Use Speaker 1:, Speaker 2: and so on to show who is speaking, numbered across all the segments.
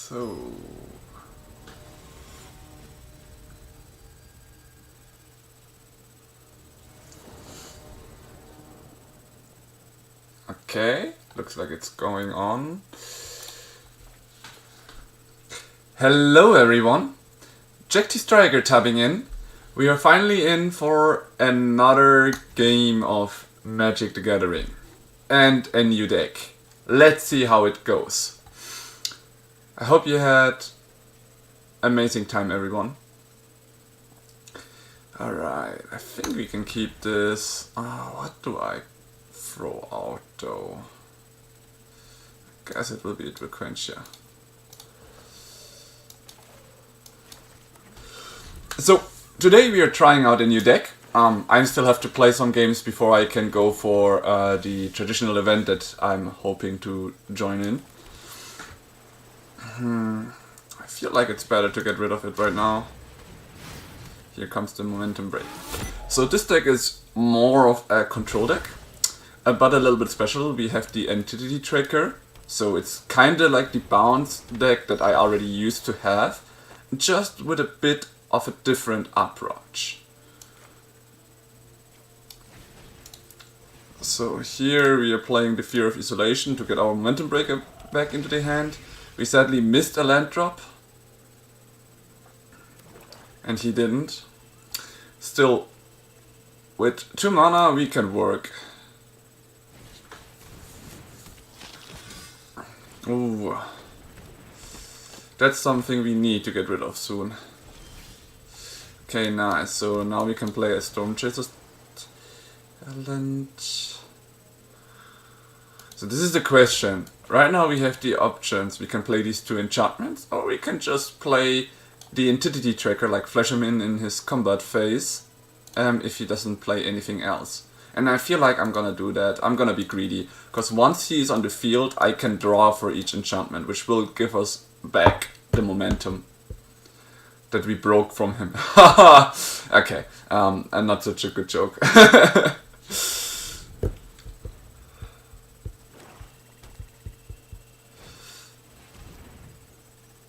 Speaker 1: So... Okay, looks like it's going on. Hello everyone! Jack T. Striker tabbing in. We are finally in for another game of Magic the Gathering. And a new deck. Let's see how it goes. I hope you had amazing time everyone. Alright, I think we can keep this... what do I throw out though? I guess it will be a Drequentia. So, today we are trying out a new deck. I still have to play some games before I can go for the traditional event that I'm hoping to join in. I feel like it's better to get rid of it right now. Here comes the momentum break. So this deck is more of a control deck, but a little bit special. We have the Entity Tracker, so it's kinda like the bounce deck that I already used to have, just with a bit of a different approach. So here we are playing the Fear of Isolation to get our momentum breaker back into the hand. We sadly missed a land drop, and he didn't. Still, with 2 mana we can work. Ooh, that's something we need to get rid of soon. Okay, nice. So now we can play a Storm Chaser's Talent. So this is the question. Right now we have the options. We can play these 2 enchantments, or we can just play the Entity Tracker, like flash him in his combat phase, if he doesn't play anything else. And I feel like I'm gonna do that. I'm gonna be greedy, because once he's on the field, I can draw for each enchantment, which will give us back the momentum that we broke from him. Okay, and not such a good joke.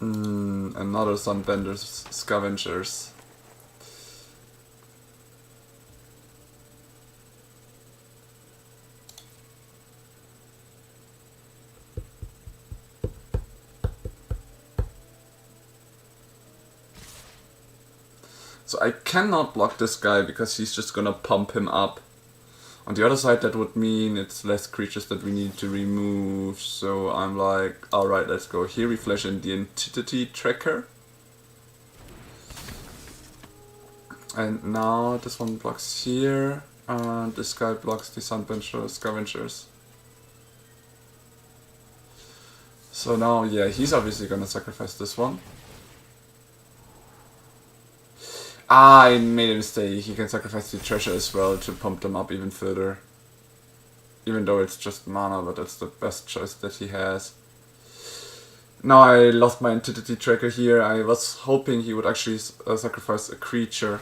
Speaker 1: Another Sunbender's Scavengers. So I cannot block this guy because he's just gonna pump him up. On the other side that would mean it's less creatures that we need to remove, so I'm like, alright, let's go. Here we flash in the Entity Tracker. And now this one blocks here, and this guy blocks the Sunbencher Scavengers. So now, yeah, he's obviously gonna sacrifice this one. I made a mistake. He can sacrifice the treasure as well to pump them up even further. Even though it's just mana, but that's the best choice that he has. Now I lost my Entity Tracker here. I was hoping he would actually sacrifice a creature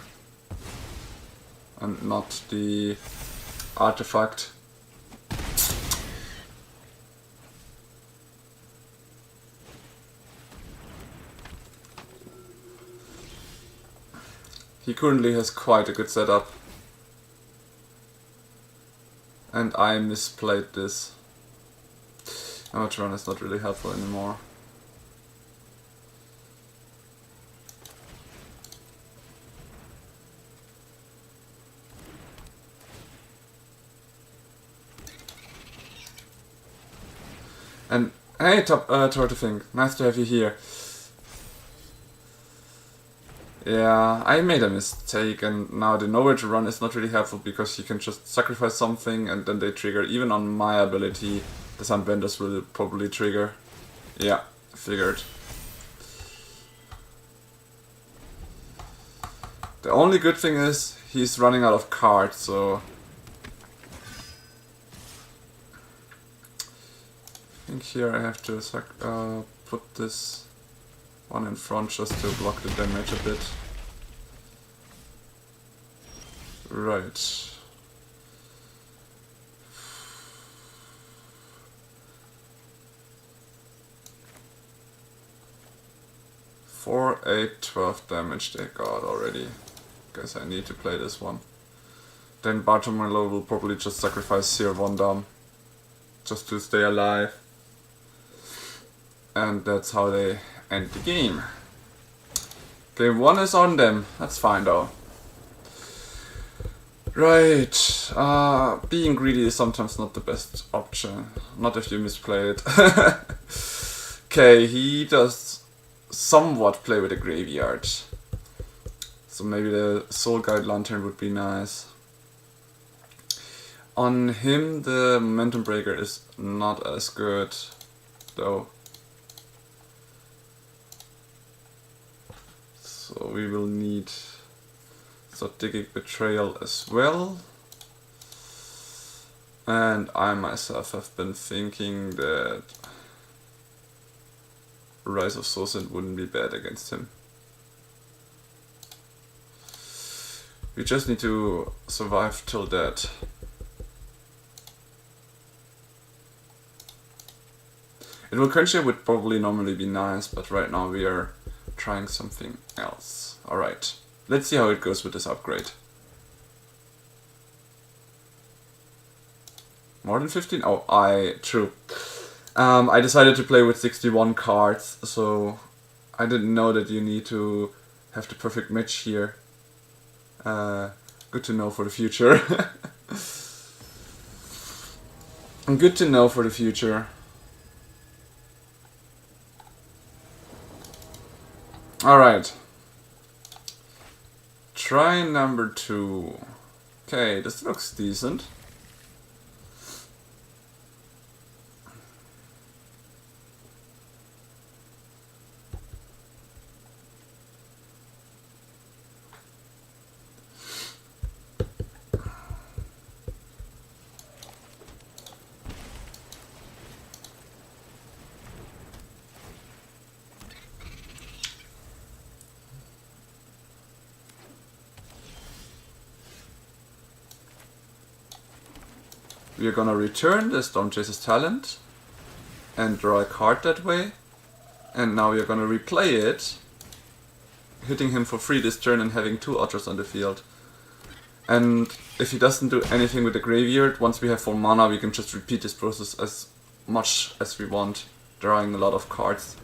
Speaker 1: and not the artifact. He currently has quite a good setup. And I misplayed this. Amatron is not really helpful anymore. And hey, Tortefink, nice to have you here. Yeah, I made a mistake, and now the nowhere to run is not really helpful because you can just sacrifice something and then they trigger. Even on my ability, the Sunbenders will probably trigger. Yeah, figured. The only good thing is he's running out of cards, so I think here I have to put this one in front just to block the damage a bit. Right. 4, 8, 12 damage they got already. Guess I need to play this one. Then Bartomelo will probably just sacrifice here 1 dam. Just to stay alive. And that's how they end the game. Game 1 is on them. That's fine though. Right. Being greedy is sometimes not the best option. Not if you misplay it. Okay, he does somewhat play with a graveyard. So maybe the Soul Guide Lantern would be nice. On him, the Momentum Breaker is not as good, though. So we will need Strategic Betrayal as well. And I myself have been thinking that Rise of Soulsend wouldn't be bad against him. We just need to survive till that. Invocation would probably normally be nice, but right now we are trying something else. Alright, let's see how it goes with this upgrade. More than 15? Oh, true. I decided to play with 61 cards, so I didn't know that you need to have the perfect match here. Good to know for the future. Good to know for the future. Alright. Try number 2. Okay, this looks decent. We are gonna return the Stormchaser's talent and draw a card that way. And now we are gonna replay it, hitting him for free this turn and having 2 otters on the field. And if he doesn't do anything with the graveyard, once we have 4 mana we can just repeat this process as much as we want, drawing a lot of cards.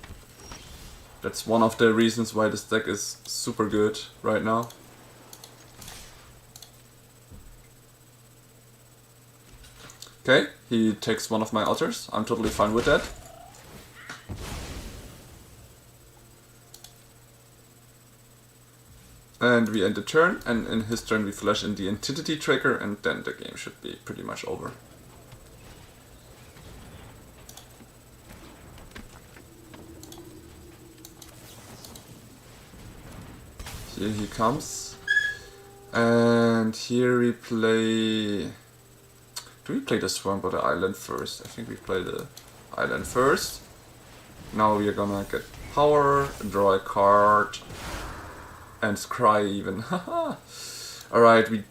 Speaker 1: That's one of the reasons why this deck is super good right now. Okay, he takes one of my altars. I'm totally fine with that. And we end the turn, and in his turn we flash in the Entity Tracker, and then the game should be pretty much over. Here he comes. And here we play... Do we play the swamp or the island first? I think we play the island first. Now we are gonna get power, draw a card, and scry even. Alright, we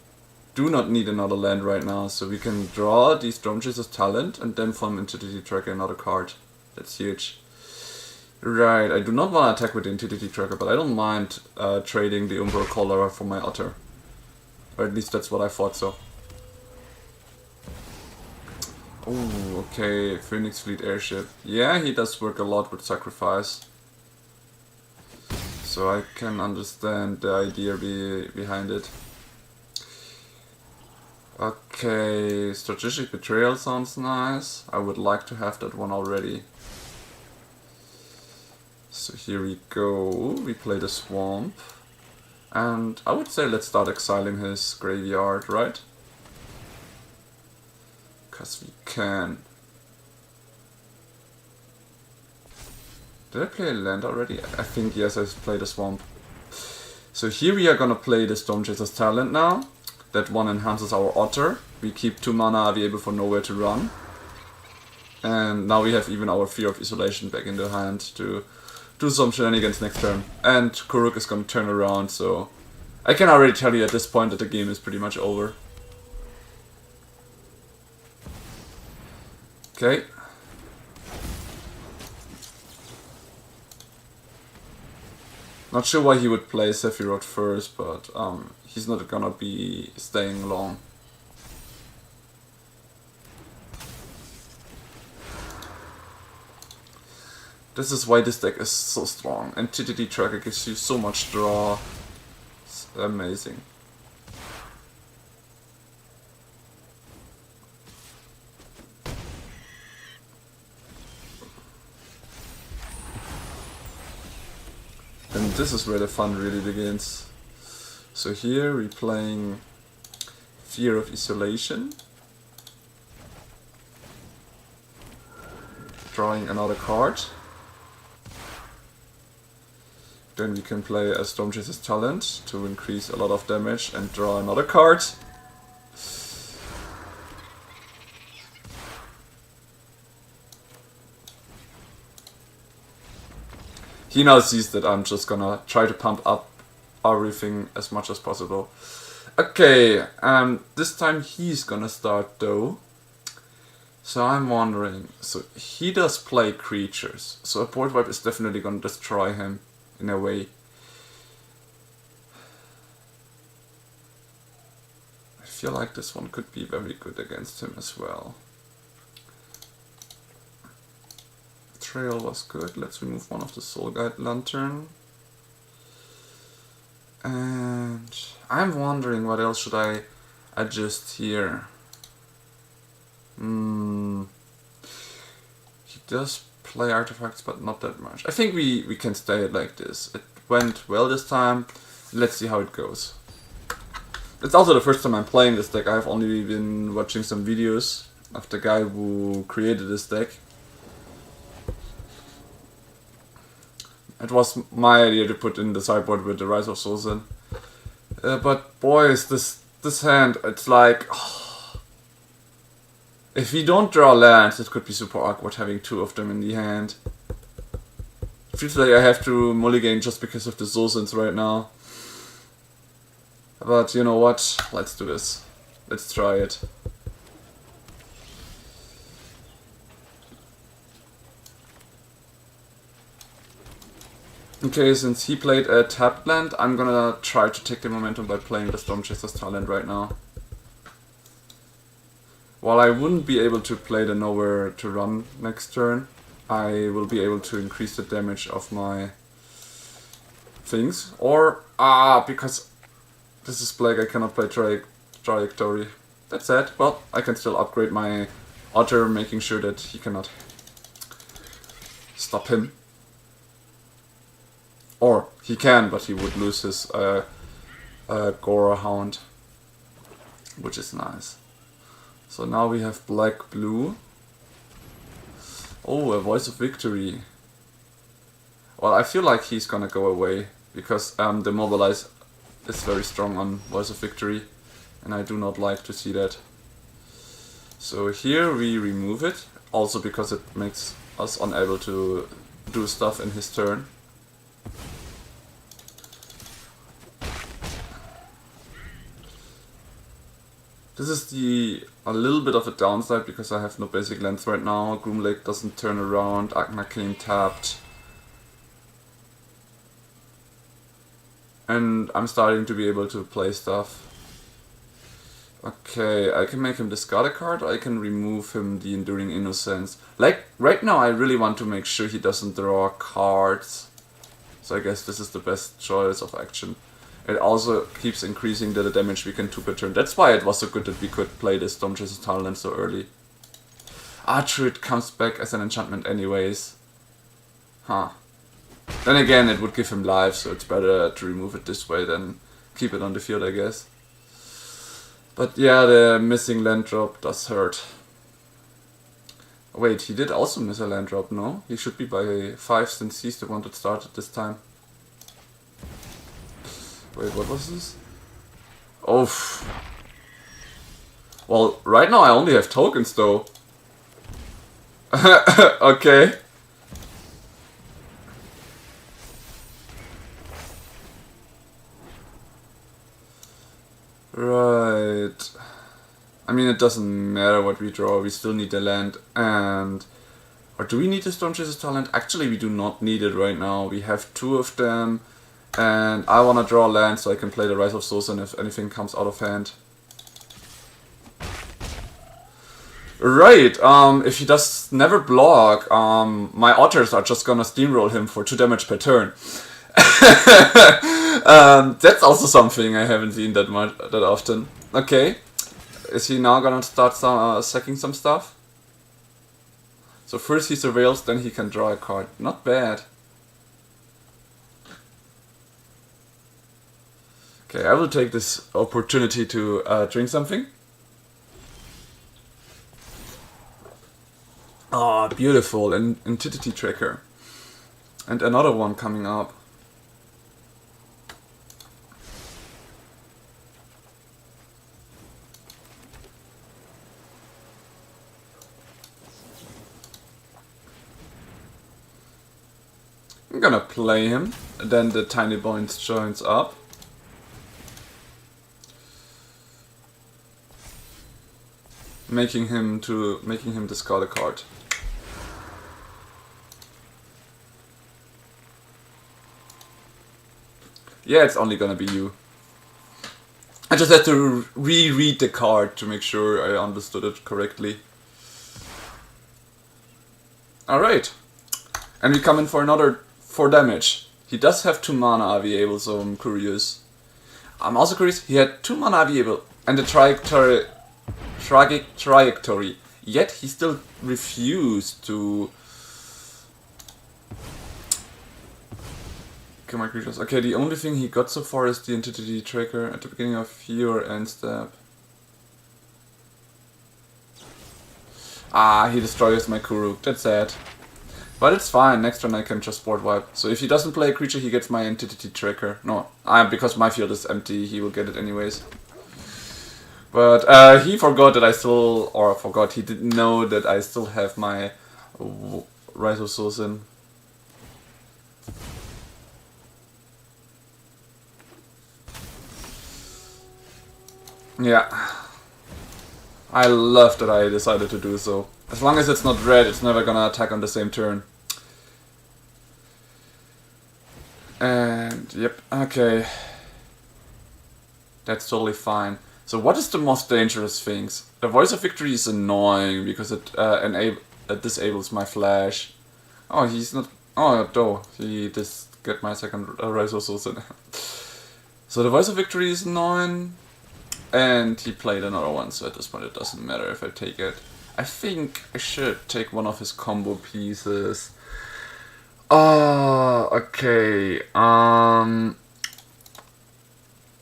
Speaker 1: do not need another land right now, so we can draw the Stormchaser's talent and then from Entity Tracker another card. That's huge. Right, I do not want to attack with the Entity Tracker, but I don't mind trading the Umbral Caller for my otter. Or at least that's what I thought so. Oh, okay, Phoenix Fleet Airship. Yeah, he does work a lot with sacrifice. So I can understand the idea behind it. Okay, Strategic Betrayal sounds nice. I would like to have that one already. So here we go, we play the Swamp. And I would say let's start exiling his graveyard, right? Because we can. Did I play a land already? I think yes, I played a Swamp. So here we are gonna play the Stormchaser's talent now. That one enhances our otter. We keep 2 mana, we able for nowhere to run. And now we have even our Fear of Isolation back in the hand to do some shenanigans next turn. And Kuruk is gonna turn around, so I can already tell you at this point that the game is pretty much over. Okay. Not sure why he would play Sephiroth first, but he's not gonna be staying long. This is why this deck is so strong. Entity Tracker gives you so much draw. It's amazing. And this is where the fun really begins. So here we're playing Fear of Isolation. Drawing another card. Then we can play a Stormchaser's Talent to increase a lot of damage and draw another card. He now sees that I'm just gonna try to pump up everything as much as possible. Okay, this time he's gonna start though. So I'm wondering, so he does play creatures, so a board wipe is definitely gonna destroy him in a way. I feel like this one could be very good against him as well. Trail was good. Let's remove one of the Soul Guide Lantern. And I'm wondering what else should I adjust here. He does play artifacts, but not that much. I think we can stay like this. It went well this time. Let's see how it goes. It's also the first time I'm playing this deck. I've only been watching some videos of the guy who created this deck. It was my idea to put in the sideboard with the Rise of Sulzin. But boys, this hand, it's like... Oh, if we don't draw lands, it could be super awkward having two of them in the hand. It feels like I have to mulligan just because of the Sulzins right now. But you know what? Let's do this. Let's try it. Okay, since he played a tapped land, I'm gonna try to take the momentum by playing the Stormchaser's Talent right now. While I wouldn't be able to play the Nowhere to Run next turn, I will be able to increase the damage of my things. Or, because this is black, I cannot play Trajectory. That's sad. Well, I can still upgrade my Otter, making sure that he cannot stop him. Or he can, but he would lose his Gora Hound, which is nice. So now we have black-blue. Oh, a Voice of Victory. Well, I feel like he's gonna go away, because the Mobilize is very strong on Voice of Victory, and I do not like to see that. So here we remove it, also because it makes us unable to do stuff in his turn. This is a little bit of a downside because I have no basic lands right now. Groom Lake doesn't turn around, Arcane tapped. And I'm starting to be able to play stuff. Okay, I can make him discard a card, or I can remove him the Enduring Innocence. Like, right now I really want to make sure he doesn't draw cards. So I guess this is the best choice of action. It also keeps increasing the damage we can do per turn. That's why it was so good that we could play this Stormchaser's Talent so early. True, it comes back as an enchantment anyways. Huh. Then again, it would give him life, so it's better to remove it this way than keep it on the field, I guess. But yeah, the missing land drop does hurt. Wait, he did also miss a land drop, no? He should be by 5 since he's the one that started this time. Wait, what was this? Oh. Well, right now I only have tokens though. Okay. Right. I mean, it doesn't matter what we draw, we still need the land and... Or do we need the Stormchaser's Talent? Actually, we do not need it right now. We have two of them. And I wanna draw land so I can play the Rise of Sosin if anything comes out of hand. Right, if he does never block, my otters are just gonna steamroll him for 2 damage per turn. That's also something I haven't seen that often. Okay, is he now gonna start sacking some stuff? So first he surveils, then he can draw a card. Not bad. Okay, I will take this opportunity to drink something. Ah, oh, beautiful, an entity tracker. And another one coming up. I'm gonna play him, then the tiny bones joins up. Making him discard a card. Yeah, it's only gonna be you. I just had to reread the card to make sure I understood it correctly. Alright. And we come in for another 4 damage. He does have 2 mana available, so I'm curious. I'm also curious, he had 2 mana available and the trajectory. Yet he still refused to kill my creatures. Okay, the only thing he got so far is the entity tracker at the beginning of your end step. Ah, he destroys my Kuruk. That's sad. But it's fine, next turn I can just board wipe. So if he doesn't play a creature, he gets my entity tracker. No, because my field is empty, he will get it anyways. But he forgot that he didn't know that I still have my Rise of Sosin. Yeah. I love that I decided to do so. As long as it's not red, it's never gonna attack on the same turn. And, yep, okay. That's totally fine. So what is the most dangerous things? The Voice of Victory is annoying because it disables my flash. Oh, he's not... Oh, no, he just get my second Rise of Sosin. So the Voice of Victory is annoying. And he played another one, so at this point it doesn't matter if I take it. I think I should take one of his combo pieces. Oh, okay.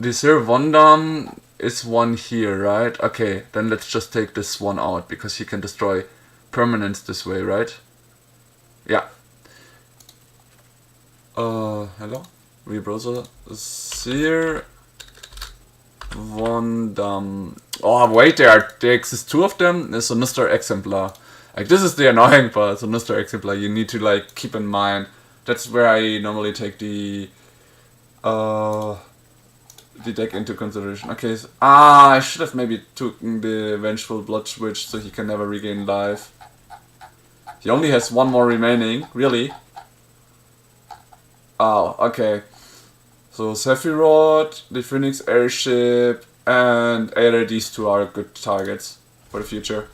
Speaker 1: The Sir Vondam is one here, right? Okay, then let's just take this one out, because he can destroy permanents this way, right? Yeah. Hello? Rebrowser. Sir Vondam. Oh, wait, there exist 2 of them? There's a Mr. Exemplar. Like, this is the annoying part, so Mr. Exemplar, you need to, like, keep in mind. That's where I normally take the deck into consideration. Okay, so, I should have maybe taken the Vengeful Blood Switch so he can never regain life. He only has 1 more remaining, really? Oh, okay. So Sephiroth, the Phoenix Airship, and either these 2 are good targets for the future.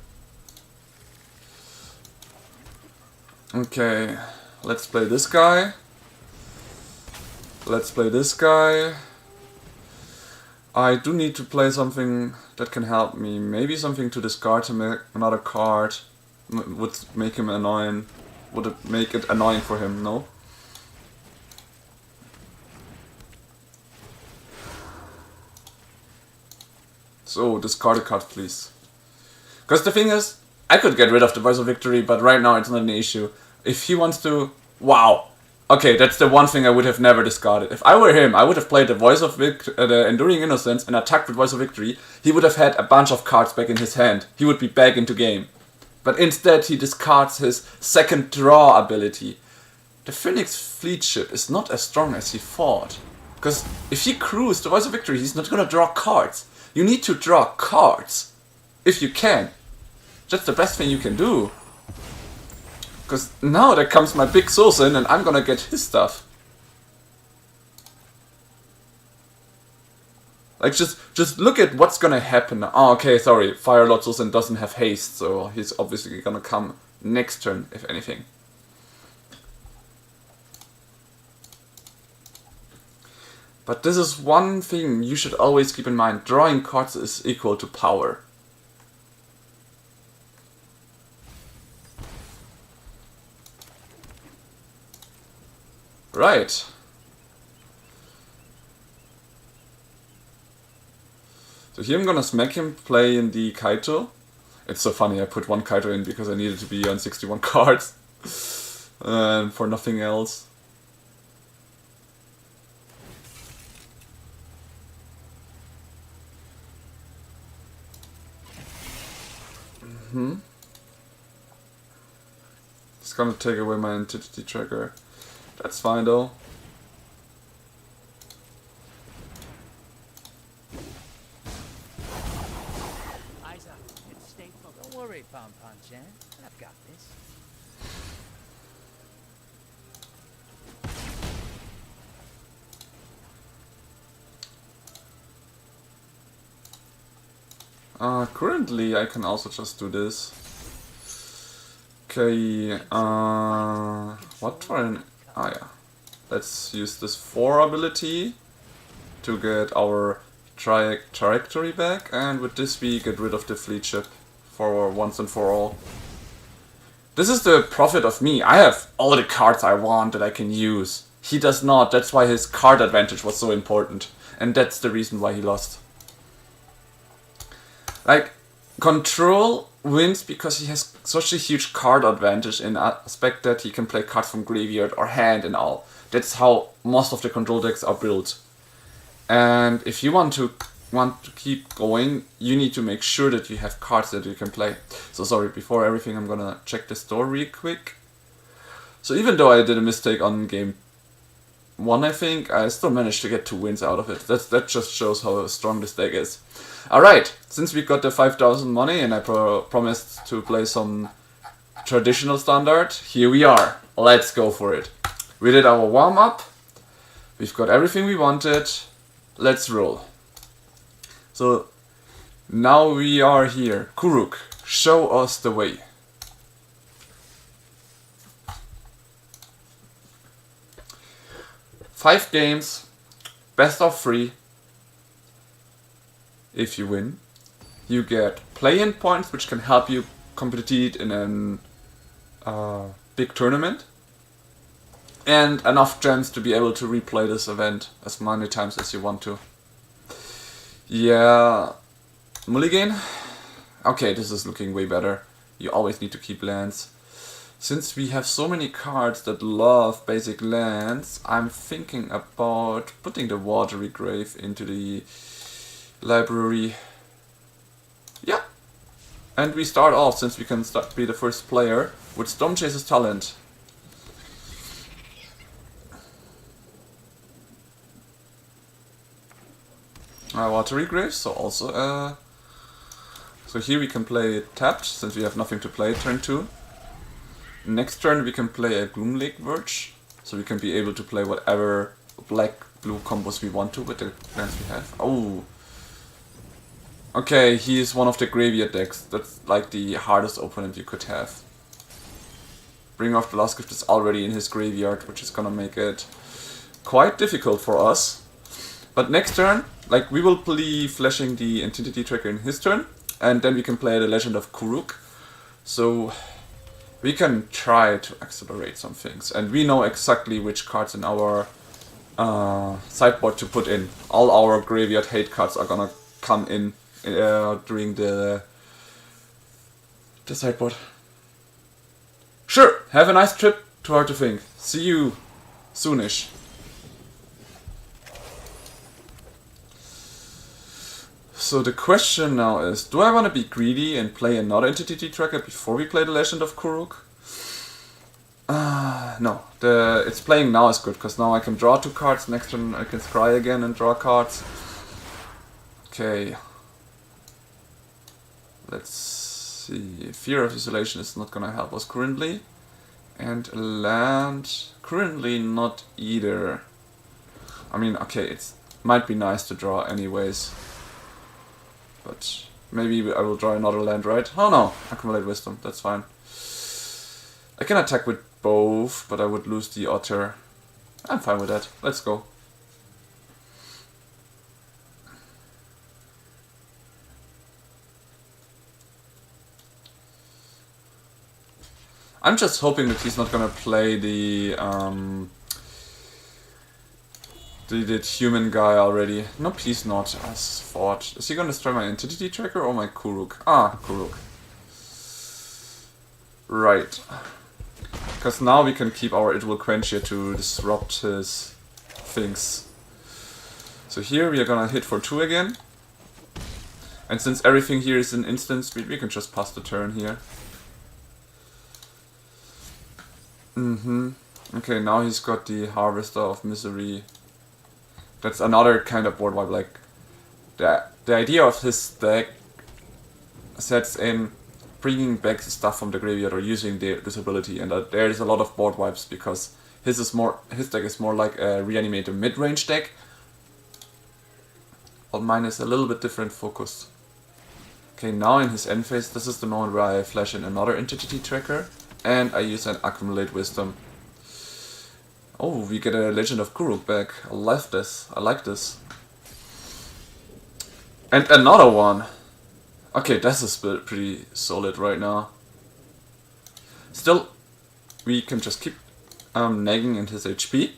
Speaker 1: Okay, let's play this guy. Let's play this guy. I do need to play something that can help me. Maybe something to discard to make another card. Would make him annoying. Would it make it annoying for him? No? So, discard a card, please. Because the thing is, I could get rid of the Voice of Victory, but right now it's not an issue. If he wants to... Wow! Okay, that's the one thing I would have never discarded. If I were him, I would have played the the Enduring Innocence and attacked with Voice of Victory. He would have had a bunch of cards back in his hand. He would be back into game. But instead he discards his second draw ability. The Phoenix Fleet Ship is not as strong as he thought. Because if he crews the Voice of Victory, he's not gonna draw cards. You need to draw cards. If you can. That's the best thing you can do. Because now there comes my big Sosin and I'm gonna get his stuff. Like, just look at what's gonna happen. Oh, okay, sorry. Fire Lord Sultan doesn't have haste, so he's obviously gonna come next turn, if anything. But this is one thing you should always keep in mind. Drawing cards is equal to power. Right. So here I'm gonna smack him, play in the Kaito. It's so funny, I put one Kaito in because I needed to be on 61 cards. And for nothing else. It's gonna take away my entity tracker. That's fine though.
Speaker 2: Don't worry, Pom-Pom-chan. I've got this.
Speaker 1: Currently I can also just do this. Okay, what for an... Ah yeah. Let's use this 4 ability to get our trajectory back, and with this we get rid of the fleet ship for once and for all. This is the profit of me. I have all the cards I want that I can use. He does not, that's why his card advantage was so important. And that's the reason why he lost. Like, Control wins because he has such a huge card advantage in aspect that he can play cards from graveyard or hand and all. That's how most of the Control decks are built. And if you want to keep going, you need to make sure that you have cards that you can play. So sorry, before everything I'm gonna check the store real quick. So even though I did a mistake on game 1, I think, I still managed to get 2 wins out of it. That just shows how strong this deck is. Alright, since we got the 5,000 money and I promised to play some traditional standard, here we are. Let's go for it. We did our warm-up. We've got everything we wanted. Let's roll. So, now we are here. Kuruk, show us the way. Five games, best of 3. If you win, you get play-in points, which can help you compete in a big tournament, and enough gems to be able to replay this event as many times as you want to. Yeah, mulligan. Okay, this is looking way better. You always need to keep lands. Since we have so many cards that love basic lands, I'm thinking about putting the Watery Grave into the library. Yeah. And we start off, since we can be the first player, with Stormchaser's Talent. Watery Grave, so also so here we can play tapped, since we have nothing to play turn 2. Next turn we can play a Gloomlake Verge, so we can be able to play whatever black-blue combos we want to with the lands we have. Oh! Okay, he is one of the graveyard decks. That's like the hardest opponent you could have. Bring off the Last Gift is already in his graveyard, which is gonna make it quite difficult for us. But next turn, like, we will play flashing the Entity Tracker in his turn, and then we can play the Legend of Kuruk. So we can try to accelerate some things, and we know exactly which cards in our sideboard to put in. All our graveyard hate cards are gonna come in during the sideboard. Sure, have a nice trip to Hard to Think. See you soonish. So the question now is, do I want to be greedy and play another Entity Tracker before we play the Legend of Kuruk? No, it's playing now is good, because now I can draw 2 cards, next turn I can scry again and draw cards. Okay. Let's see, Fear of Isolation is not gonna help us currently. And land, currently not either. I mean, okay, it's Might be nice to draw anyways. But maybe I will draw another land, right? Oh no, accumulate wisdom, that's fine. I can attack with both, but I would lose the otter. I'm fine with that. Let's go. I'm just hoping that he's not gonna play the human guy already. Nope, he's not, as thought. Is he gonna destroy my entity tracker or my Kuruk? Ah, Kuruk. Right. Because now we can keep our It Will Quench here to disrupt his things. So here we are gonna hit for 2 again. And since everything here is in instant speed, we can just pass the turn here. Okay, now he's got the Harvester of Misery. That's another kind of board wipe, like the idea of his deck sets in bringing back stuff from the graveyard or using this ability, and there is a lot of board wipes because his deck is more like a reanimator mid-range deck, while mine is a little bit different focus. Okay, now in his end phase, this is the moment where I flash in another entity tracker. And I use an accumulate wisdom. Oh, we get a Legend of Kuruk back. I love this. I like this. And another one. Okay, this is pretty solid right now. Still, we can just keep nagging in his HP.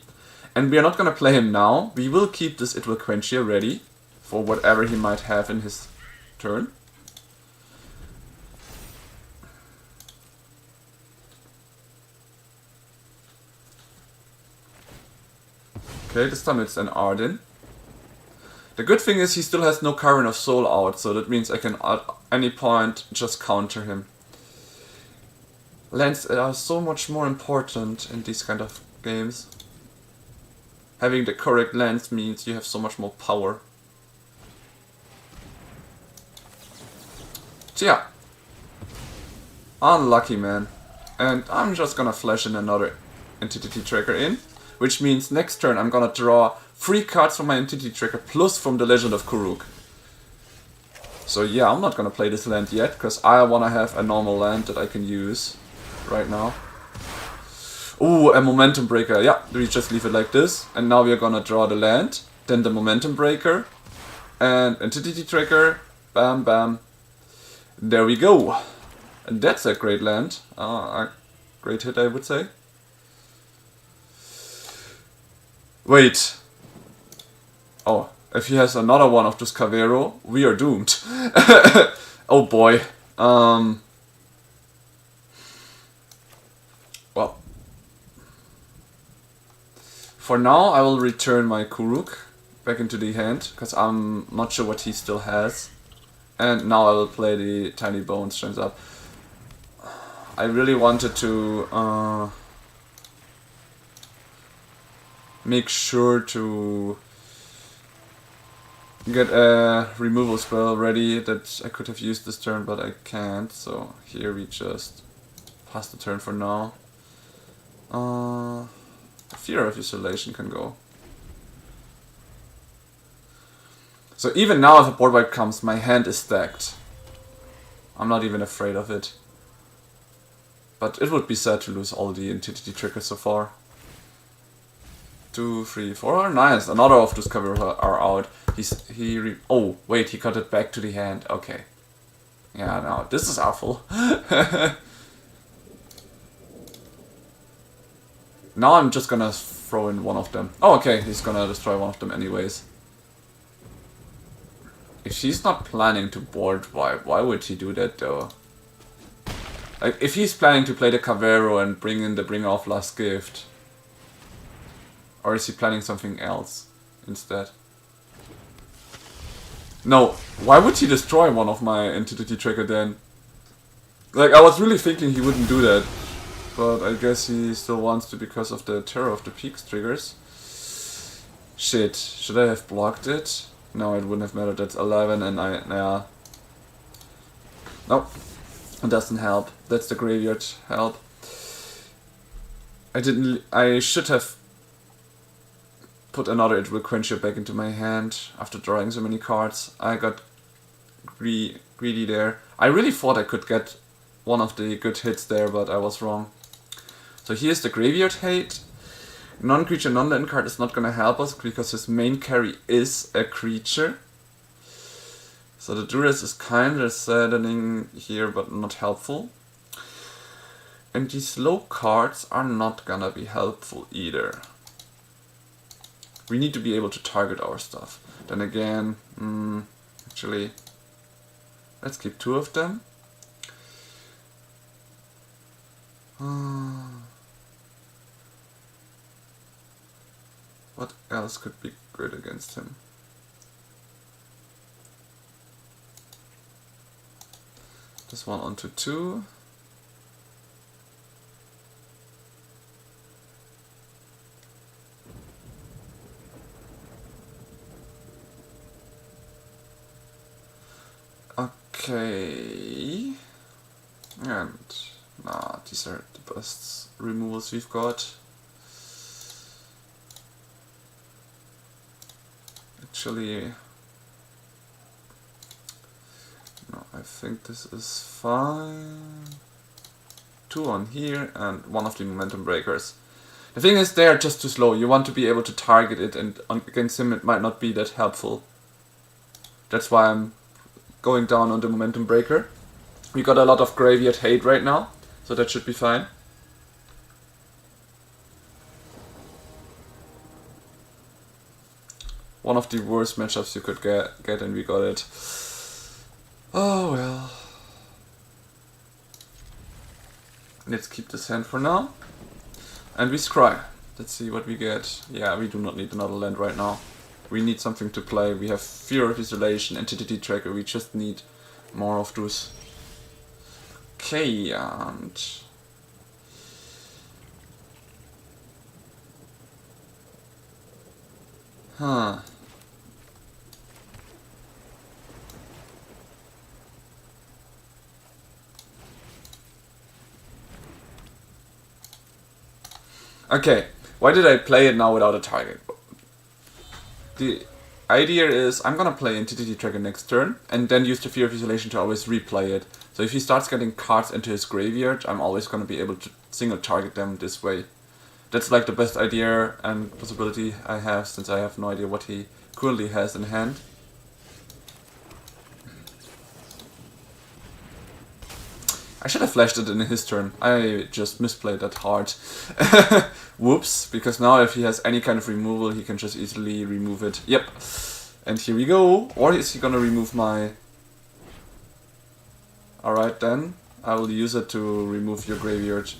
Speaker 1: And we are not gonna play him now. We will keep this It Will Quench here ready for whatever he might have in his turn. Okay, this time it's an Arden. The good thing is he still has no Current of Soul out, so that means I can at any point just counter him. Lands are so much more important in these kind of games. Having the correct lands means you have so much more power. So yeah. Unlucky, man. And I'm just gonna flash in another entity tracker in. Which means next turn I'm gonna draw 3 cards from my entity tracker plus from the Legend of Kuruk. So yeah, I'm not gonna play this land yet, because I wanna have a normal land that I can use right now. Ooh, a Momentum Breaker. Yeah, we just leave it like this. And now we are gonna draw the land, then the Momentum Breaker, and entity tracker. Bam, bam. There we go. And that's a great land. A great hit, I would say. Wait. Oh, if he has another one of this Cavero, we are doomed. Oh boy. Well. For now, I will return my Kuruk back into the hand, because I'm not sure what he still has. And now I will play the Tiny Bones turns up. I really wanted to make sure to get a removal spell ready that I could have used this turn, but I can't, so here we just pass the turn for now. Fear of Isolation can go. So even now if a board wipe comes, my hand is stacked. I'm not even afraid of it. But it would be sad to lose all the entity triggers so far. 2, 3, 4. Nice. Another of those covers are out. Oh wait, he got it back to the hand. Okay. Yeah, no, this is awful. Now I'm just gonna throw in one of them. Oh, okay, he's gonna destroy one of them anyways. If she's not planning to board wipe, why would she do that though? Like, if he's planning to play the Cavero and bring in the Bringer of Last Gift. Or is he planning something else instead? No, why would he destroy one of my entity trigger then? Like, I was really thinking he wouldn't do that. But I guess he still wants to because of the Terror of the Peaks triggers. Shit, should I have blocked it? No, it wouldn't have mattered. That's 11 and yeah. Nope, it doesn't help. That's the graveyard help. I should have put another It Will Quench You back into my hand after drawing so many cards. I got greedy there. I really thought I could get one of the good hits there, but I was wrong. So here's the Graveyard Hate. Non-creature, non-land card is not gonna help us because his main carry is a creature. So the Duress is kinda saddening here, but not helpful. And these low cards are not gonna be helpful either. We need to be able to target our stuff. Then again, actually, let's keep 2 of them. What else could be good against him? This one onto 2. Okay. And nah, these are the best removals we've got. Actually, no, I think this is fine. 2 on here and 1 of the momentum breakers. The thing is, they are just too slow. You want to be able to target it, and against him it might not be that helpful. That's why I'm going down on the momentum breaker. We got a lot of Graveyard Hate right now, so that should be fine. One of the worst matchups you could get and we got it. Oh well. Let's keep this hand for now. And we scry. Let's see what we get. Yeah, we do not need another land right now. We need something to play. We have Fear of Isolation, Entity Tracker. We just need more of those. Okay, and okay, why did I play it now without a target? The idea is I'm gonna play Entity Tracker next turn and then use the Fear of Isolation to always replay it. So if he starts getting cards into his graveyard, I'm always gonna be able to single target them this way. That's like the best idea and possibility I have, since I have no idea what he currently has in hand. I should have flashed it in his turn. I just misplayed that hard. Whoops, because now if he has any kind of removal, he can just easily remove it. Yep. And here we go. Or is he gonna remove my... Alright then. I will use it to remove your graveyard.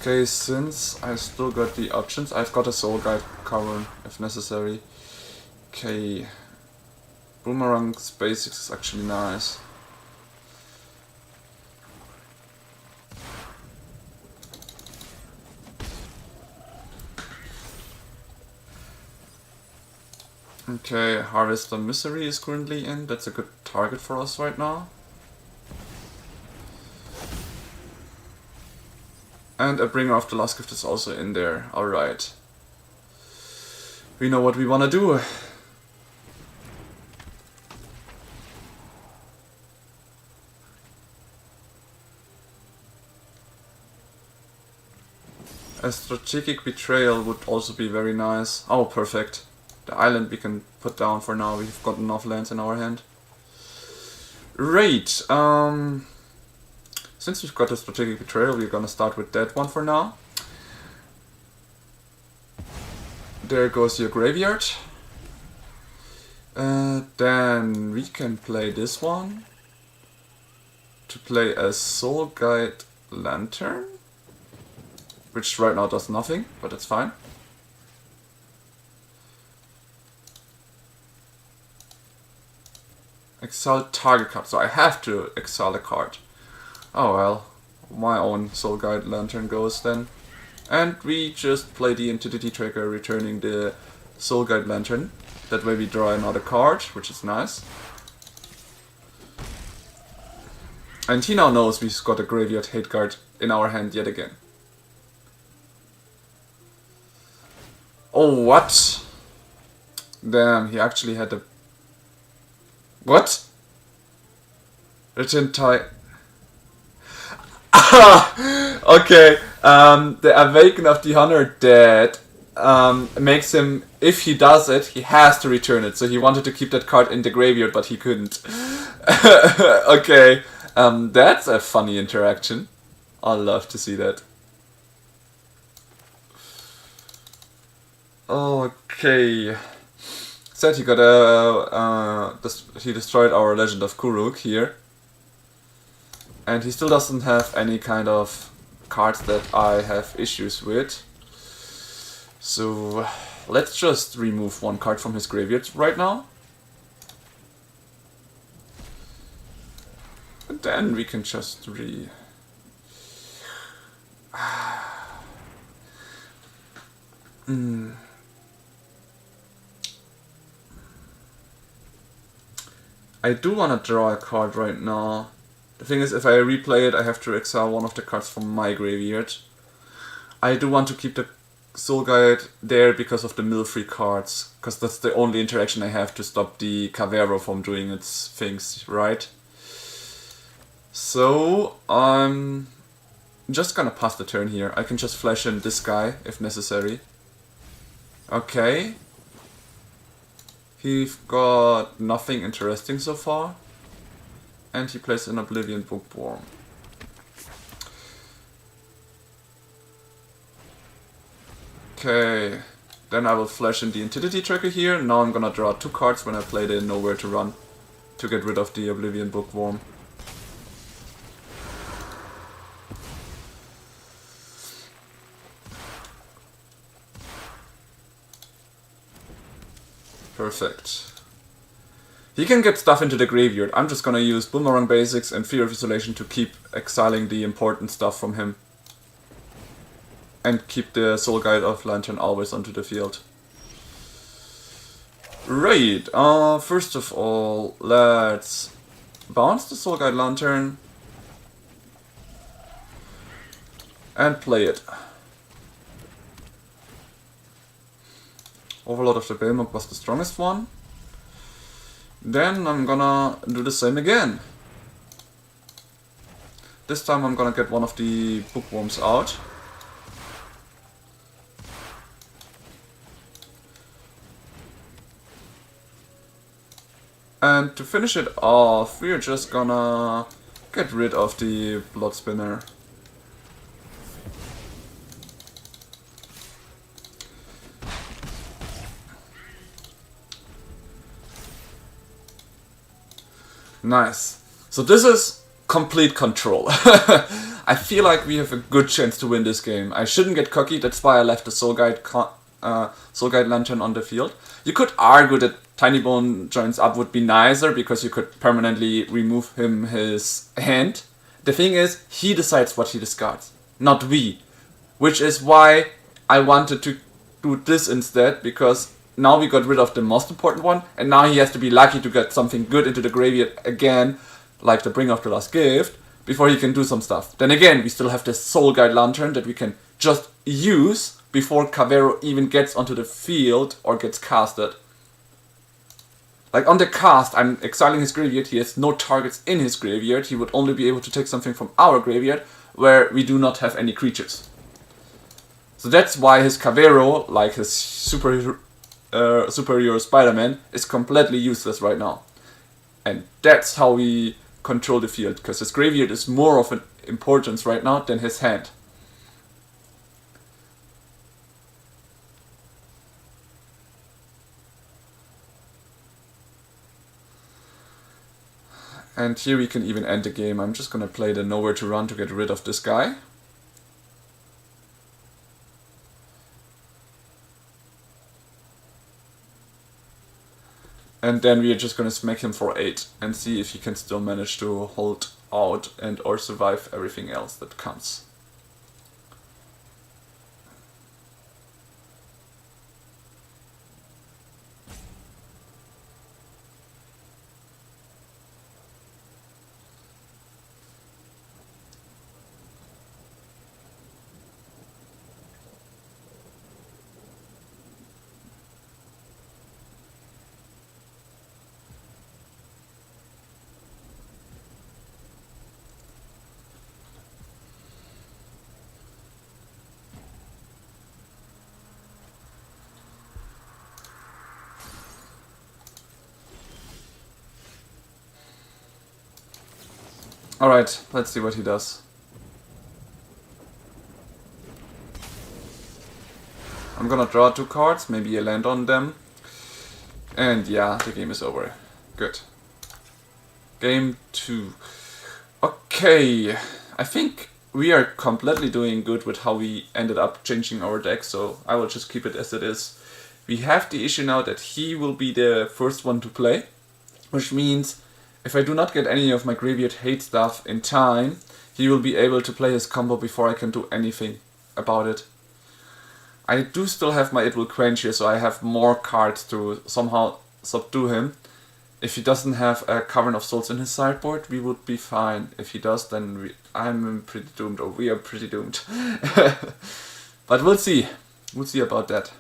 Speaker 1: Okay, since I still got the options, I've got a Soul Guide cover if necessary. Okay, Boomerang's basics is actually nice. Okay, Harvest of Misery is currently in. That's a good target for us right now. And a Bringer of the Last Gift is also in there. Alright. We know what we wanna do. A Strategic Betrayal would also be very nice. Oh, perfect. The island we can put down for now. We've got enough lands in our hand. Right. Since we've got a Strategic Betrayal, we're gonna start with that one for now. There goes your graveyard. Then we can play this one. To play a Soul Guide Lantern. Which right now does nothing, but it's fine. Exile target card, so I have to exile a card. Oh well, my own Soul Guide Lantern goes then. And we just play the Entity Tracker, returning the Soul Guide Lantern. That way we draw another card, which is nice. And he now knows we've got a graveyard hate card in our hand yet again. Oh, what? Damn, he actually had a... What? Legend tie... Okay, the Awaken of the Honored Dead makes him, if he does it, he has to return it. So he wanted to keep that card in the graveyard, but he couldn't. Okay, that's a funny interaction. I'll love to see that. Okay. Said he got a... he destroyed our Legend of Kuruk here. And he still doesn't have any kind of cards that I have issues with. So let's just remove one card from his graveyard right now. And then we can just I do want to draw a card right now. The thing is, if I replay it, I have to exile one of the cards from my graveyard. I do want to keep the Soul Guide there because of the mill-free cards, because that's the only interaction I have to stop the Cavero from doing its things, right? So, I'm just gonna pass the turn here. I can just flash in this guy, if necessary. Okay. He's got nothing interesting so far. And he plays an Oblivion Bookworm. Okay, then I will flash in the Entity Tracker here. Now I'm gonna draw 2 cards when I play the Nowhere to Run to get rid of the Oblivion Bookworm. Perfect. He can get stuff into the graveyard. I'm just gonna use Boomerang Basics and Fear of Isolation to keep exiling the important stuff from him. And keep the Soul Guide of Lantern always onto the field. Right, first of all, let's bounce the Soul Guide Lantern. And play it. Overlord of the Belmont was the strongest one. Then I'm gonna do the same again. This time I'm gonna get one of the bookworms out. And to finish it off, we're just gonna get rid of the Blood Spinner. Nice. So this is complete control. I feel like we have a good chance to win this game. I shouldn't get cocky, that's why I left the Soul Guide Lantern on the field. You could argue that Tiny Bone joins up would be nicer because you could permanently remove him his hand. The thing is, he decides what he discards, not we. Which is why I wanted to do this instead, because now we got rid of the most important one, and now he has to be lucky to get something good into the graveyard again, like the Bring of the Last Gift, before he can do some stuff. Then again, we still have the Soul Guide Lantern that we can just use before Cavero even gets onto the field or gets casted. Like on the cast, I'm exiling his graveyard, he has no targets in his graveyard, he would only be able to take something from our graveyard, where we do not have any creatures. So that's why his Cavero, like his superior Spider-Man, is completely useless right now. And that's how we control the field, because his graveyard is more of an importance right now than his hand. And here we can even end the game. I'm just gonna play the Nowhere to Run to get rid of this guy. And then we are just gonna smack him for 8 and see if he can still manage to hold out and or survive everything else that comes. Alright, let's see what he does. I'm gonna draw 2 cards, maybe I land on them. And yeah, the game is over. Good. Game 2. Okay, I think we are completely doing good with how we ended up changing our deck, so I will just keep it as it is. We have the issue now that he will be the first one to play, which means if I do not get any of my Graveyard Hate stuff in time, he will be able to play his combo before I can do anything about it. I do still have my It Will Quench here, so I have more cards to somehow subdue him. If he doesn't have a Cavern of Souls in his sideboard, we would be fine. If he does, then I'm pretty doomed, or we are pretty doomed. But we'll see. We'll see about that.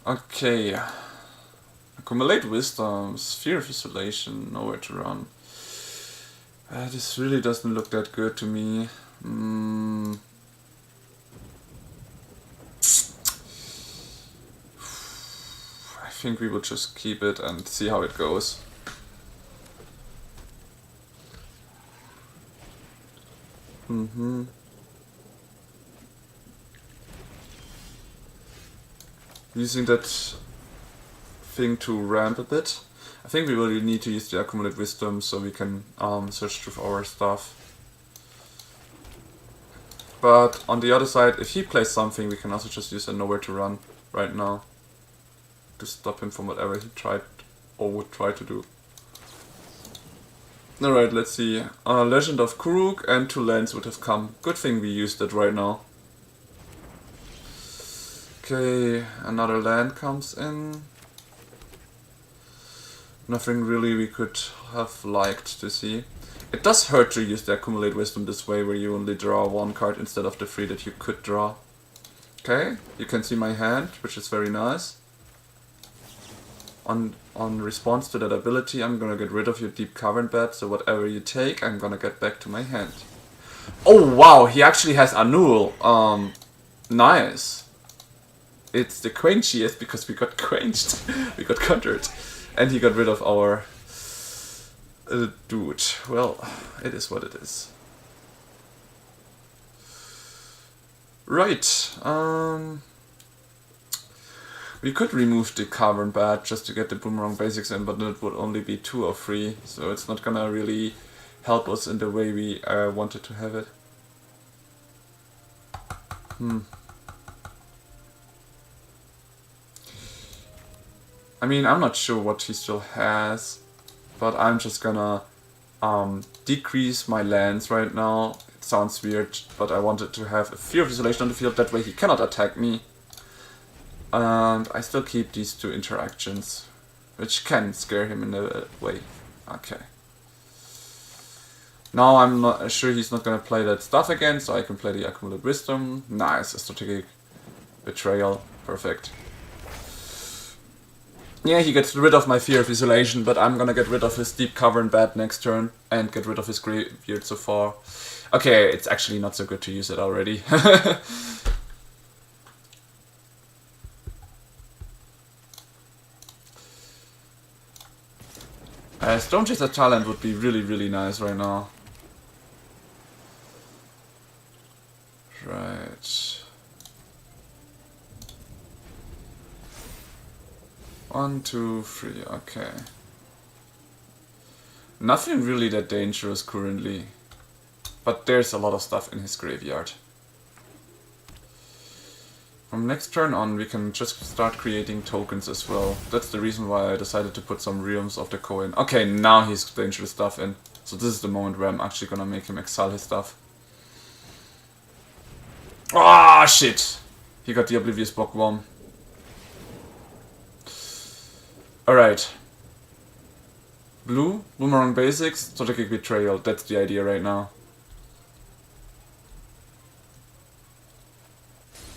Speaker 1: Okay. Accumulate Wisdom, Sphere of Isolation, nowhere to run. This really doesn't look that good to me. I think we will just keep it and see how it goes. Using that thing to ramp a bit. I think we will need to use the Accumulate Wisdom so we can search through our stuff. But on the other side, if he plays something, we can also just use a Nowhere to Run right now to stop him from whatever he tried or would try to do. Alright, let's see. Legend of Kuruk and 2 lands would have come. Good thing we used it right now. Okay, another land comes in. Nothing really we could have liked to see. It does hurt to use the Accumulate Wisdom this way, where you only draw 1 card instead of the 3 that you could draw. Okay, you can see my hand, which is very nice. On response to that ability, I'm gonna get rid of your Deep Cavern Bed, so whatever you take, I'm gonna get back to my hand. Oh wow, he actually has Annual. Nice. It's the quenchiest because we got quenched. We got countered. And he got rid of our dude. Well, it is what it is. Right. We could remove the Cavern Bat just to get the Boomerang Basics in, but it would only be 2 or 3, so it's not gonna really help us in the way we wanted to have it. I mean, I'm not sure what he still has, but I'm just gonna decrease my lands right now. It sounds weird, but I wanted to have a Fear of Isolation on the field, that way he cannot attack me. And I still keep these 2 interactions, which can scare him in a way. Okay. Now I'm not sure he's not gonna play that stuff again, so I can play the Accumulate Wisdom. Nice, a Strategic Betrayal. Perfect. Yeah, he gets rid of my Fear of Isolation, but I'm gonna get rid of his Deep Cavern Bed next turn and get rid of his Graveyard so far. Okay, it's actually not so good to use it already. Stone Chaser Talent would be really nice right now. Right. 1, 2, 3, okay. Nothing really that dangerous currently, but there's a lot of stuff in his graveyard. From next turn on we can just start creating tokens as well. That's the reason why I decided to put some Realms of the Ko in. Okay, now he's dangerous stuff in. So this is the moment where I'm actually gonna make him exile his stuff. Ah, shit! He got the Oblivious Bookworm. Alright. Blue, Boomerang Basics, Strategic Betrayal. That's the idea right now.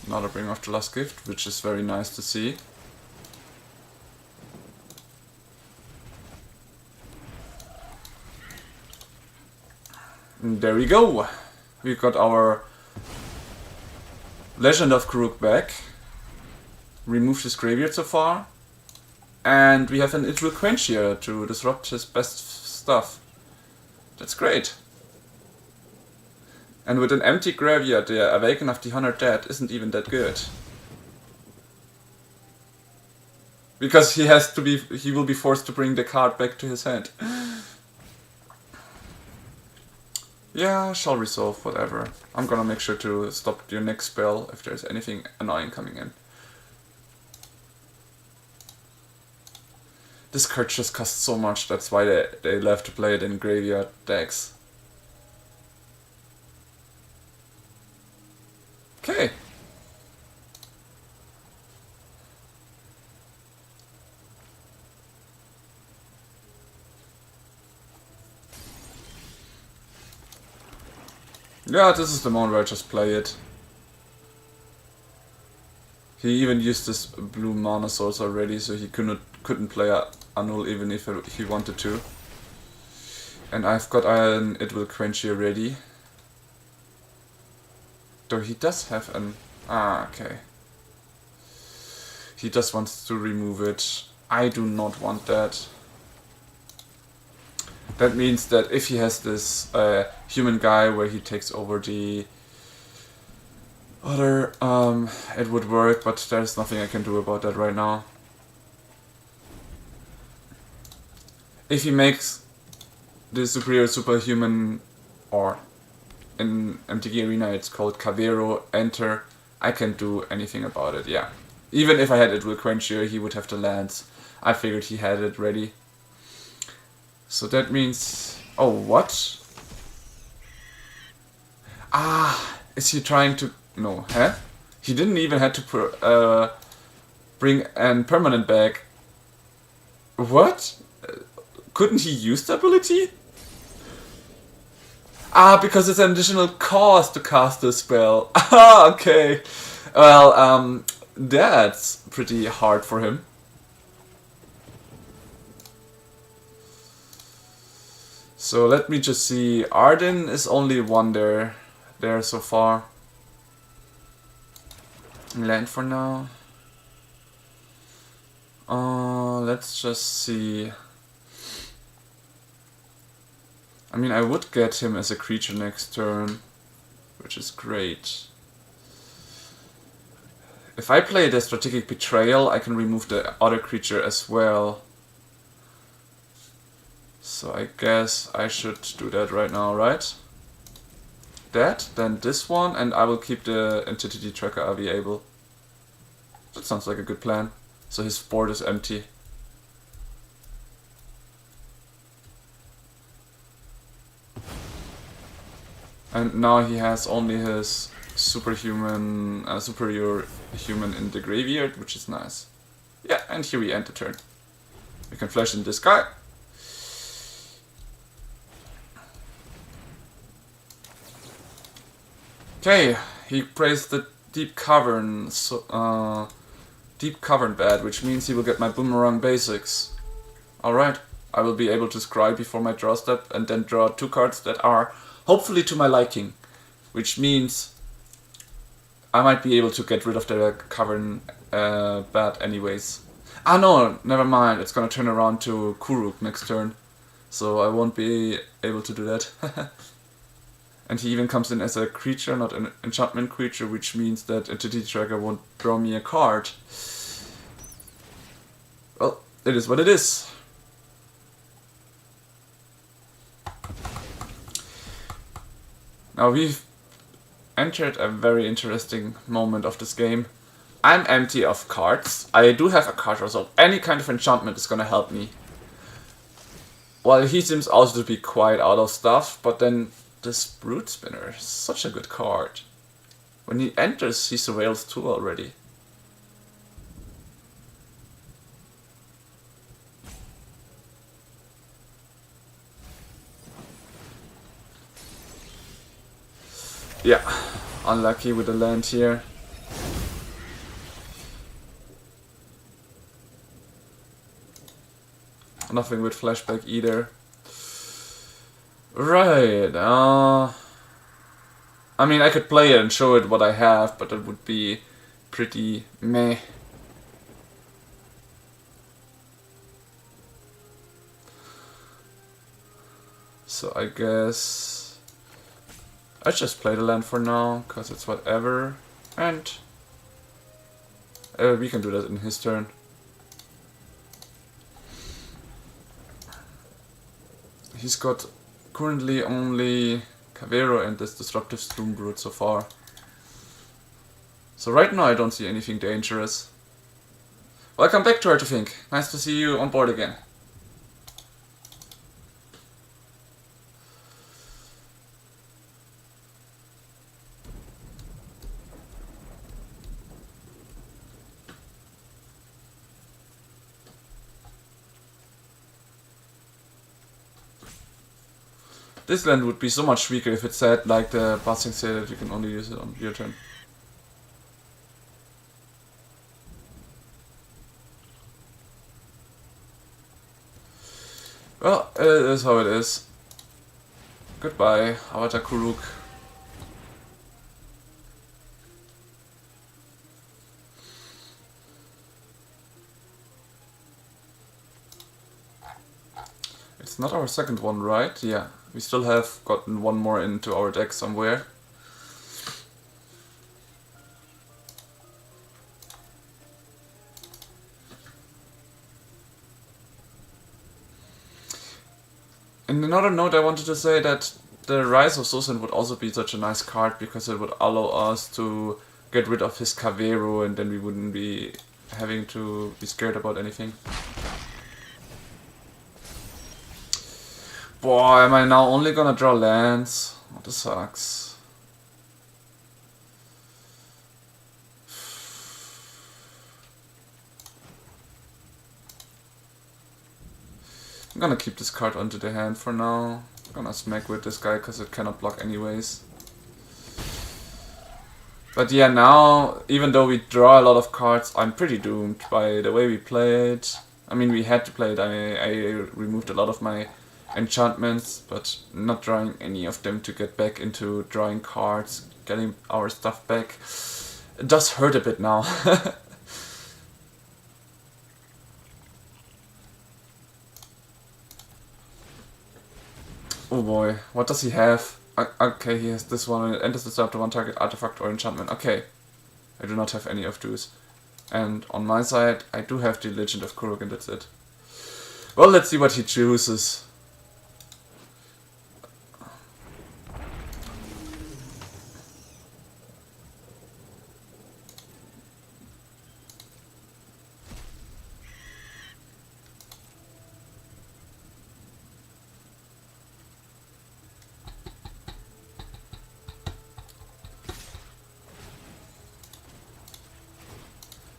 Speaker 1: Another Bring of the Last Gift, which is very nice to see. And there we go. We got our Legend of Kuruk back. Removed his graveyard so far. And we have an It Will Quench here to disrupt his best stuff. That's great. And with an empty graveyard, the Awaken of the 100 Dead isn't even that good. Because he will be forced to bring the card back to his hand. Yeah, shall resolve, whatever. I'm gonna make sure to stop your next spell if there's anything annoying coming in. This card just costs so much, that's why they love to play it in graveyard decks. Okay. Yeah, this is the moment where I just play it. He even used this blue mana source already, so he couldn't play Anul even if he wanted to. And I've got an It Will Quench here ready. Though he does have an... okay. He just wants to remove it. I do not want that. That means that if he has this human guy where he takes over the other, it would work, but there's nothing I can do about that right now. If he makes the superior superhuman, or in MTG Arena it's called Cavero, enter, I can do anything about it, yeah. Even if I had It Will Quench here, he would have the lands. I figured he had it ready. So that means... oh, what? Is he trying to... no, huh? He didn't even have to bring an permanent back. What? Couldn't he use the ability? Because it's an additional cost to cast the spell. Okay. Well, that's pretty hard for him. So let me just see. Arden is only one there so far. Land for now. Let's just see. I mean, I would get him as a creature next turn, which is great. If I play the Strategic Betrayal, I can remove the other creature as well. So I guess I should do that right now, right? That, then this one, and I will keep the Entity Tracker available. That sounds like a good plan. So his board is empty. And now he has only his superior human in the graveyard, which is nice. Yeah, and here we end the turn. We can flash in this guy. Okay, he plays the Deep Cavern, Deep Cavern Bat, which means he will get my Boomerang basics. Alright, I will be able to scry before my draw step and then draw two cards that are hopefully to my liking, which means I might be able to get rid of the Cavern Bat anyways. No, never mind, it's gonna turn around to Kuruk next turn, so I won't be able to do that. And he even comes in as a creature, not an enchantment creature, which means that Entity Tracker won't draw me a card. Well, it is what it is. Now we've entered a very interesting moment of this game. I'm empty of cards. I do have a card draw, so any kind of enchantment is gonna help me. Well, he seems also to be quite out of stuff, but then this Brute Spinner is such a good card. When he enters, he surveils 2 already. Yeah, unlucky with the land here. Nothing with flashback either. Right, I mean, I could play it and show it what I have, but it would be pretty meh. So I guess I just play the land for now, cause it's whatever, and we can do that in his turn. He's got currently only Cavero and this Disruptive Stoombrute so far. So right now I don't see anything dangerous. Welcome back to Her to Think. Nice to see you on board again. This land would be so much weaker if it said, like the passing say, that you can only use it on your turn. Well, it is how it is. Goodbye, Avatar Kuruk. It's not our second one, right? Yeah. We still have gotten one more into our deck somewhere. And another note, I wanted to say that the Rise of Sosin would also be such a nice card because it would allow us to get rid of his Cavero and then we wouldn't be having to be scared about anything. Boy, am I now only gonna draw lands? Oh, this sucks. I'm gonna keep this card onto the hand for now. I'm gonna smack with this guy because it cannot block anyways. But yeah, now, even though we draw a lot of cards, I'm pretty doomed by the way we play it. I mean, we had to play it. I removed a lot of my enchantments, but not drawing any of them to get back into drawing cards, getting our stuff back. It does hurt a bit now. Oh boy, what does he have? Okay, he has this one, it enters the start of one target artifact or enchantment. Okay, I do not have any of those. And on my side, I do have the Legend of Kuruk and that's it. Well, let's see what he chooses.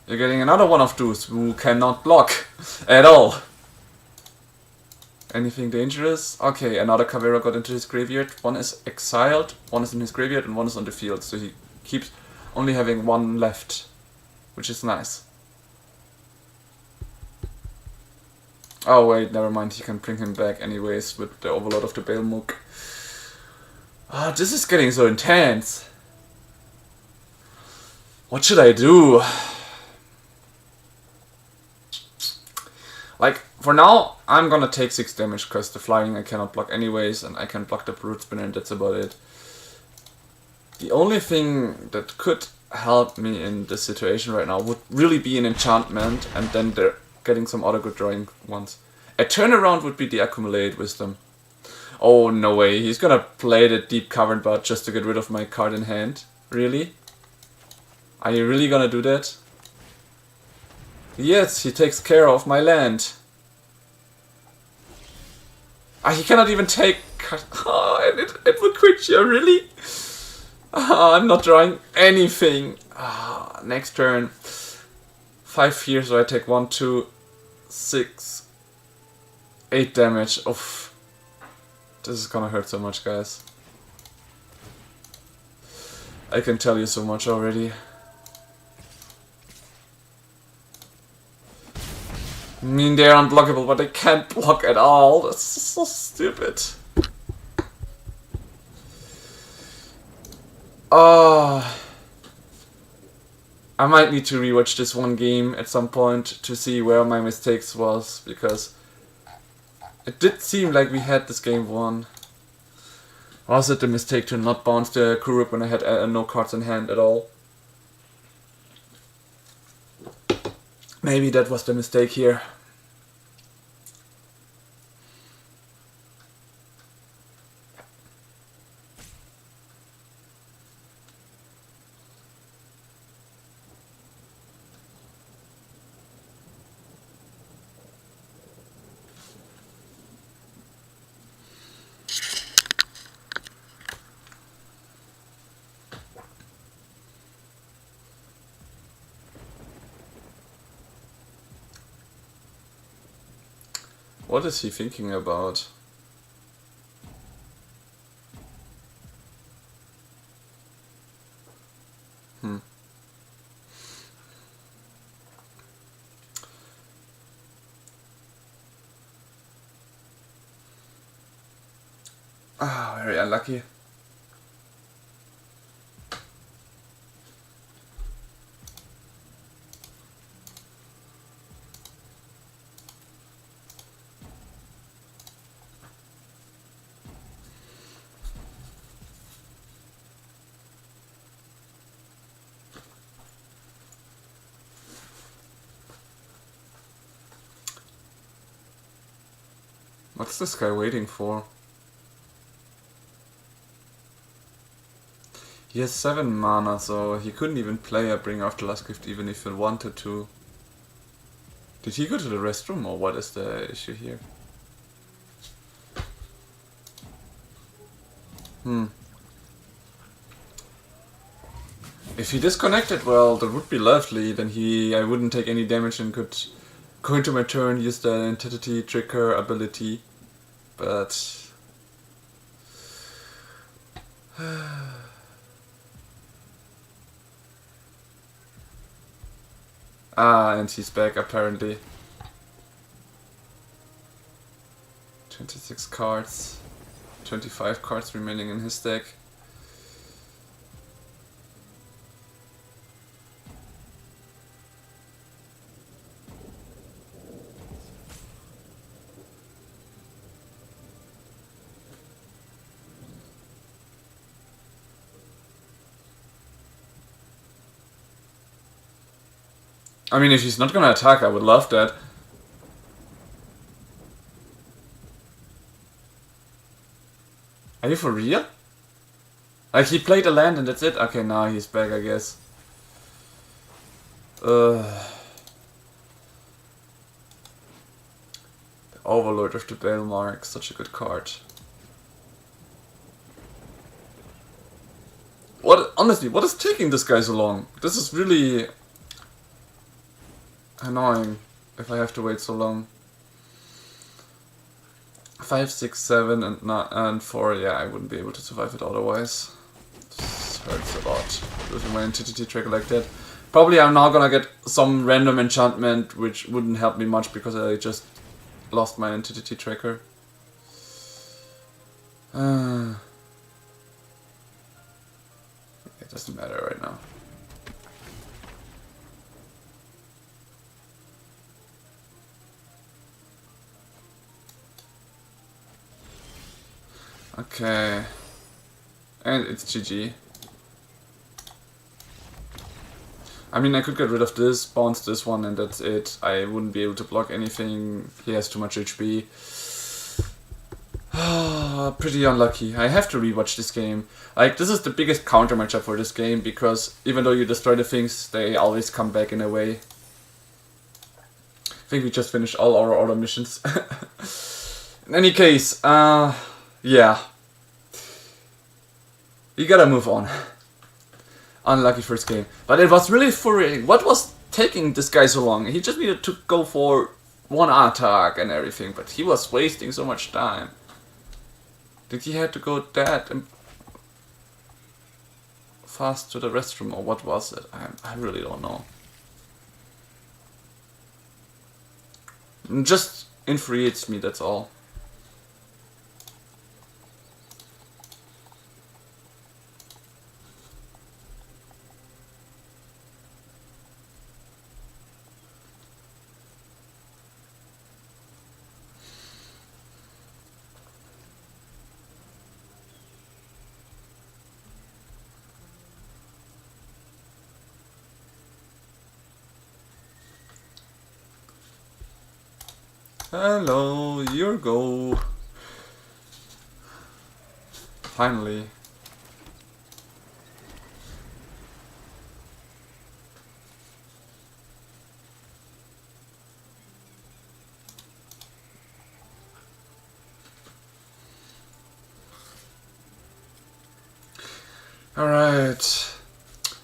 Speaker 1: You're getting another one of those who cannot block at all. Anything dangerous? Okay, another Cavera got into his graveyard. One is exiled, one is in his graveyard, and one is on the field. So he keeps only having one left, which is nice. Oh wait, never mind. He can bring him back anyways with the Overlord of the Baelmuk. Ah, this is getting so intense. What should I do? Like, for now, I'm gonna take 6 damage because the flying I cannot block anyways, and I can block the Brute Spinner and that's about it. The only thing that could help me in this situation right now would really be an enchantment, and then they're getting some other good drawing ones. A turnaround would be the Accumulated Wisdom. Oh, no way, he's gonna play the Deep Cavern Bud just to get rid of my card in hand? Really? Are you really gonna do that? Yes, he takes care of my land. Ah, he cannot even take... Oh, and it would Creature, really? Ah, I'm not drawing anything. Ah, next turn. 5 here, so I take 1, 2, 6, 8 damage. Oof. This is gonna hurt so much, guys. I can tell you so much already. I mean, they're unblockable, but they can't block at all. That's so stupid. I might need to rewatch this one game at some point to see where my mistakes was, because it did seem like we had this game won. Was it the mistake to not bounce the Kuruk when I had no cards in hand at all? Maybe that was the mistake here. What is he thinking about? Ah, very unlucky. What's this guy waiting for? He has 7 mana, so he couldn't even play a Bring After Last Gift even if he wanted to. Did he go to the restroom, or what is the issue here? If he disconnected, well, that would be lovely. Then I wouldn't take any damage and could go into my turn, use the Entity Trigger ability. But and he's back apparently. 26 cards, 25 cards remaining in his deck. I mean, if he's not gonna attack, I would love that. Are you for real? Like, he played a land and that's it? Okay, now he's back, I guess. The Overlord of the Bellmark, such a good card. Honestly, what is taking this guy so long? This is really annoying if I have to wait so long. 5, 6, 7 and 4, yeah, I wouldn't be able to survive it otherwise. This hurts a lot, losing my Entity Tracker like that. Probably I'm now gonna get some random enchantment, which wouldn't help me much because I just lost my Entity Tracker. It doesn't matter right now. Okay. And it's GG. I mean, I could get rid of this, bounce this one, and that's it. I wouldn't be able to block anything. He has too much HP. Pretty unlucky. I have to rewatch this game. Like, this is the biggest counter matchup for this game, because even though you destroy the things, they always come back in a way. I think we just finished all our order missions. In any case, yeah. You gotta move on. Unlucky first game. But it was really frustrating. What was taking this guy so long? He just needed to go for one attack and everything, but he was wasting so much time. Did he have to go that fast to the restroom, or what was it? I really don't know. It just infuriates me, that's all. Hello, your go. Finally. Alright.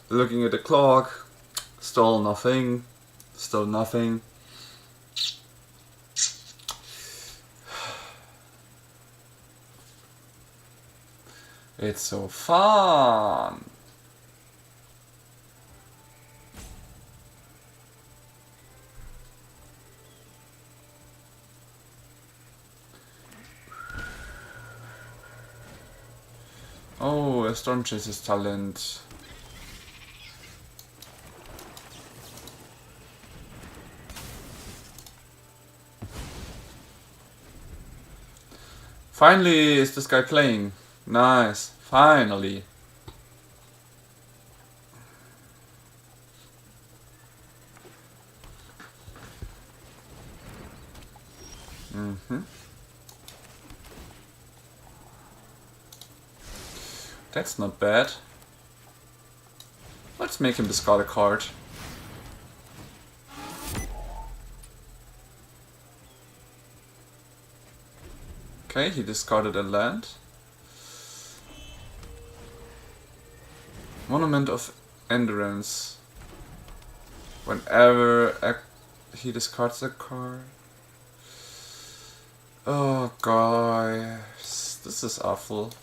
Speaker 1: Looking at the clock. Still nothing. Still nothing. It's so fun. Oh, a Storm Chaser's talent. Finally, is this guy playing? Nice. Finally. That's not bad. Let's make him discard a card. Okay, he discarded a land. Monument of Endurance. Whenever he discards a card. Oh guys, this is awful.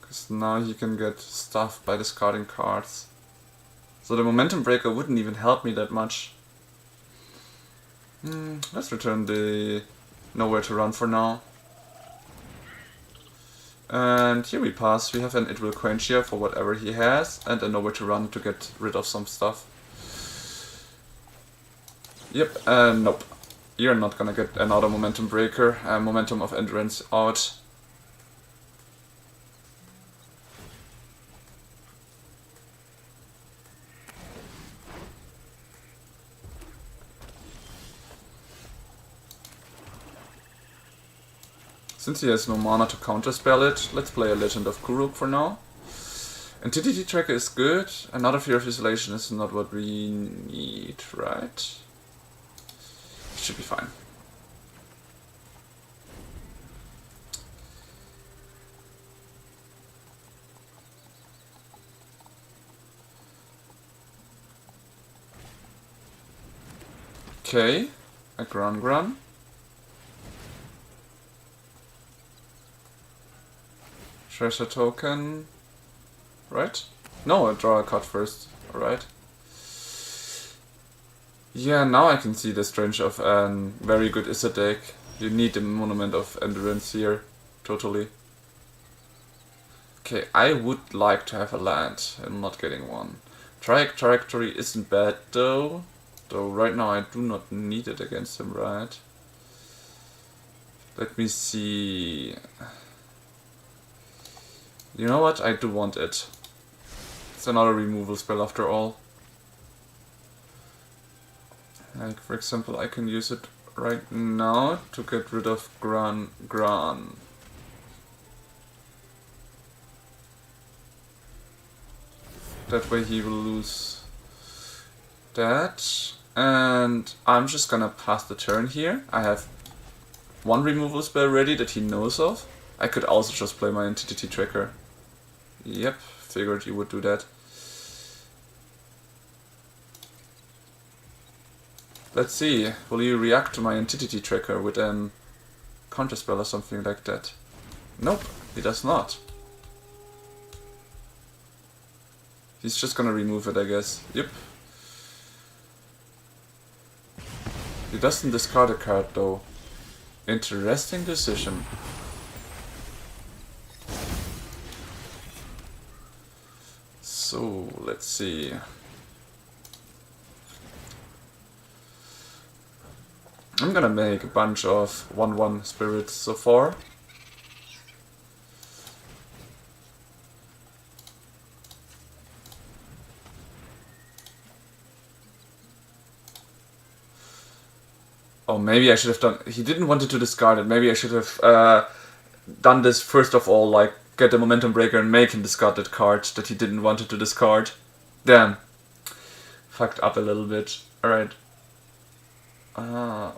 Speaker 1: Because now he can get stuff by discarding cards. So the momentum breaker wouldn't even help me that much. Let's return the Nowhere to Run for now. And here we pass. We have an It Will Quench here for whatever he has, and a Nowhere to Run to get rid of some stuff. Yep, nope. You're not gonna get another momentum breaker. Momentum of Endurance out. Since he has no mana to counterspell it, let's play a Legend of Kuruk for now. Entity Tracker is good. Another Fear of Isolation is not what we need, right? Should be fine. Okay, a Gran. Treasure token, right? No, I draw a card first, alright. Yeah, now I can see the strength of a very good Issa deck. You need the Monument of Endurance here, totally. Okay, I would like to have a land. I'm not getting one. Trajectory isn't bad though. Though right now I do not need it against him, right? Let me see. You know what? I do want it. It's another removal spell after all. Like, for example, I can use it right now to get rid of Gran. That way he will lose that. And I'm just gonna pass the turn here. I have one removal spell ready that he knows of. I could also just play my Entity Tracker. Yep, figured you would do that. Let's see, will you react to my Entity Tracker with an counterspell or something like that? Nope, he does not. He's just gonna remove it, I guess. Yep. He doesn't discard a card though. Interesting decision. So, let's see. I'm gonna make a bunch of 1/1 spirits so far. Oh, maybe I should have done... He didn't want to discard it. Maybe I should have done this first of all, like, get the momentum breaker and make him discard that card that he didn't want to discard. Damn. Fucked up a little bit. Alright.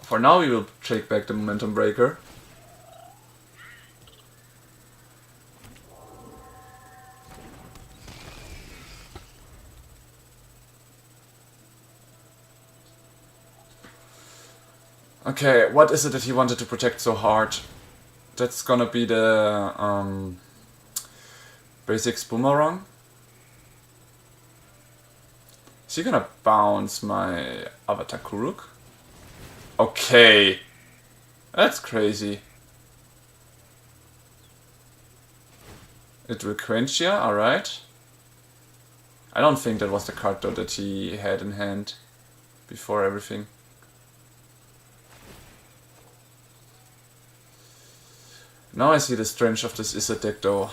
Speaker 1: For now we will take back the momentum breaker. Okay, what is it that he wanted to protect so hard? That's gonna be the basics boomerang. Is he gonna bounce my avatar Kuruk? Okay, that's crazy. It will quench ya, alright. I don't think that was the card though that he had in hand before everything. Now I see the strength of this Issa deck though.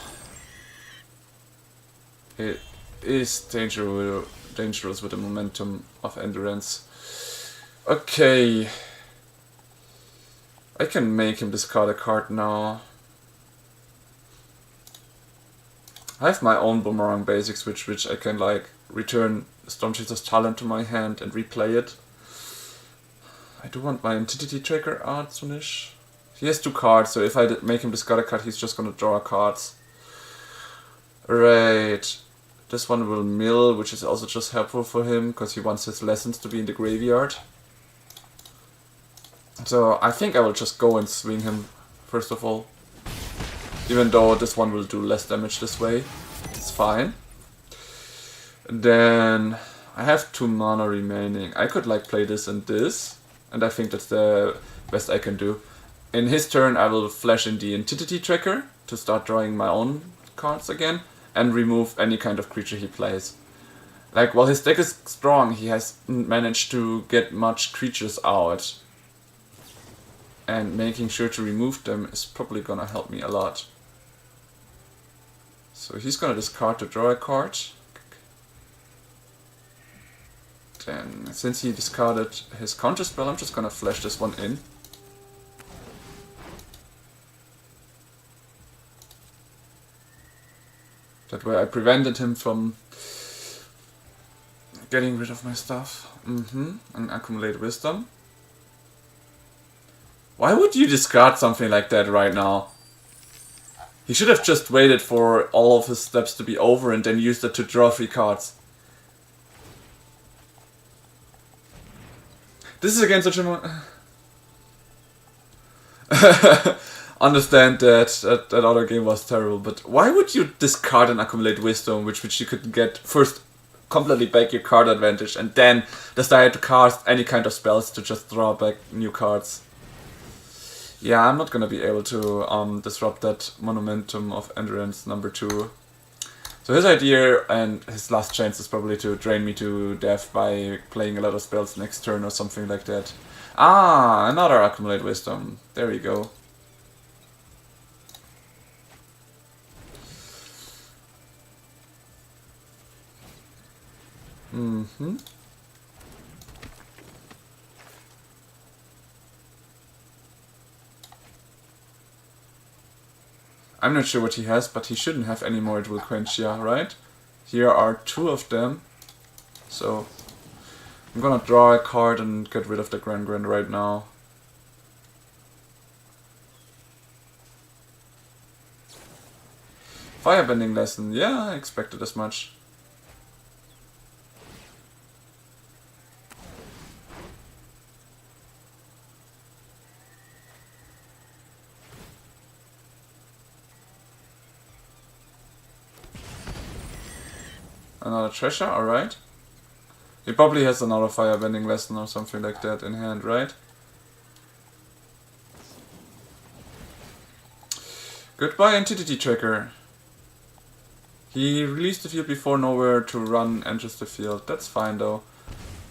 Speaker 1: It is dangerous with the momentum of endurance. Okay. I can make him discard a card now. I have my own boomerang basics which I can like return Stormchaser's Talent to my hand and replay it. I do want my Entity Tracker art soonish. He has 2 cards, so if I make him discard a card, he's just gonna draw cards. Right. This one will mill, which is also just helpful for him, because he wants his lessons to be in the graveyard. So I think I will just go and swing him, first of all. Even though this one will do less damage this way. It's fine. And then I have 2 mana remaining. I could like play this and this, and I think that's the best I can do. In his turn, I will flash in the Entity Tracker to start drawing my own cards again and remove any kind of creature he plays. Like, while his deck is strong, he hasn't managed to get much creatures out. And making sure to remove them is probably gonna help me a lot. So he's gonna discard to draw a card. Then, since he discarded his counter spell, I'm just gonna flash this one in. That way I prevented him from getting rid of my stuff. And accumulate wisdom. Why would you discard something like that right now? He should have just waited for all of his steps to be over and then used it to draw 3 cards. This is again such a... Understand that other game was terrible, but why would you discard and accumulate wisdom, which you could get first completely back your card advantage, and then decide to cast any kind of spells to just draw back new cards? Yeah, I'm not gonna be able to disrupt that Monumentum of Endurance number 2. So his idea and his last chance is probably to drain me to death by playing a lot of spells next turn or something like that. Ah, another accumulate wisdom. There we go. I'm not sure what he has, but he shouldn't have any more. It will quench, yeah, right? Here are 2 of them. So I'm gonna draw a card and get rid of the Grand right now. Firebending lesson, yeah, I expected as much. Another treasure, alright. He probably has another firebending lesson or something like that in hand, right? Goodbye, Entity Tracker. He released the field before nowhere to run enters the field. That's fine though.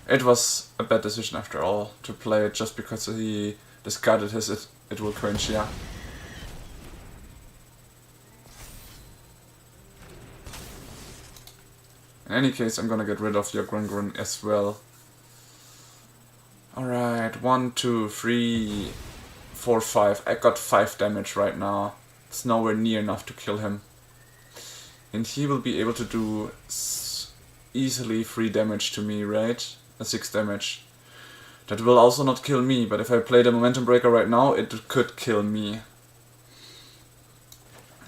Speaker 1: It was a bad decision after all to play it just because he discarded his it will quench, yeah. In any case, I'm gonna get rid of your Grungren as well. Alright, 1, 2, 3, 4, 5. I got 5 damage right now. It's nowhere near enough to kill him. And he will be able to do easily 3 damage to me, right? 6 damage. That will also not kill me, but if I play the Momentum Breaker right now, it could kill me.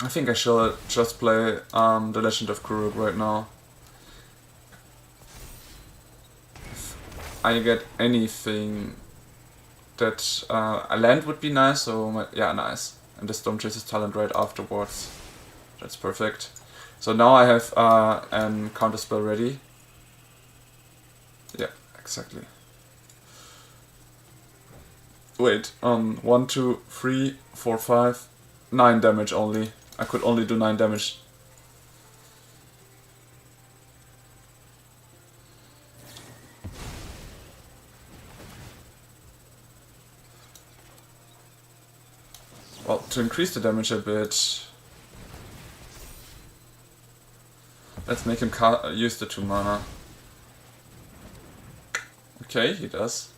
Speaker 1: I think I shall just play the Legend of Kuruk right now. If I get anything that a land would be nice, so yeah, nice. And the Storm Chaser's talent right afterwards. That's perfect. So now I have an counterspell ready. Yeah, exactly. Wait, 1, 2, 3, 4, 5, 9 damage only. I could only do 9 damage. Well, to increase the damage a bit, let's make him use the 2 mana. Okay, he does.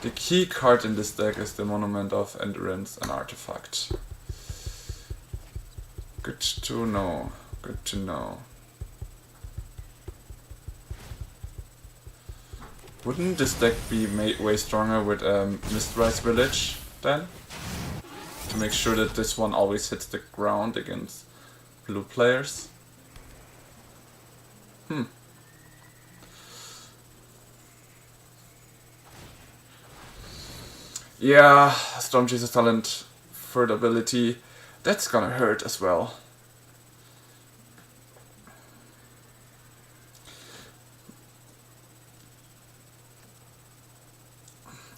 Speaker 1: The key card in this deck is the Monument of Endurance, an artifact. Good to know. Good to know. Wouldn't this deck be made way stronger with Mistrise Village then? To make sure that this one always hits the ground against blue players? Yeah, Storm Chaser's talent, third ability, that's gonna hurt as well.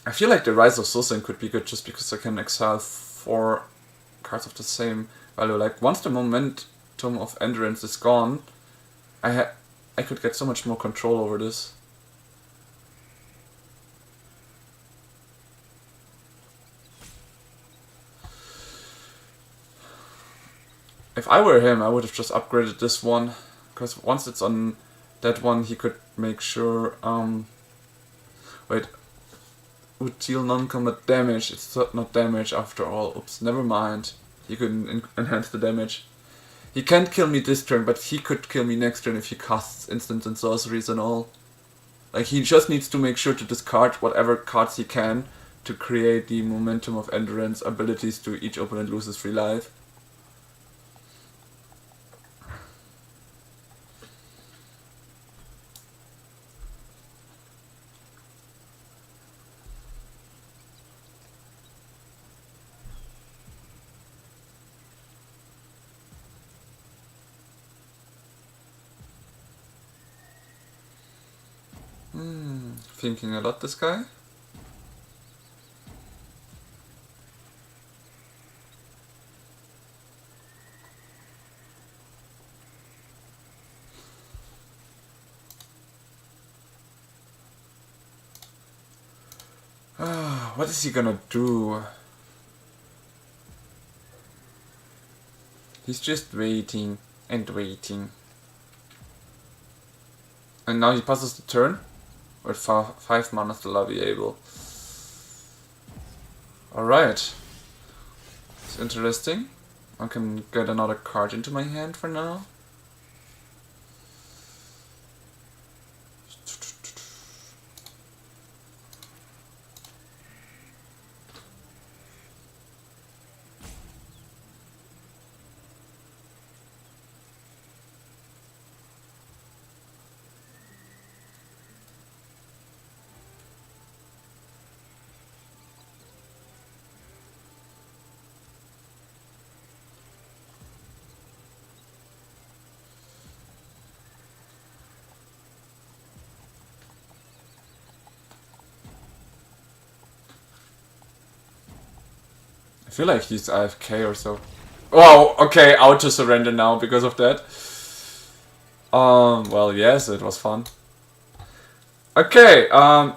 Speaker 1: I feel like the Rise of Soulsang could be good just because I can exile 4 cards of the same value. Like, once the Momentum of Endurance is gone, I could get so much more control over this. If I were him, I would have just upgraded this one, because once it's on that one, he could make sure, wait, would deal non-combat damage. It's not damage after all. Oops, never mind. He could enhance the damage. He can't kill me this turn, but he could kill me next turn if he casts instants and sorceries and all. Like, he just needs to make sure to discard whatever cards he can to create the Momentum of Endurance abilities to each opponent loses 3 life. Thinking a lot, this guy. What is he gonna do? He's just waiting and waiting. And now he passes the turn. With 5 mana still I'll be able. Alright. It's interesting. I can get another card into my hand for now. I feel like he's AFK or so. Oh, okay, out to surrender now because of that. Well, yes, it was fun. Okay,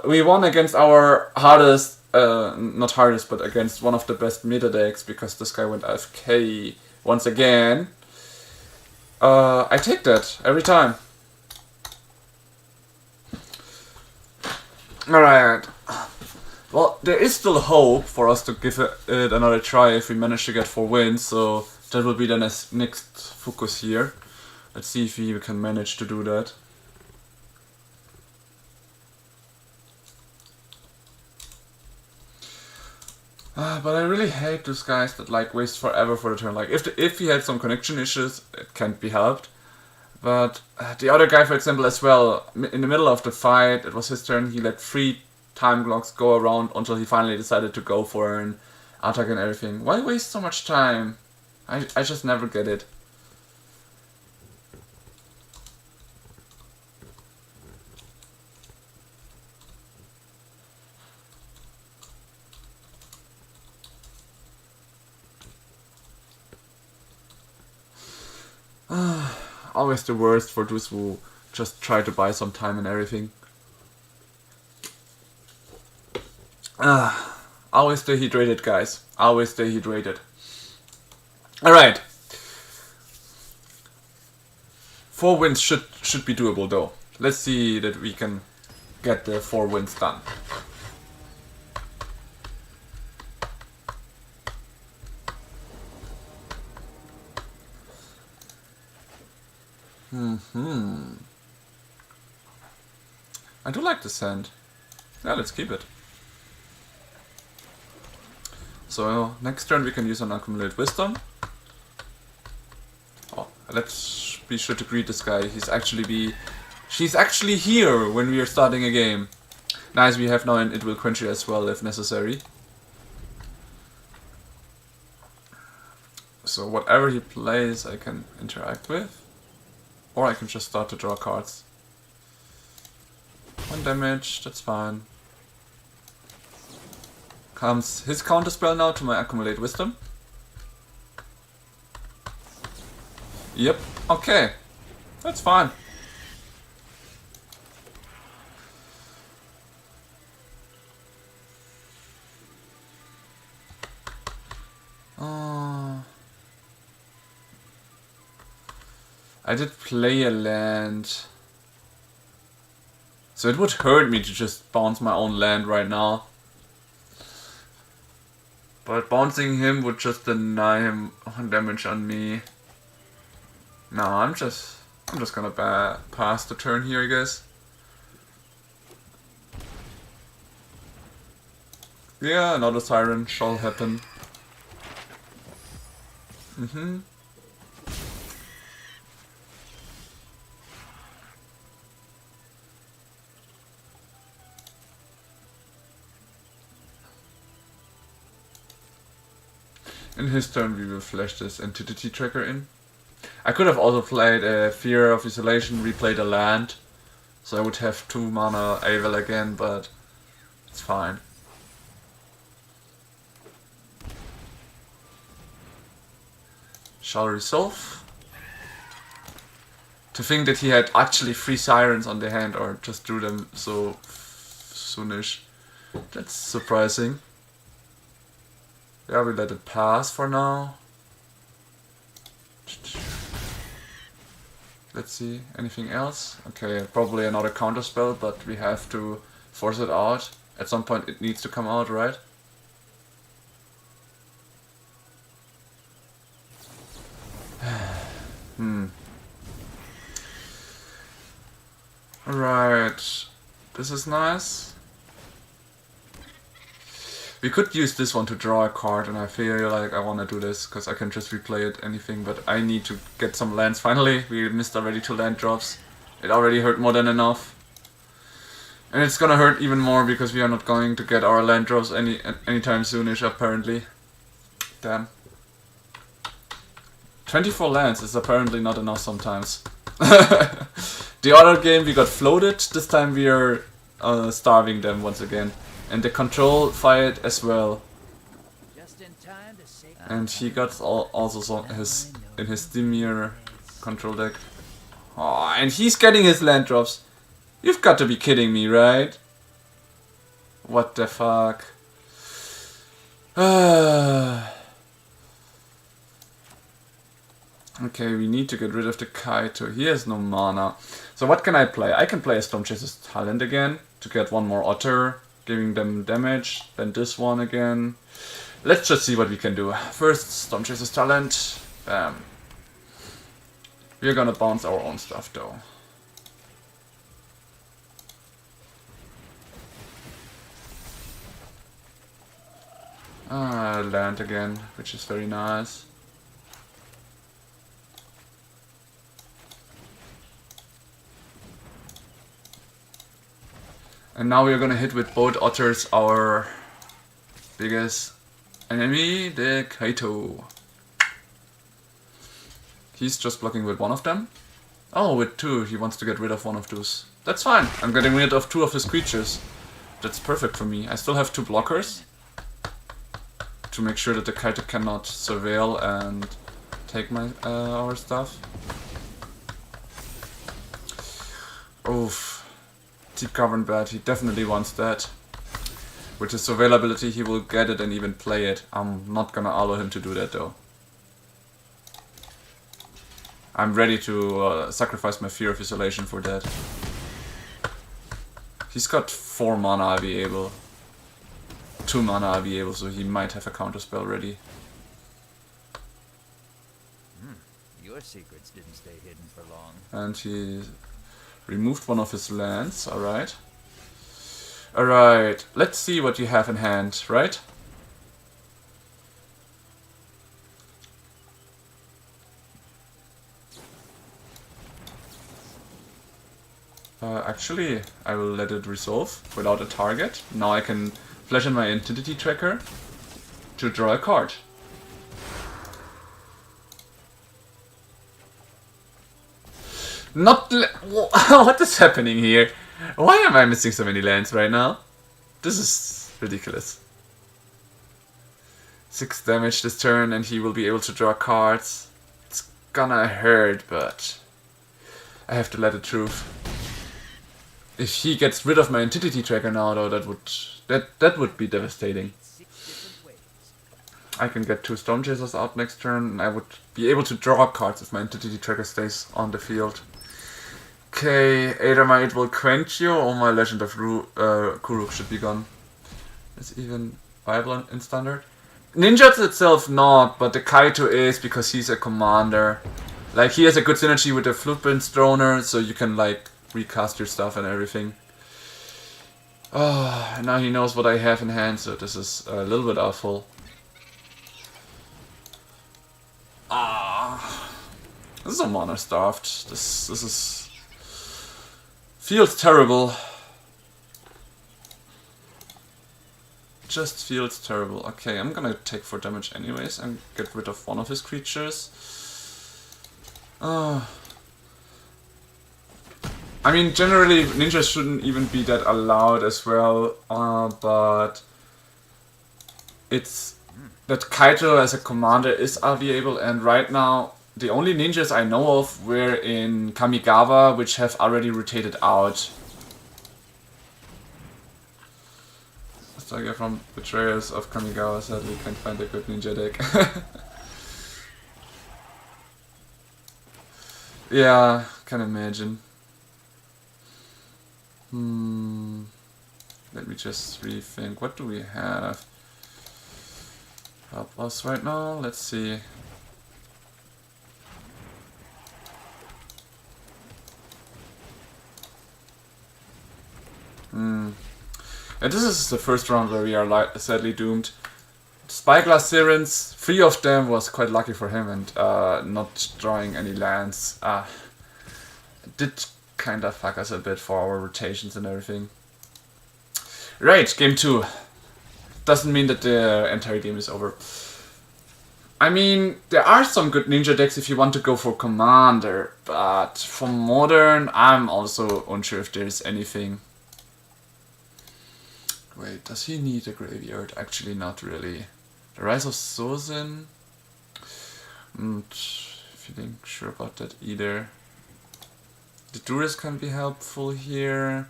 Speaker 1: we won against our hardest, not hardest, but against one of the best meta decks because this guy went AFK once again. I take that every time. Alright. Well, there is still hope for us to give it another try if we manage to get 4 wins, so that will be the next focus here. Let's see if we can manage to do that. But I really hate those guys that like waste forever for the turn. Like if he had some connection issues, it can't be helped. But the other guy, for example, as well, in the middle of the fight, it was his turn. He let 3 time clocks go around until he finally decided to go for an attack and everything. Why waste so much time? I just never get it. Always the worst for those who just try to buy some time and everything. Always stay hydrated, guys. Always stay hydrated. Alright. 4 wins should be doable though. Let's see that we can get the 4 wins done. I do like the sand. Yeah, let's keep it. So next turn we can use an accumulate wisdom. Oh, let's be sure to greet this guy. She's actually here when we are starting a game. Nice, we have now an it will quench you as well if necessary. So whatever he plays I can interact with. Or I can just start to draw cards. 1 damage, that's fine. Comes his counterspell now to my accumulate wisdom. Yep, okay. That's fine. I did play a land. So it would hurt me to just bounce my own land right now. But bouncing him would just deny him 1 damage on me. No, I'm just gonna pass the turn here, I guess. Yeah, another siren shall happen. In his turn we will flash this entity tracker in. I could have also played a Fear of Isolation, replayed a land. So I would have 2 mana Avel again, but it's fine. Shall resolve. To think that he had actually 3 sirens on the hand or just drew them so soonish. That's surprising. Yeah, we let it pass for now. Let's see, anything else? Okay, probably another counterspell, but we have to force it out. At some point it needs to come out, right? Alright, this is nice. We could use this one to draw a card, and I feel like I want to do this because I can just replay it, anything, but I need to get some lands finally. We missed already 2 land drops. It already hurt more than enough. And it's gonna hurt even more because we are not going to get our land drops anytime soonish, apparently. Damn. 24 lands is apparently not enough sometimes. The other game we got floated, this time we are starving them once again. And the control fired as well. And he got also some in his Dimir control deck. Oh, and he's getting his land drops. You've got to be kidding me, right? What the fuck? Okay, we need to get rid of the Kaito. He has no mana. So what can I play? I can play a Stormchaser's Talent again to get one more Otter, giving them damage. Then this one again. Let's just see what we can do. First, Stormchaser's Talent. Bam. We're gonna bounce our own stuff though. Land again, which is very nice. And now we're gonna hit with both Otters our biggest enemy, the Kaito. He's just blocking with one of them. Oh, with two, he wants to get rid of one of those. That's fine, I'm getting rid of two of his creatures. That's perfect for me. I still have two blockers to make sure that the Kaito cannot surveil and take my our stuff. Oof. Deep Cavern Bat, he definitely wants that. With his surveillability he will get it and even play it. I'm not gonna allow him to do that though. I'm ready to sacrifice my Fear of Isolation for that. He's got 4 mana I'll be able. 2 mana I'll be able, so he might have a counterspell ready.
Speaker 2: Your secrets didn't stay hidden for long.
Speaker 1: And he removed one of his lands, alright. Alright, let's see what you have in hand, right? Actually, I will let it resolve without a target. Now I can flash in my Entity Tracker to draw a card. What is happening here? Why am I missing so many lands right now? This is ridiculous. 6 damage this turn and he will be able to draw cards. It's gonna hurt, but I have to let it through. If he gets rid of my Entity Tracker now though, that would be devastating. I can get 2 Stormchasers out next turn and I would be able to draw cards if my Entity Tracker stays on the field. Okay, either my It Will Quench You or my Legend of Kuruk should be gone. Is even viable in Standard? Ninja's itself not, but the Kaito is because he's a commander. Like, he has a good synergy with the Footprints Droner, so you can like recast your stuff and everything. Oh, now he knows what I have in hand, so this is a little bit awful. This is a mana starved. This is feels terrible. Just feels terrible. Okay, I'm gonna take 4 damage anyways and get rid of one of his creatures. I mean, generally ninjas shouldn't even be that allowed as well, but it's that Kaito as a commander is RVable, and right now the only ninjas I know of were in Kamigawa, which have already rotated out. So I get from Betrayers of Kamigawa, sadly can't find a good ninja deck. Yeah, can imagine. Let me just rethink. What do we have? Help us right now. Let's see. And this is the first round where we are sadly doomed. Spyglass Sirens, 3 of them was quite lucky for him, and not drawing any lands did kinda fuck us a bit for our rotations and everything. Right, game 2. Doesn't mean that the entire game is over. I mean, there are some good ninja decks if you want to go for commander, but for modern, I'm also unsure if there's anything. Wait, does he need a graveyard? Actually, not really. The Rise of Sozin? Not feeling sure about that either. The Duras can be helpful here.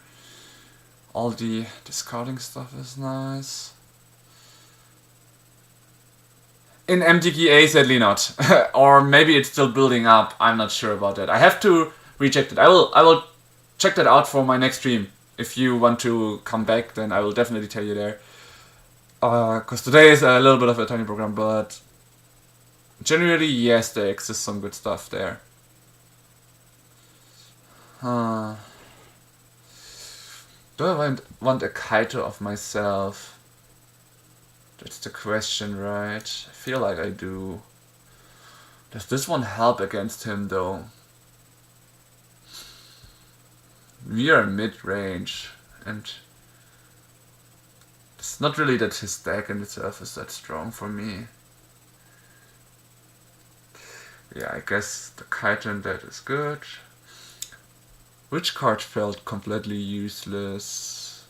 Speaker 1: All the discarding stuff is nice. In MTGA, sadly not. Or maybe it's still building up. I'm not sure about that. I have to recheck it. I will check that out for my next stream. If you want to come back, then I will definitely tell you there. Because today is a little bit of a tiny program, but generally, yes, there exists some good stuff there. Do I want a Kaito of myself? That's the question, right? I feel like I do. Does this one help against him, though? We are mid-range, and it's not really that his deck in itself is that strong for me. Yeah, I guess the Kaito in that is good. Which card felt completely useless?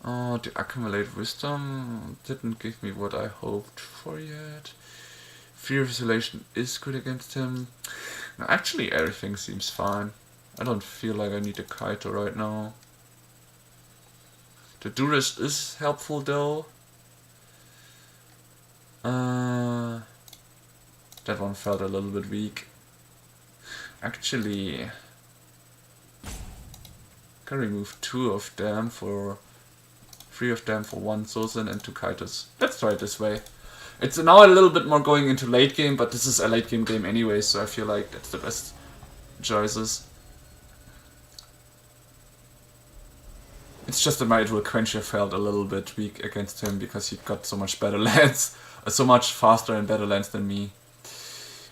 Speaker 1: Oh, the Accumulate Wisdom didn't give me what I hoped for yet. Fear of Isolation is good against him. No, actually everything seems fine. I don't feel like I need a Kaito right now. The Duress is helpful though. That one felt a little bit weak. Actually, I can remove 2 of them for 3 of them for 1 Sozen and 2 Kaitos. Let's try it this way. It's now a little bit more going into late game, but this is a late game anyway, so I feel like that's the best choices. It's just that my It Will Quench You felt a little bit weak against him because he got so much better lands, so much faster and better lands than me.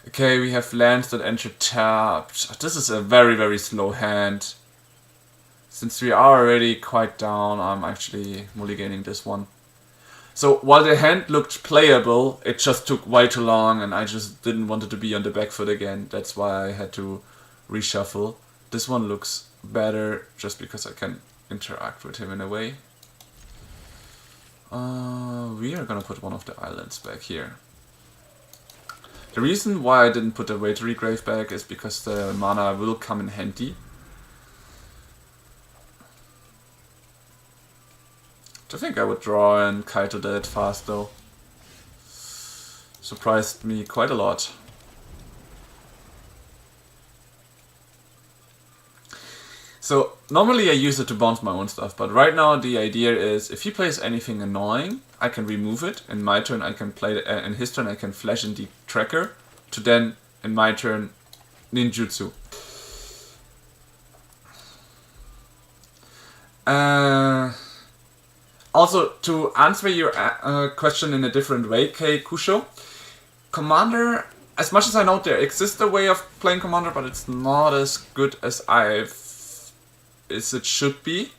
Speaker 1: Okay, we have lands that enter tapped. This is a very, very slow hand. Since we are already quite down, I'm actually mulliganing this one. So while the hand looked playable, it just took way too long and I just didn't want it to be on the back foot again. That's why I had to reshuffle. This one looks better just because I can interact with him in a way. We are gonna put one of the islands back here. The reason why I didn't put the Watery Grave back is because the mana will come in handy. I think I would draw and Kaito that fast though. Surprised me quite a lot. So normally I use it to bounce my own stuff, but right now the idea is if he plays anything annoying, I can remove it. In my turn I can play, in his turn I can flash in the tracker to then in my turn ninjutsu. Also, to answer your question in a different way, Kei Kusho, Commander, as much as I know there exists a way of playing Commander, but it's not as good as it should be.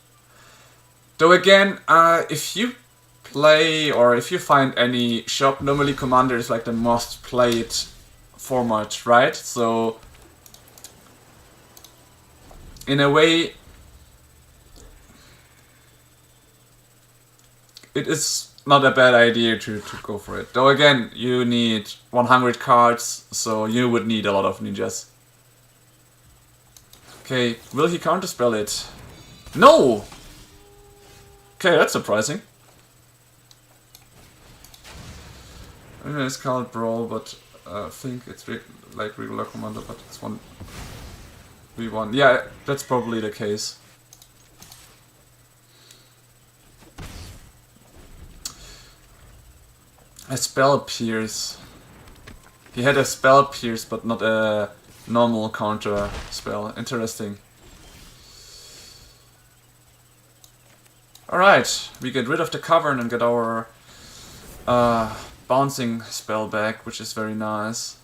Speaker 1: Though again, if you play or if you find any shop, normally Commander is like the most played format, right? So, in a way, it is not a bad idea to go for it. Though again, you need 100 cards, so you would need a lot of ninjas. Okay, will he counterspell it? No! Okay, that's surprising. It's called Brawl, but I think it's like regular Commander, but it's 1v1. Yeah, that's probably the case. A Spell Pierce. He had a Spell Pierce, but not a normal counter spell. Interesting. Alright, we get rid of the Cavern and get our bouncing spell back, which is very nice.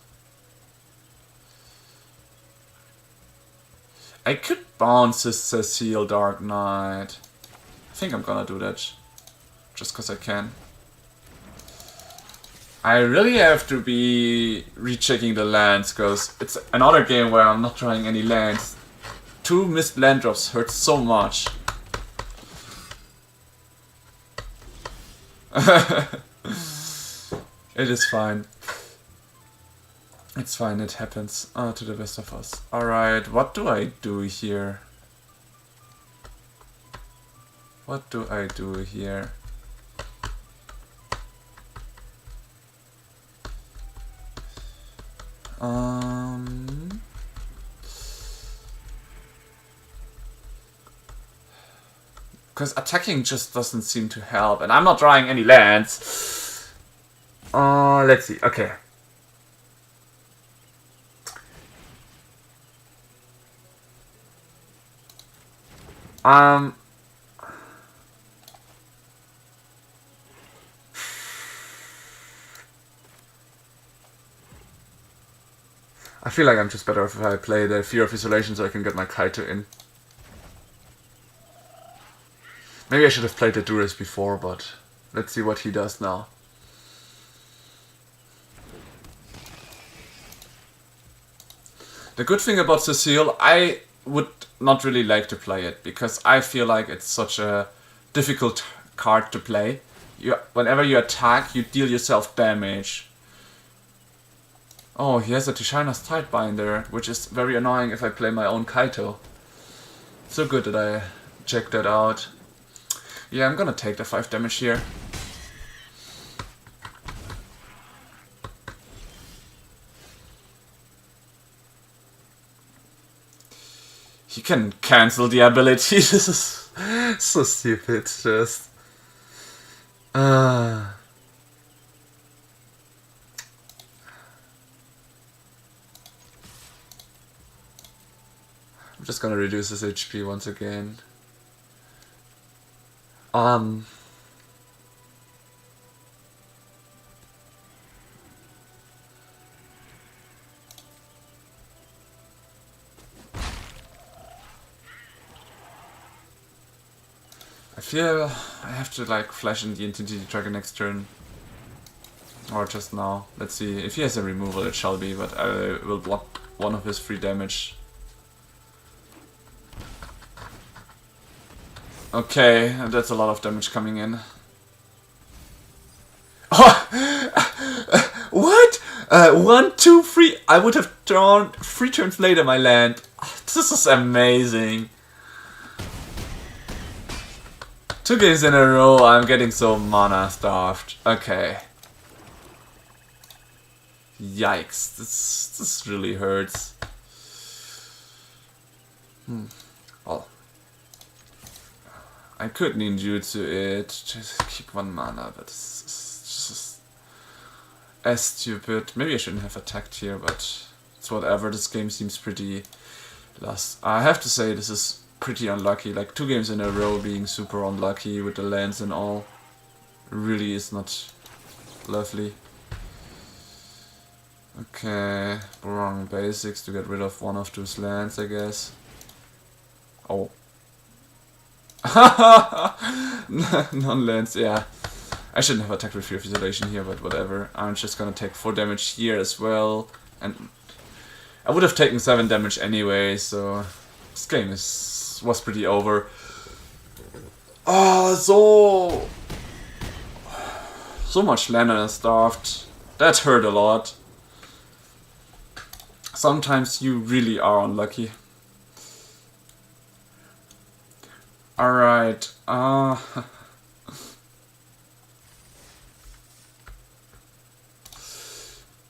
Speaker 1: I could bounce his Cecile Dark Knight. I think I'm gonna do that. Just cause I can. I really have to be rechecking the lands, because it's another game where I'm not trying any lands. 2 missed land drops hurt so much. It is fine. It's fine, it happens to the best of us. Alright, what do I do here? What do I do here? Because attacking just doesn't seem to help. And I'm not drawing any lands. Let's see. Okay. I feel like I'm just better if I play the Fear of Isolation so I can get my Kaito in. Maybe I should have played the Duras before, but let's see what he does now. The good thing about Cecile, I would not really like to play it, because I feel like it's such a difficult card to play. Whenever you attack, you deal yourself damage. Oh, he has a Tishana's Tidebinder, which is very annoying if I play my own Kaito. So good that I checked that out. Yeah, I'm gonna take the 5 damage here. He can cancel the ability. This is so stupid, just... I'm just gonna reduce his HP once again. I feel I have to like flash in the Entity Tracker next turn. Or just now. Let's see. If he has a removal it shall be, but I will block one of his free damage. Okay, that's a lot of damage coming in. Oh! What? 1, 2, 3. I would have drawn 3 turns later my land. This is amazing. 2 games in a row, I'm getting so mana starved. Okay. Yikes, this really hurts. Well, I could ninjutsu it, just keep 1 mana, but it's just as stupid. Maybe I shouldn't have attacked here, but it's whatever. This game seems pretty lost. I have to say this is pretty unlucky. Like 2 games in a row being super unlucky with the lands and all really is not lovely. Okay, wrong basics to get rid of one of those lands, I guess. Oh. Non-lands, yeah. I shouldn't have attacked with Fear of Isolation here, but whatever. I'm just gonna take 4 damage here as well. And I would have taken 7 damage anyway, so this game was pretty over. Ah, so much land and starved. That hurt a lot. Sometimes you really are unlucky. Alright,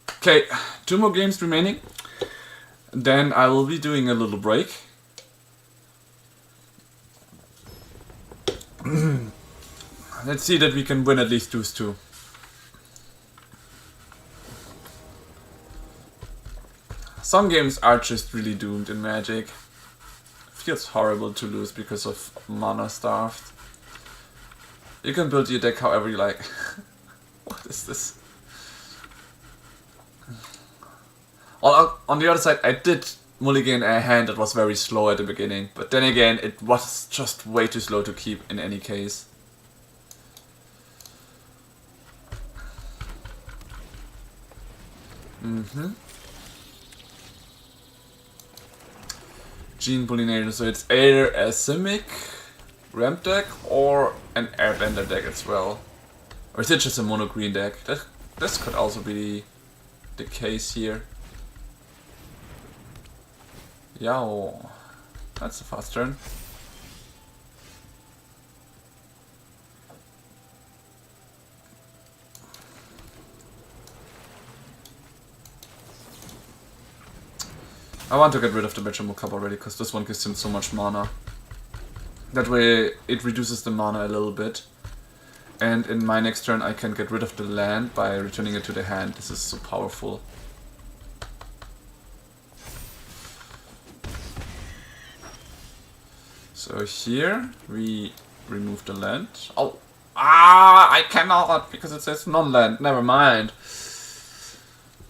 Speaker 1: okay, 2 more games remaining. Then I will be doing a little break. Let's see that we can win at least those 2. Some games are just really doomed in Magic. Feels horrible to lose because of mana starved. You can build your deck however you like. What is this? On the other side, I did mulligan a hand that was very slow at the beginning, but then again, it was just way too slow to keep in any case. Gene Pollinator, so it's either a Simic ramp deck or an Airbender deck as well. Or is it just a mono green deck? This could also be the case here. Yow, that's a fast turn. I want to get rid of the Vegetable Cup already, because this one gives him so much mana. That way it reduces the mana a little bit. And in my next turn I can get rid of the land by returning it to the hand. This is so powerful. So here we remove the land. Oh! Ah! I cannot because it says non-land. Never mind.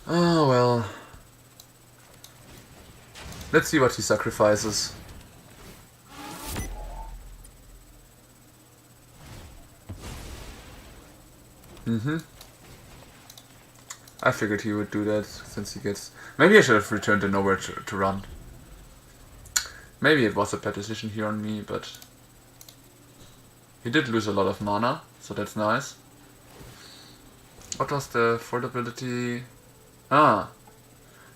Speaker 1: Oh well. Let's see what he sacrifices. I figured he would do that since he gets... Maybe I should have returned to nowhere to run. Maybe it was a bad decision here on me, but... He did lose a lot of mana, so that's nice. What was the fourth ability? Ah!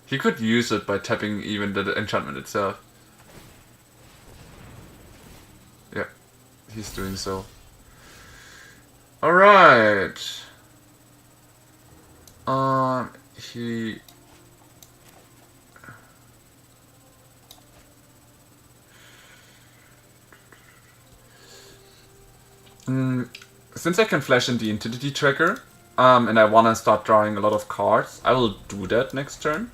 Speaker 1: He could use it by tapping even the enchantment itself. Yeah, he's doing so. Alright! He... Since I can flash in the Entity Tracker, and I wanna start drawing a lot of cards, I will do that next turn.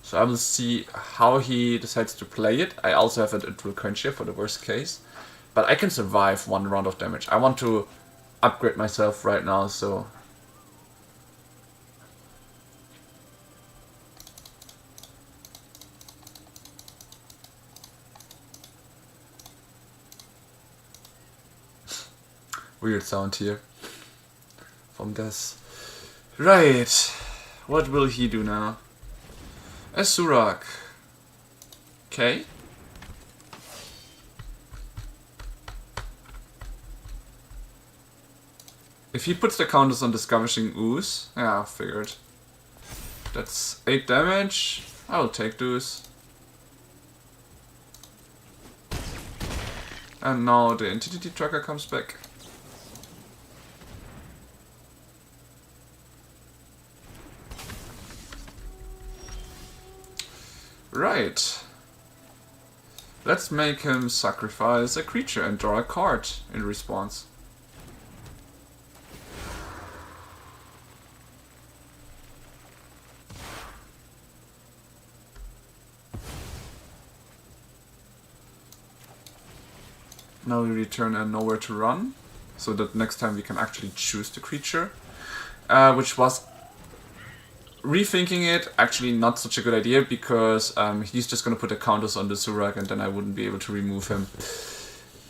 Speaker 1: So I will see how he decides to play it. I also have a dual quencher for the worst case. But I can survive one round of damage. I want to upgrade myself right now, so... Weird sound here from this. Right, what will he do now? A Surak. Okay. If he puts the counters on the Scavenging Ooze, yeah, I figured. That's 8 damage. I'll take those. And now the Entity Tracker comes back. Right. Let's make him sacrifice a creature and draw a card in response. Now we return a Nowhere to Run, so that next time we can actually choose the creature, which was, rethinking it, actually not such a good idea, because he's just gonna put the counters on the Surak and then I wouldn't be able to remove him.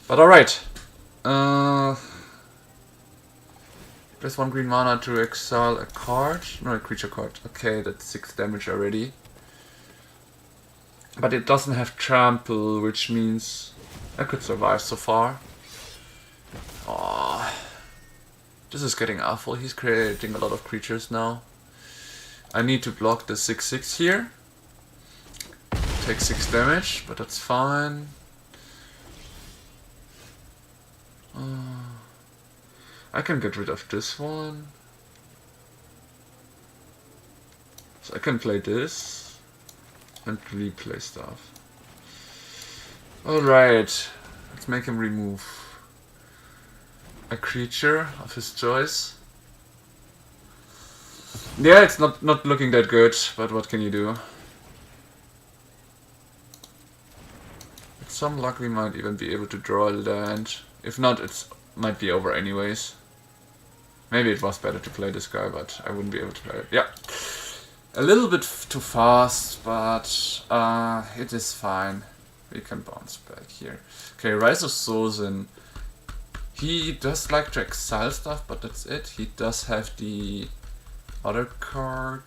Speaker 1: But alright. There's 1 green mana to exile a card. No, a creature card. Okay, that's 6 damage already. But it doesn't have trample, which means I could survive so far. Aww. This is getting awful. He's creating a lot of creatures now. I need to block the 6/6 here. Take 6 damage, but that's fine. I can get rid of this one. So I can play this and replay stuff. Alright, let's make him remove a creature of his choice. Yeah, it's not looking that good, but what can you do? With some luck we might even be able to draw a land. If not, it might be over anyways. Maybe it was better to play this guy, but I wouldn't be able to play it. Yeah. A little bit too fast, but it is fine. We can bounce back here. Okay, Rise of Sozin. He does like to exile stuff, but that's it. He does have the other card,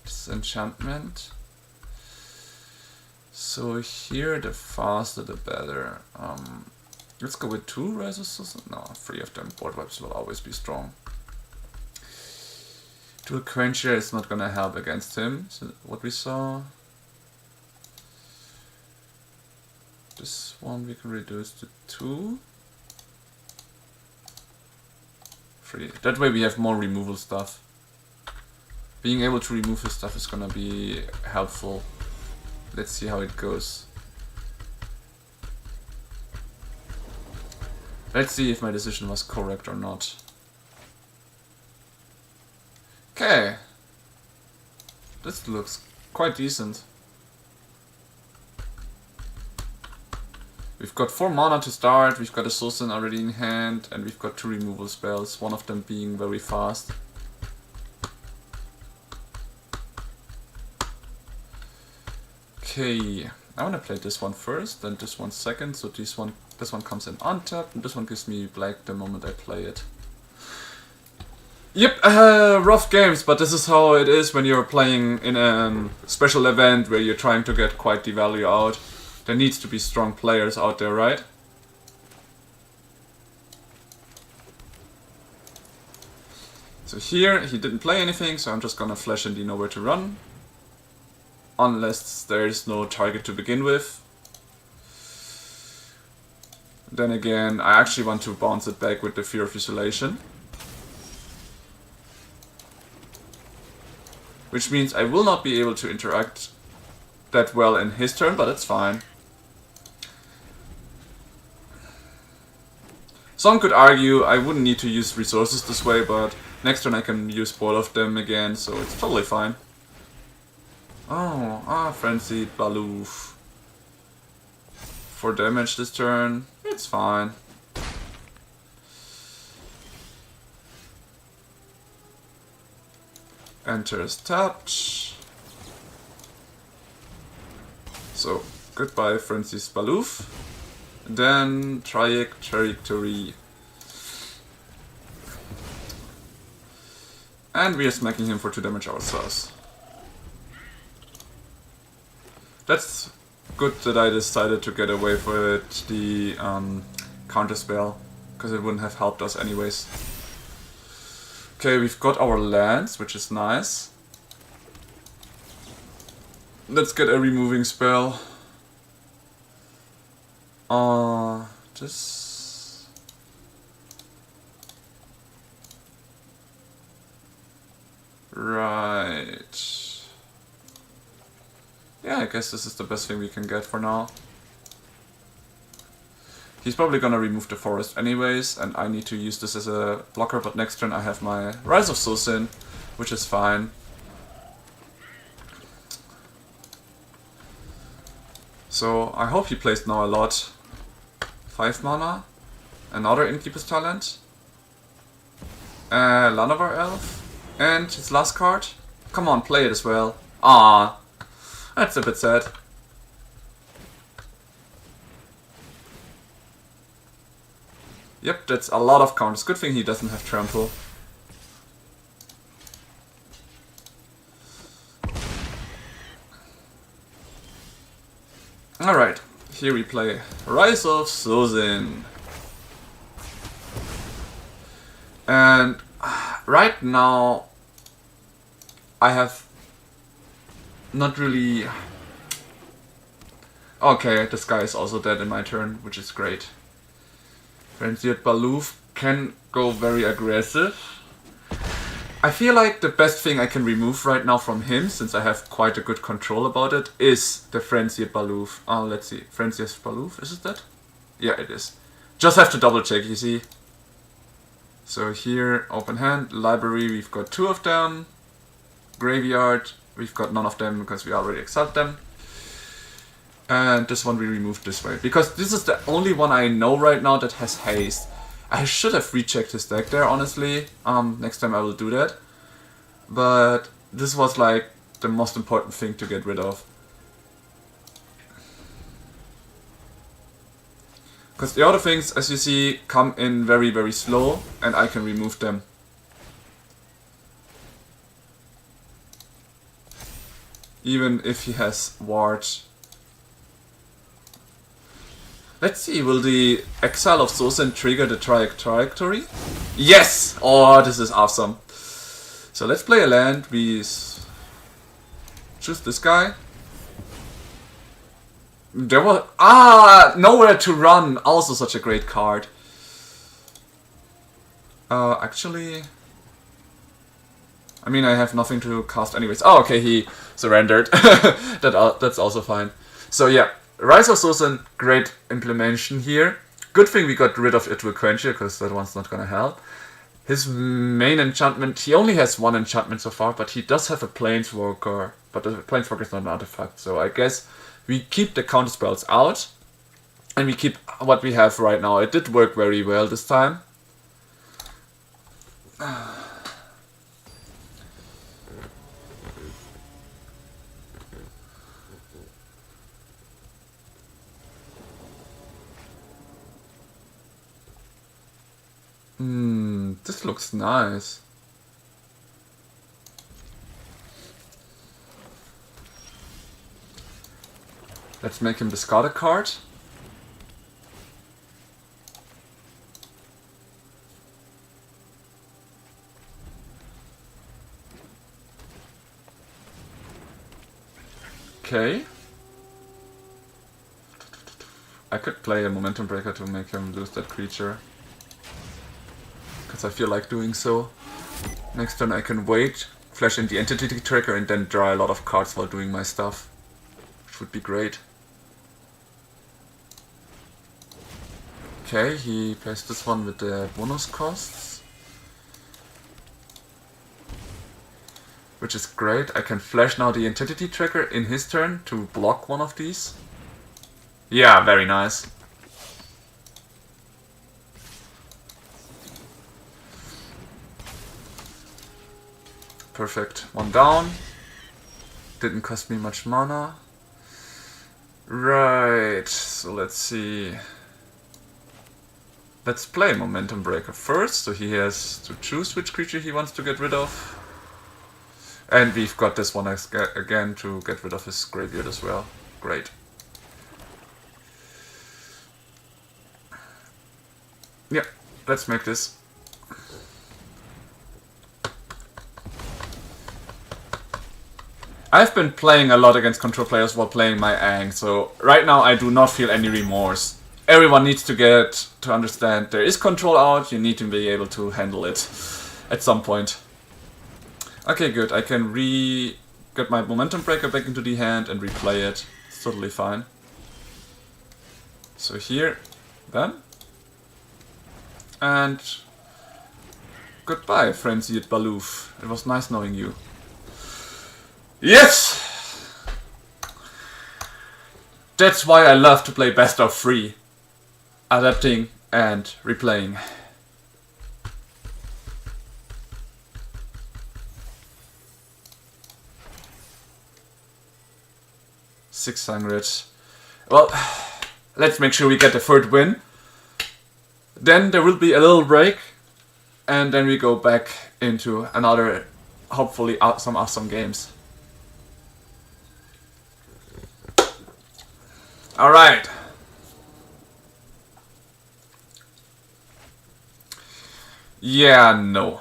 Speaker 1: Disenchantment. So here, the faster the better. Let's go with 2 Rise of Sozin. No, 3 of them. Board wipes will always be strong. Dual Quencher is not gonna help against him. So what we saw. This one we can reduce to 2. 3. That way we have more removal stuff. Being able to remove his stuff is gonna be helpful. Let's see how it goes. Let's see if my decision was correct or not. Okay. This looks quite decent. We've got 4 mana to start, we've got a Soulsin already in hand, and we've got 2 removal spells, one of them being very fast. Okay, I want to play this one first, then this one second, so this one comes in untapped, and this one gives me black the moment I play it. Yep, rough games, but this is how it is when you're playing in a special event where you're trying to get quite the value out. There needs to be strong players out there, right? So here, he didn't play anything, so I'm just gonna flash in the nowhere to run. Unless there's no target to begin with. Then again, I actually want to bounce it back with the Fear of Isolation. Which means I will not be able to interact that well in his turn, but it's fine. Some could argue I wouldn't need to use resources this way, but next turn I can use both of them again, so it's totally fine. Oh, Frenzied Baloof. For damage this turn, it's fine. Enters tapped. So, goodbye Frenzied Baloof. Then Trajectory. And we are smacking him for 2 damage ourselves. That's good that I decided to get away with the counter spell, because it wouldn't have helped us anyways. Okay, we've got our lands, which is nice. Let's get a removing spell. Just... Right. Yeah, I guess this is the best thing we can get for now. He's probably gonna remove the forest anyways, and I need to use this as a blocker, but next turn I have my Rise of Soulsin, which is fine. So I hope he plays now a lot. 5 mana, another Innkeeper's Talent, Llanowar Elf, and his last card. Come on, play it as well. Ah, that's a bit sad. Yep, that's a lot of counters. Good thing he doesn't have Trample. Alright, here we play Rise of Soulsin. And right now I have not really... Okay, this guy is also dead in my turn, which is great. Frenzied Baloof can go very aggressive. I feel like the best thing I can remove right now from him, since I have quite a good control about it, is the Frenzied Baloof. Let's see. Frenzied Baloof, is it that? Yeah, it is. Just have to double check, you see. So here, open hand, library, we've got 2 of them. Graveyard, we've got none of them because we already exiled them. And this one we removed this way, because this is the only one I know right now that has haste. I should have rechecked his deck there, honestly. Next time I will do that. But this was like the most important thing to get rid of. Because the other things, as you see, come in very, very slow, and I can remove them. Even if he has Ward. Let's see, will the Exile of Soulsin trigger the Trajectory? Yes! Oh, this is awesome. So let's play a land. We choose this guy. There was... Nowhere to Run! Also such a great card. Actually... I mean, I have nothing to cast anyways. Oh, okay, he surrendered. That's also fine. So yeah. Rise of Soulsin, great implementation here. Good thing we got rid of it with Quencher, because that one's not gonna help. His main enchantment, he only has one enchantment so far, but he does have a Planeswalker. But the Planeswalker is not an artifact, so I guess we keep the counter spells out. And we keep what we have right now. It did work very well this time. This looks nice. Let's make him discard a card. Okay. I could play a Momentum Breaker to make him lose that creature. Because I feel like doing so. Next turn I can wait, flash in the Entity Tracker and then draw a lot of cards while doing my stuff. Which would be great. Okay, he plays this one with the bonus costs. Which is great. I can flash now the Entity Tracker in his turn to block one of these. Yeah, very nice. Perfect. One down. Didn't cost me much mana. Right, so let's see. Let's play Momentum Breaker first, so he has to choose which creature he wants to get rid of. And we've got this one again to get rid of his graveyard as well. Great. Yeah, let's make this. I've been playing a lot against control players while playing my Aang, so right now I do not feel any remorse. Everyone needs to get to understand there is control out, you need to be able to handle it at some point. Okay, good. I can get my Momentum Breaker back into the hand and replay it. It's totally fine. So here, then. And goodbye, Frenzied Baloof. It was nice knowing you. Yes! That's why I love to play best of 3. Adapting and replaying. $600. Well, let's make sure we get the third win. Then there will be a little break. And then we go back into another, hopefully awesome games. Alright. Yeah, no.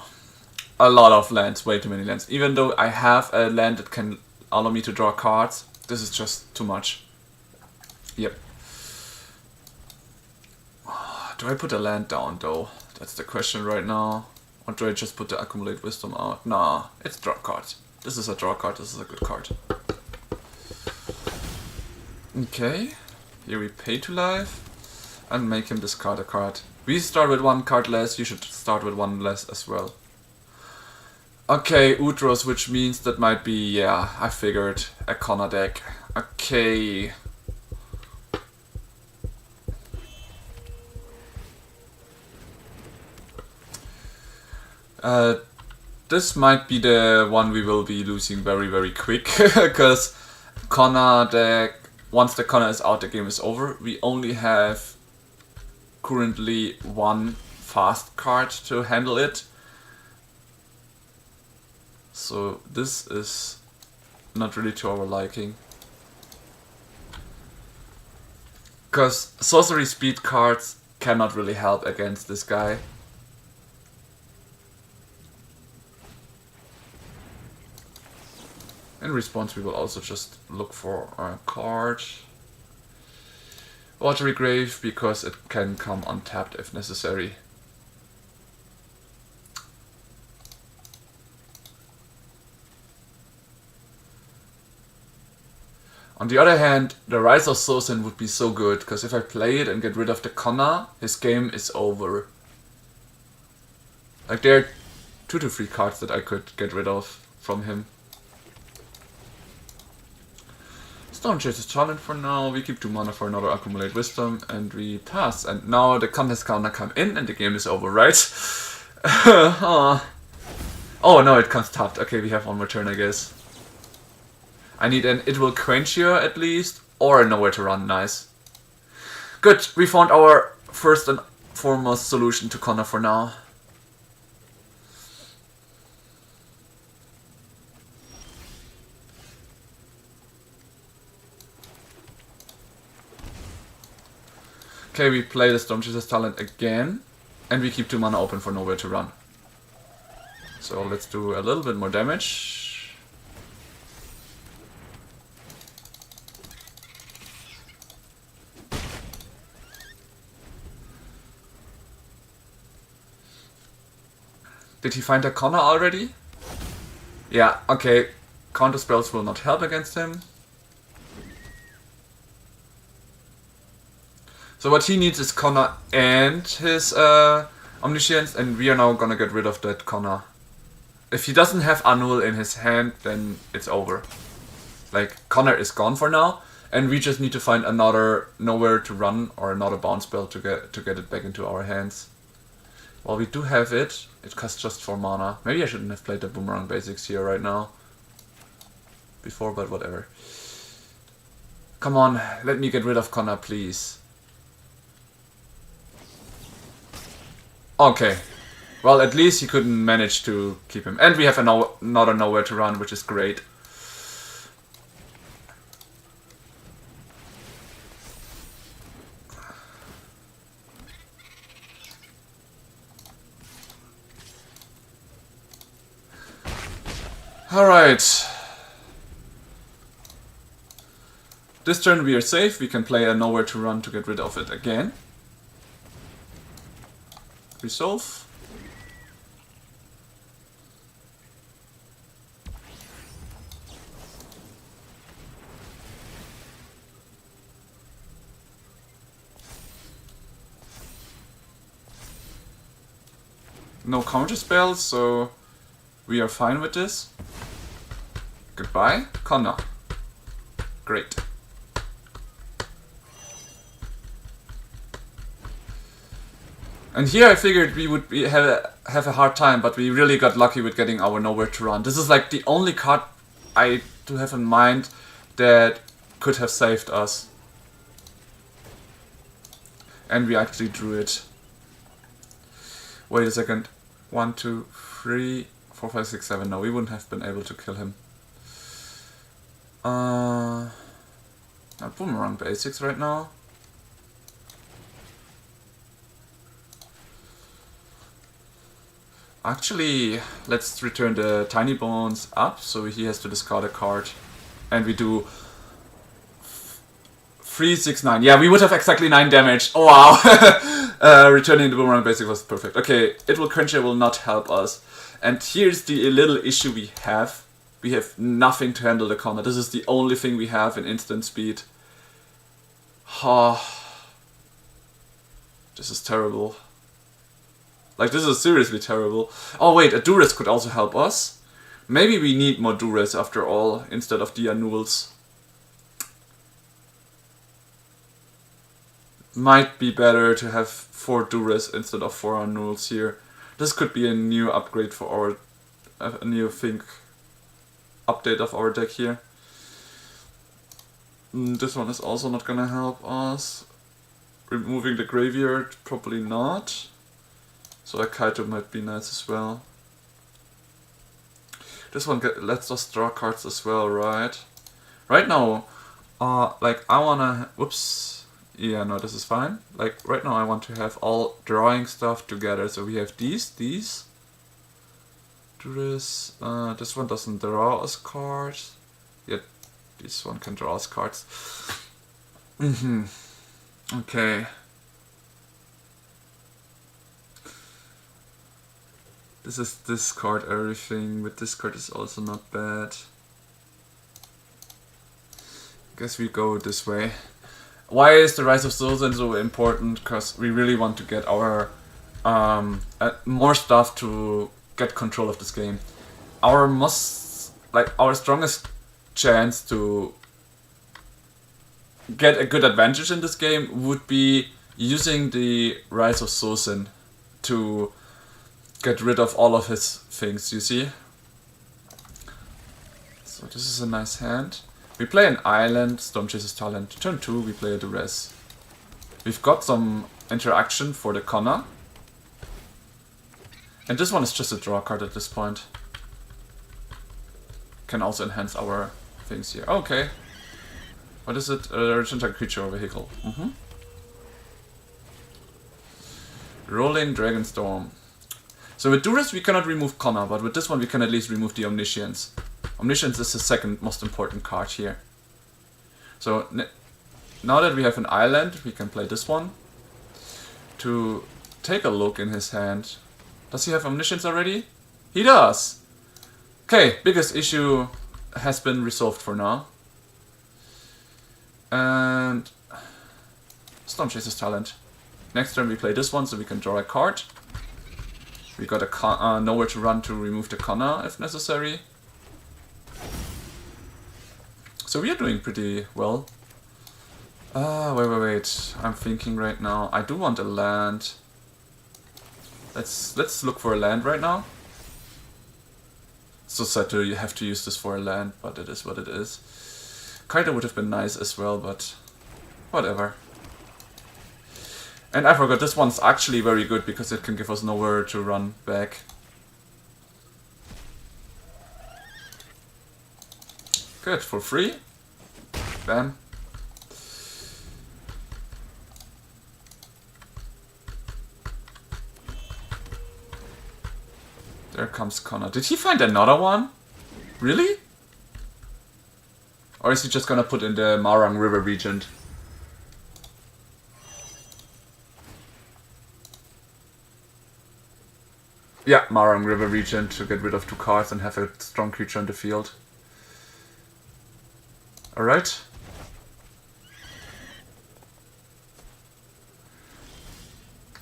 Speaker 1: A lot of lands, way too many lands. Even though I have a land that can allow me to draw cards, this is just too much. Yep. Do I put a land down though? That's the question right now. Or do I just put the Accumulate Wisdom out? Nah, it's draw card. This is a draw card, this is a good card. Okay. Here we pay to life and make him discard a card. We start with one card less, you should start with one less as well. Okay, Utros, which means that might be, yeah, I figured, a Connor deck. Okay. This might be the one we will be losing very quick, because Connor deck, once the Connor is out, the game is over. We only have currently one fast card to handle it. So this is not really to our liking. Because sorcery speed cards cannot really help against this guy. In response, we will also just look for a card. Watery Grave, because it can come untapped if necessary. On the other hand, the Rise of Sosin would be so good, because if I play it and get rid of the Connor, his game is over. Like, there are 2 to 3 cards that I could get rid of from him. Stone Chaser's Challenge for now, we keep 2 mana for another Accumulate Wisdom, and we pass. And now the contest counter come in, and the game is over, right? Oh no, it comes tapped. Okay, we have 1 more turn, I guess. I need an It Will Quench You at least, or a Nowhere to Run, nice. Good, we found our first and foremost solution to Connor for now. Okay, we play the Storm Chaser's Talent again, and we keep 2 mana open for Nowhere to Run. So let's do a little bit more damage. Did he find a Connor already? Yeah, okay. Counter spells will not help against him. So what he needs is Connor and his Omniscience, and we are now gonna get rid of that Connor. If he doesn't have Anul in his hand, then it's over. Like, Connor is gone for now, and we just need to find another Nowhere to Run or another bounce spell to get it back into our hands. Well, we do have it. It costs just 4 mana. Maybe I shouldn't have played the Boomerang Basics here right now. Before, but whatever. Come on, let me get rid of Connor, please. Okay. Well, at least he couldn't manage to keep him. And we have another Nowhere to Run, which is great. Alright. This turn we are safe. We can play a Nowhere to Run to get rid of it again. Resolve. No counter spells, so we are fine with this. Goodbye, Connor. Great. And here I figured we would have a hard time, but we really got lucky with getting our Nowhere to Run. This is like the only card I do have in mind that could have saved us. And we actually drew it. Wait a second. 1, 2, 3, 4, 5, 6, 7. No, we wouldn't have been able to kill him. Boomerang Basics right now. Actually, let's return the Tiny Bones up, so he has to discard a card. And we do 3, 6, 9. Yeah, we would have exactly 9 damage. Oh wow! Returning the Boomerang Basic was perfect. Okay, It Will Quench You will not help us. And here's the little issue we have. We have nothing to handle the Connor. This is the only thing we have in instant speed. This is terrible. Like, this is seriously terrible. Oh wait, a Duress could also help us. Maybe we need more Duress after all, instead of the Annuls. Might be better to have 4 Duress instead of 4 Annuls here. This could be a new upgrade for our... a new update of our deck here. This one is also not gonna help us. Removing the graveyard, probably not. So a Kaito might be nice as well. This one lets us draw cards as well, right? Right now, like I wanna... Whoops. Yeah, no, this is fine. Like right now I want to have all drawing stuff together. So we have these. This one doesn't draw us cards. Yet this one can draw us cards. Okay. This is discard everything. With this card is also not bad. Guess we go this way. Why is the Rise of Sultan so important? Because we really want to get our more stuff to get control of this game. Our our strongest chance to get a good advantage in this game would be using the Rise of Sultan to get rid of all of his things, you see? So this is a nice hand. We play an island, Storm Chaser's Talent. Turn 2, we play a Duress. We've got some interaction for the Connor. And this one is just a draw card at this point. Can also enhance our things here. Okay. What is it? Return target creature or vehicle. Rolling Dragonstorm. So with Duress we cannot remove Connor, but with this one we can at least remove the Omniscience. Omniscience is the second most important card here. So now that we have an island, we can play this one to take a look in his hand. Does he have Omniscience already? He does! Okay, biggest issue has been resolved for now. And Storm Chaser's Talent. Next turn we play this one so we can draw a card. We got a nowhere to run to remove the Connor if necessary. So we are doing pretty well. Wait. I'm thinking right now. I do want a land. Let's look for a land right now. So sad to you have to use this for a land, but it is what it is. Kinda would have been nice as well, but whatever. And I forgot, this one's actually very good because it can give us nowhere to run back. Good, for free. Bam. There comes Connor. Did he find another one? Really? Or is he just gonna put in the Marang River Regent? Yeah, Marang River Regent to get rid of 2 cards and have a strong creature on the field. Alright.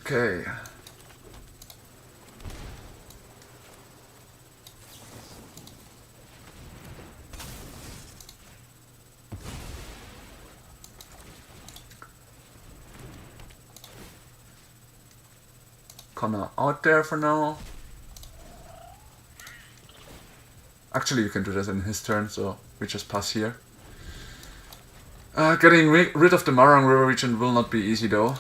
Speaker 1: Okay. Connor out there for now. Actually, you can do this in his turn, so we just pass here. Getting rid of the Marang River region will not be easy though.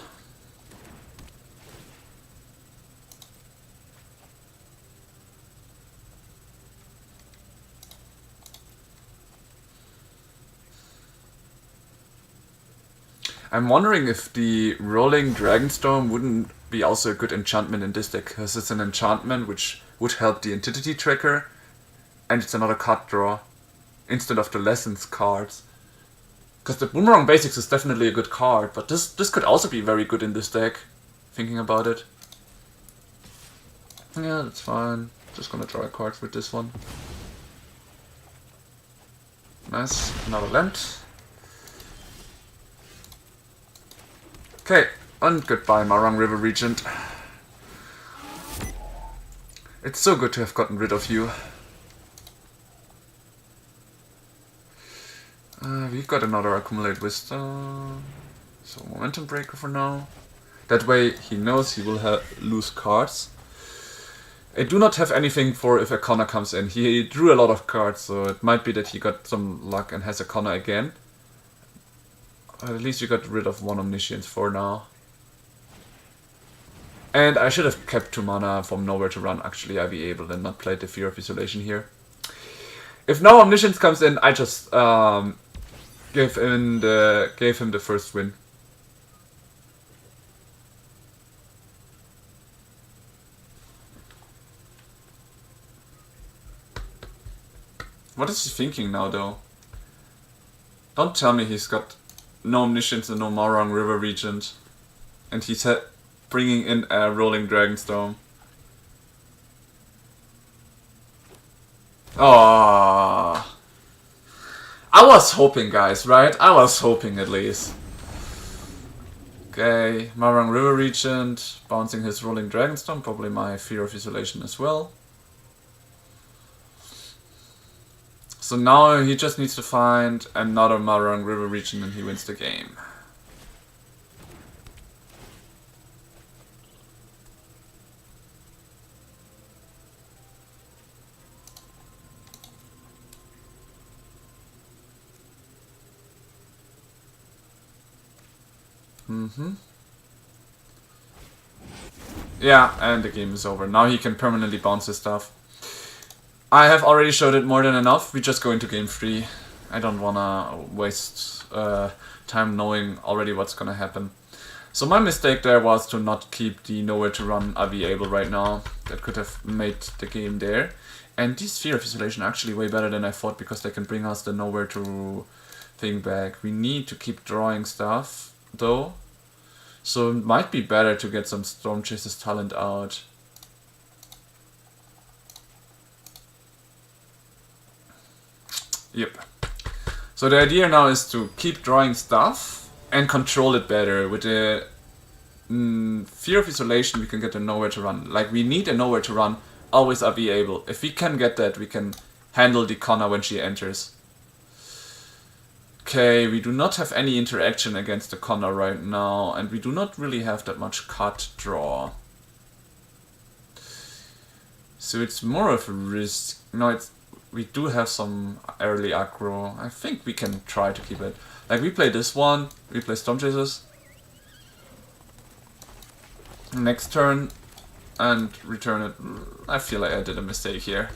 Speaker 1: I'm wondering if the Rolling Dragonstorm wouldn't be also a good enchantment in this deck, because it's an enchantment which would help the Entity Tracker, and it's another card draw instead of the Lessons cards. Because the Boomerang Basics is definitely a good card, but this could also be very good in this deck, thinking about it. Yeah, that's fine. Just gonna draw a card with this one. Nice, another land. Okay, and goodbye Marang River Regent. It's so good to have gotten rid of you. We've got another Accumulate Wisdom. So Momentum Breaker for now. That way he knows he will lose cards. I do not have anything for if a Connor comes in. He drew a lot of cards, so it might be that he got some luck and has a Connor again. At least you got rid of 1 Omniscience for now. And I should have kept 2 mana from Nowhere to Run, actually, IVA, but then not played the Fear of Isolation here. If no Omniscience comes in, I just gave him the first win. What is he thinking now, though? Don't tell me he's got no Omniscience and no Marang River Regent, and he's bringing in a Rolling Dragonstorm. Ah, I was hoping, guys, right? I was hoping at least. Okay, Marang River Regent, bouncing his Rolling Dragonstorm, probably my Fear of Isolation as well. So now he just needs to find another Marang River Regent and he wins the game. Yeah, and the game is over. Now he can permanently bounce his stuff. I have already showed it more than enough. We just go into game 3. I don't wanna waste time knowing already what's gonna happen. So my mistake there was to not keep the nowhere to run able right now. That could have made the game there. And these Sphere of Isolation are actually way better than I thought because they can bring us the nowhere to thing back. We need to keep drawing stuff though. So it might be better to get some Storm Chaser's talent out. Yep. So the idea now is to keep drawing stuff and control it better. With the Fear of Isolation we can get a nowhere to run. Like we need a nowhere to run, always are we able. If we can get that, we can handle the Connor when she enters. Okay, we do not have any interaction against the Connor right now, and we do not really have that much card draw. So it's more of a risk. No, we do have some early aggro. I think we can try to keep it. Like we play this one, we play Storm Chasers. Next turn, and return it. I feel like I did a mistake here.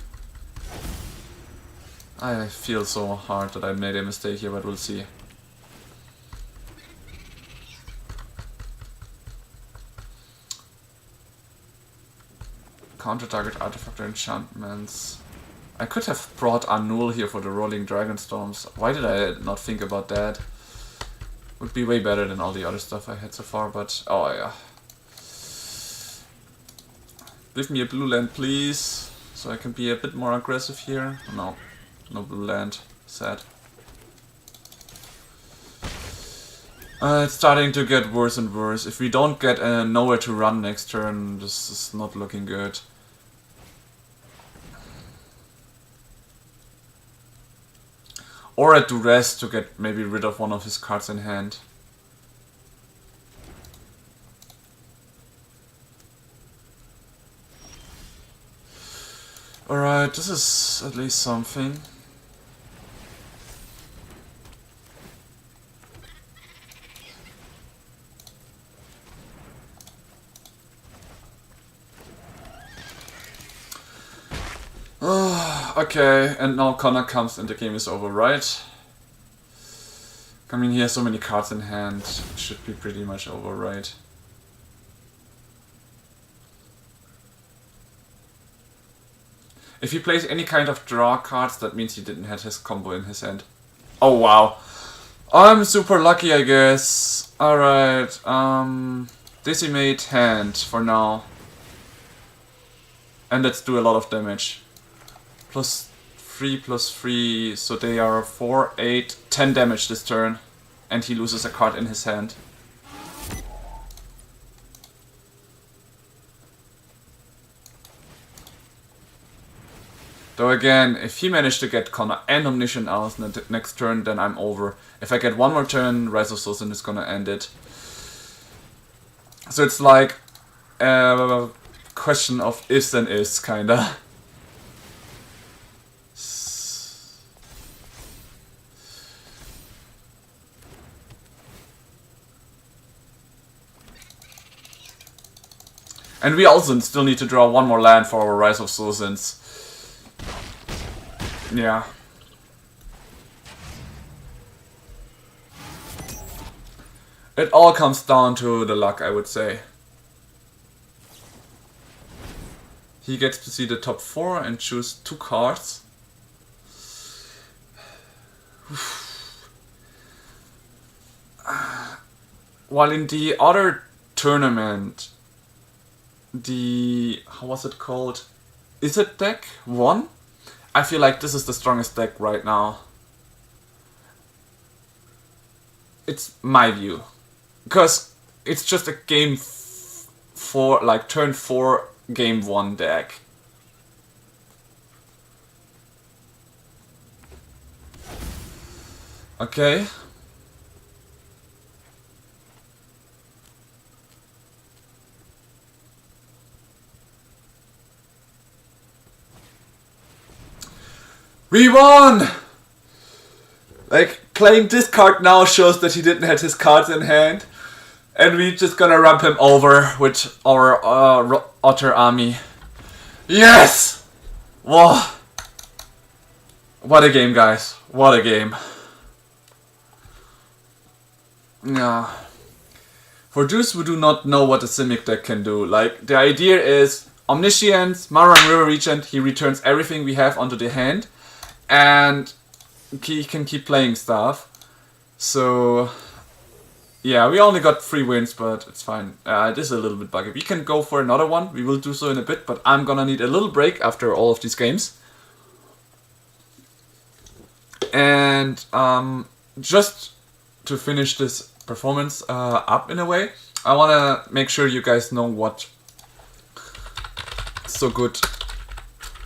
Speaker 1: I feel so hard that I made a mistake here, but we'll see. Counter target artifact or enchantments. I could have brought Anul here for the Rolling Dragonstorms. Why did I not think about that? Would be way better than all the other stuff I had so far, but oh yeah. Give me a blue land, please, so I can be a bit more aggressive here. No. No blue land. Sad. It's starting to get worse and worse. If we don't get nowhere to run next turn, this is not looking good. Or at duress to get maybe rid of one of his cards in hand. Alright, this is at least something. Okay, and now Connor comes and the game is over, right? I mean, he has so many cards in hand, it should be pretty much over, right? If he plays any kind of draw cards, that means he didn't have his combo in his hand. Oh wow. I'm super lucky, I guess. Alright, decimate hand for now. And let's do a lot of damage. +3/+3, so they are 4, 8, 10 damage this turn. And he loses a card in his hand. Though again, if he managed to get Connor and Omniscient out in the next turn, then I'm over. If I get one more turn, Rise of Sultan is gonna end it. So it's like a question of ifs and is, kinda. And we also still need to draw one more land for our Rise of Sultans. Yeah. It all comes down to the luck, I would say. He gets to see the top 4 and choose 2 cards. While in the other tournament, how was it called? Is it deck 1? I feel like this is the strongest deck right now. it's my view. Because it's just a game 4, like turn 4, game 1 deck. Okay. We won! Like, playing this card now shows that he didn't have his cards in hand. And we just gonna ramp him over with our otter army. Yes! Whoa! What a game, guys. What a game. Yeah. For those who do not know what a Simic deck can do, like, the idea is Omniscience, Marang River Regent, he returns everything we have onto the hand. And he can keep playing stuff. So, yeah, we only got 3 wins, but it's fine. This is a little bit buggy. We can go for another one. We will do so in a bit, but I'm gonna need a little break after all of these games. And just to finish this performance up in a way, I wanna make sure you guys know what's so good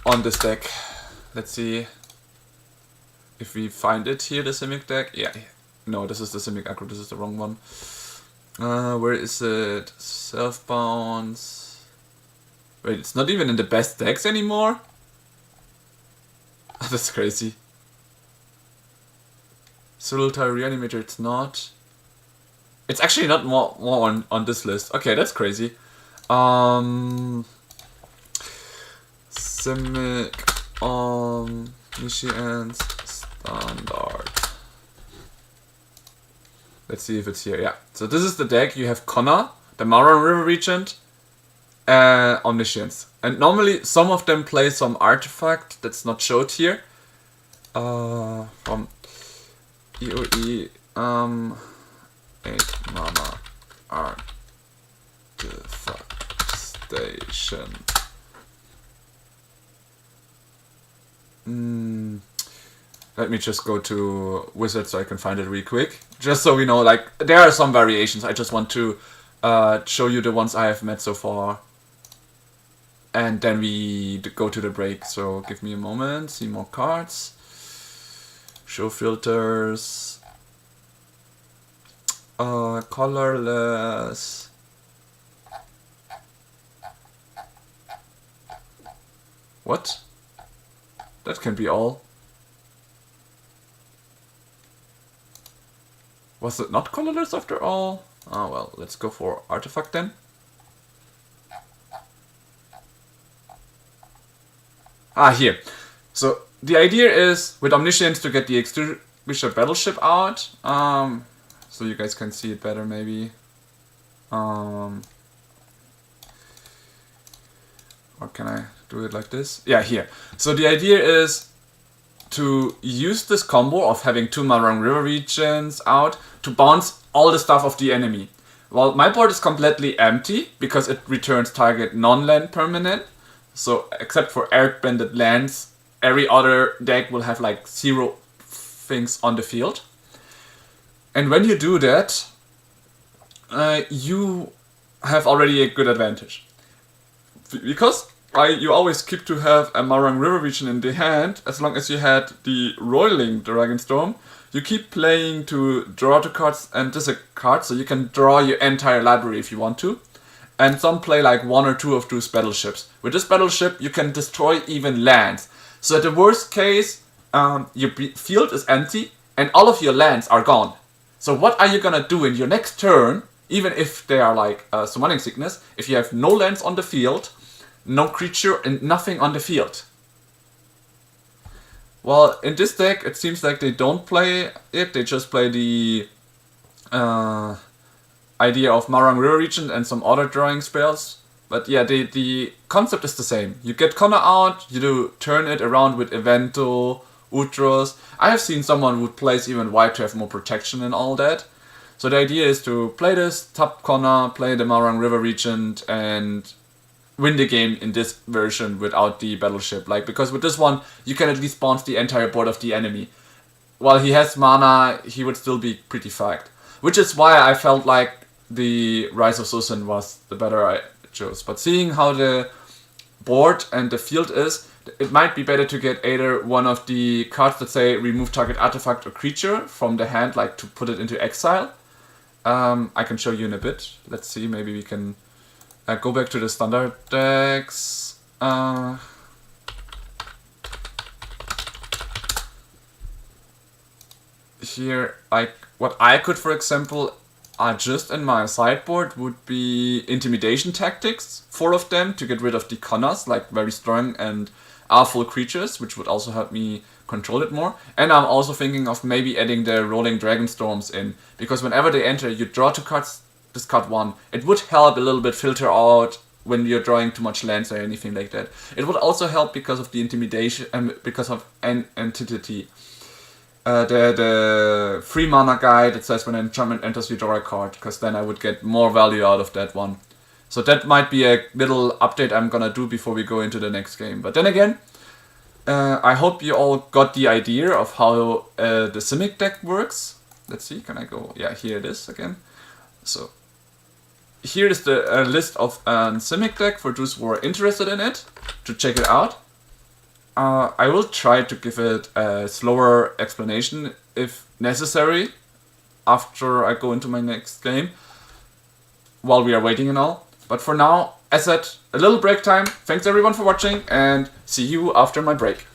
Speaker 1: on this deck. Let's see if we find it here, the Simic deck. Yeah, no, this is the Simic aggro, this is the wrong one. Where is it? Self-bounce. Wait, it's not even in the best decks anymore? That's crazy. Solitary Reanimator, it's not. It's actually not more on this list. Okay, that's crazy. Simic Omniscience Standard. Let's see if it's here. Yeah. So this is the deck. You have Connor, the Marang River Regent, and Omniscience. And normally some of them play some artifact that's not showed here. From EOE 8 mana artifact station. Let me just go to Wizard so I can find it real quick. Just so we know, like, there are some variations. I just want to show you the ones I have met so far. And then we go to the break. So give me a moment. See more cards. Show filters. Colorless. What? That can be all. Was it not colorless after all? Oh well, let's go for artifact then. Ah, here. So the idea is with Omniscience to get the Extinguisher Battleship out. So you guys can see it better maybe. Or can I do it like this? Yeah, here. So the idea is to use this combo of having 2 Marang River Regents out to bounce all the stuff of the enemy. Well, my board is completely empty because it returns target non-land permanent. So except for Eric Banded lands, every other deck will have like 0 things on the field. And when you do that, you have already a good advantage. Because you always keep to have a Marang River Regent in the hand, as long as you had the Roiling Dragonstorm. You keep playing to draw 2 cards and this a card, so you can draw your entire library if you want to. And some play like 1 or 2 of those battleships. With this battleship, you can destroy even lands. So at the worst case, your field is empty and all of your lands are gone. So what are you gonna do in your next turn, even if they are like Summoning Sickness, if you have no lands on the field, no creature and nothing on the field? Well, in this deck, it seems like they don't play it, they just play the idea of Marang River Regent and some other drawing spells. But yeah, the concept is the same. You get Connor out, you do turn it around with Evento, Utros. I have seen someone who plays even white to have more protection and all that. So the idea is to play this, tap Connor, play the Marang River Regent, and win the game in this version without the battleship. Like, because with this one, you can at least bounce the entire board of the enemy. While he has mana, he would still be pretty fucked. which is why I felt like the Rise of Susan was the better I chose. But seeing how the board and the field is, it might be better to get either one of the cards that say remove target artifact or creature from the hand, like to put it into exile. I can show you in a bit. Let's see, maybe we can go back to the standard decks. Here, what I could, for example, adjust in my sideboard would be intimidation tactics, 4 of them, to get rid of the Connors, like very strong and powerful creatures, which would also help me control it more. And I'm also thinking of maybe adding the Rolling Dragon Storms in, because whenever they enter, you draw 2 cards, discard 1. It would help a little bit filter out when you're drawing too much lands or anything like that. It would also help because of the intimidation, because of an entity. The 3 mana guy that says when an enchantment enters you draw a card, because then I would get more value out of that one. So that might be a little update I'm gonna do before we go into the next game. But then again, I hope you all got the idea of how the Simic deck works. Let's see, can I go? Yeah, here it is again. So here is the list of Simic deck for those who are interested in it, to check it out. I will try to give it a slower explanation if necessary after I go into my next game, while we are waiting and all. But for now, as said, a little break time. Thanks everyone for watching, and see you after my break.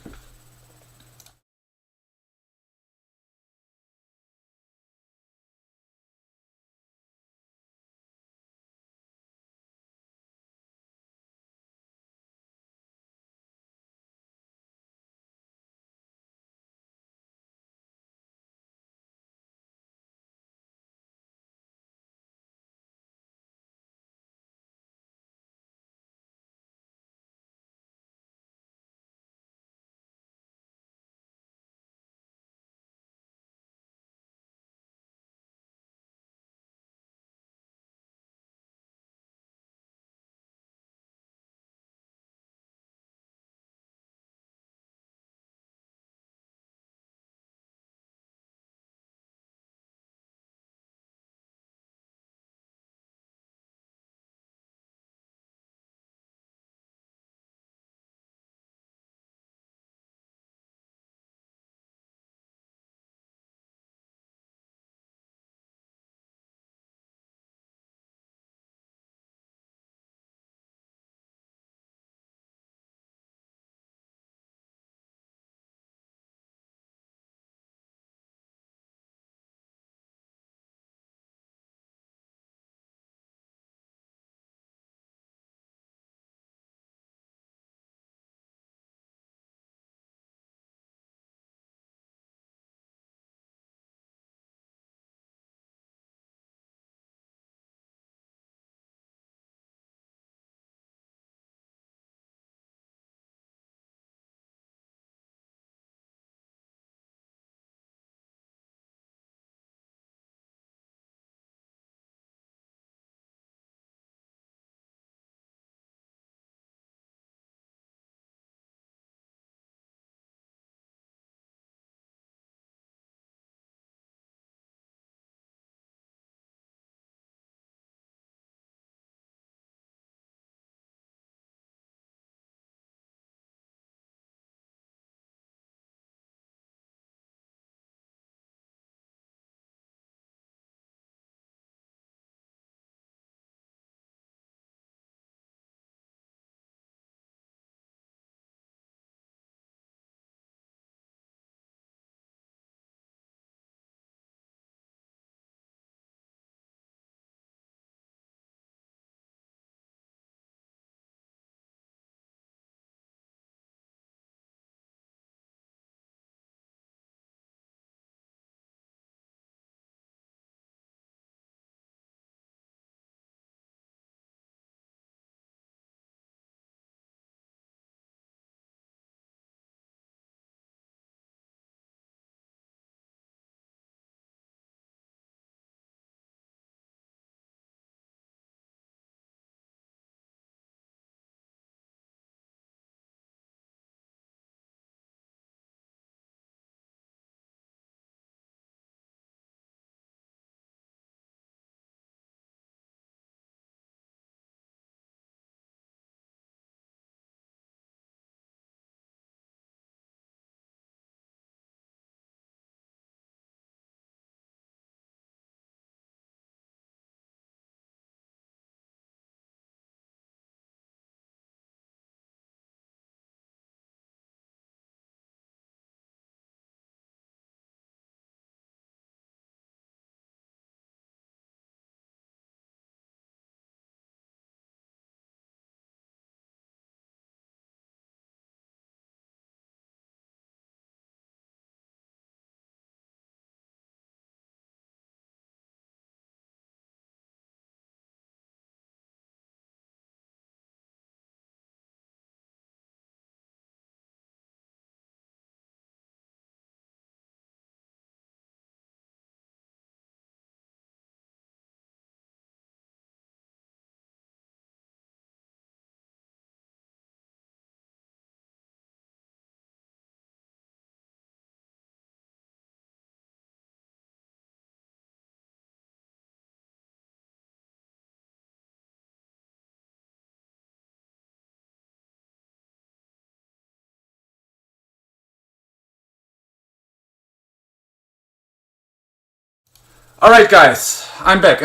Speaker 1: Alright guys, I'm back.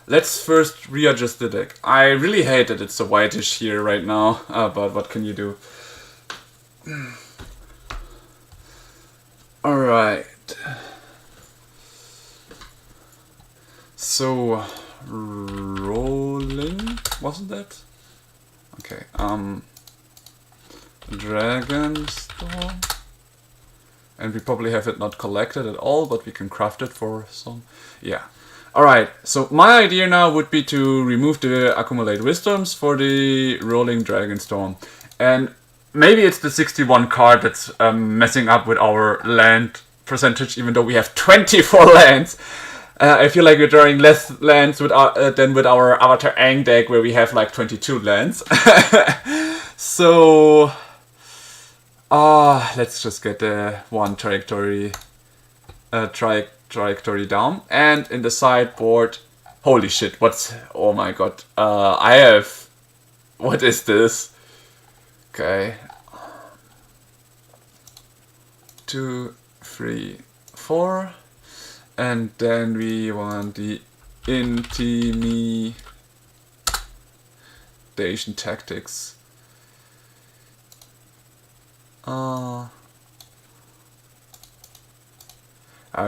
Speaker 1: Let's first readjust the deck. I really hate that it's so whitish here right now, but what can you do? Alright. So, rolling, wasn't that? Okay, Dragon Storm. And we probably have it not collected at all, but we can craft it for some. Yeah. Alright, so my idea now would be to remove the Accumulate Wisdoms for the Rolling Dragon Storm. And maybe it's the 61 card that's messing up with our land percentage, even though we have 24 lands. I feel like we're drawing less lands with than with our Avatar Aang deck, where we have like 22 lands. So... let's just get the one trajectory down. And in the sideboard, holy shit, oh my god, I have, what is this? Okay, 2, 3, 4, and then we want the intimidation tactics.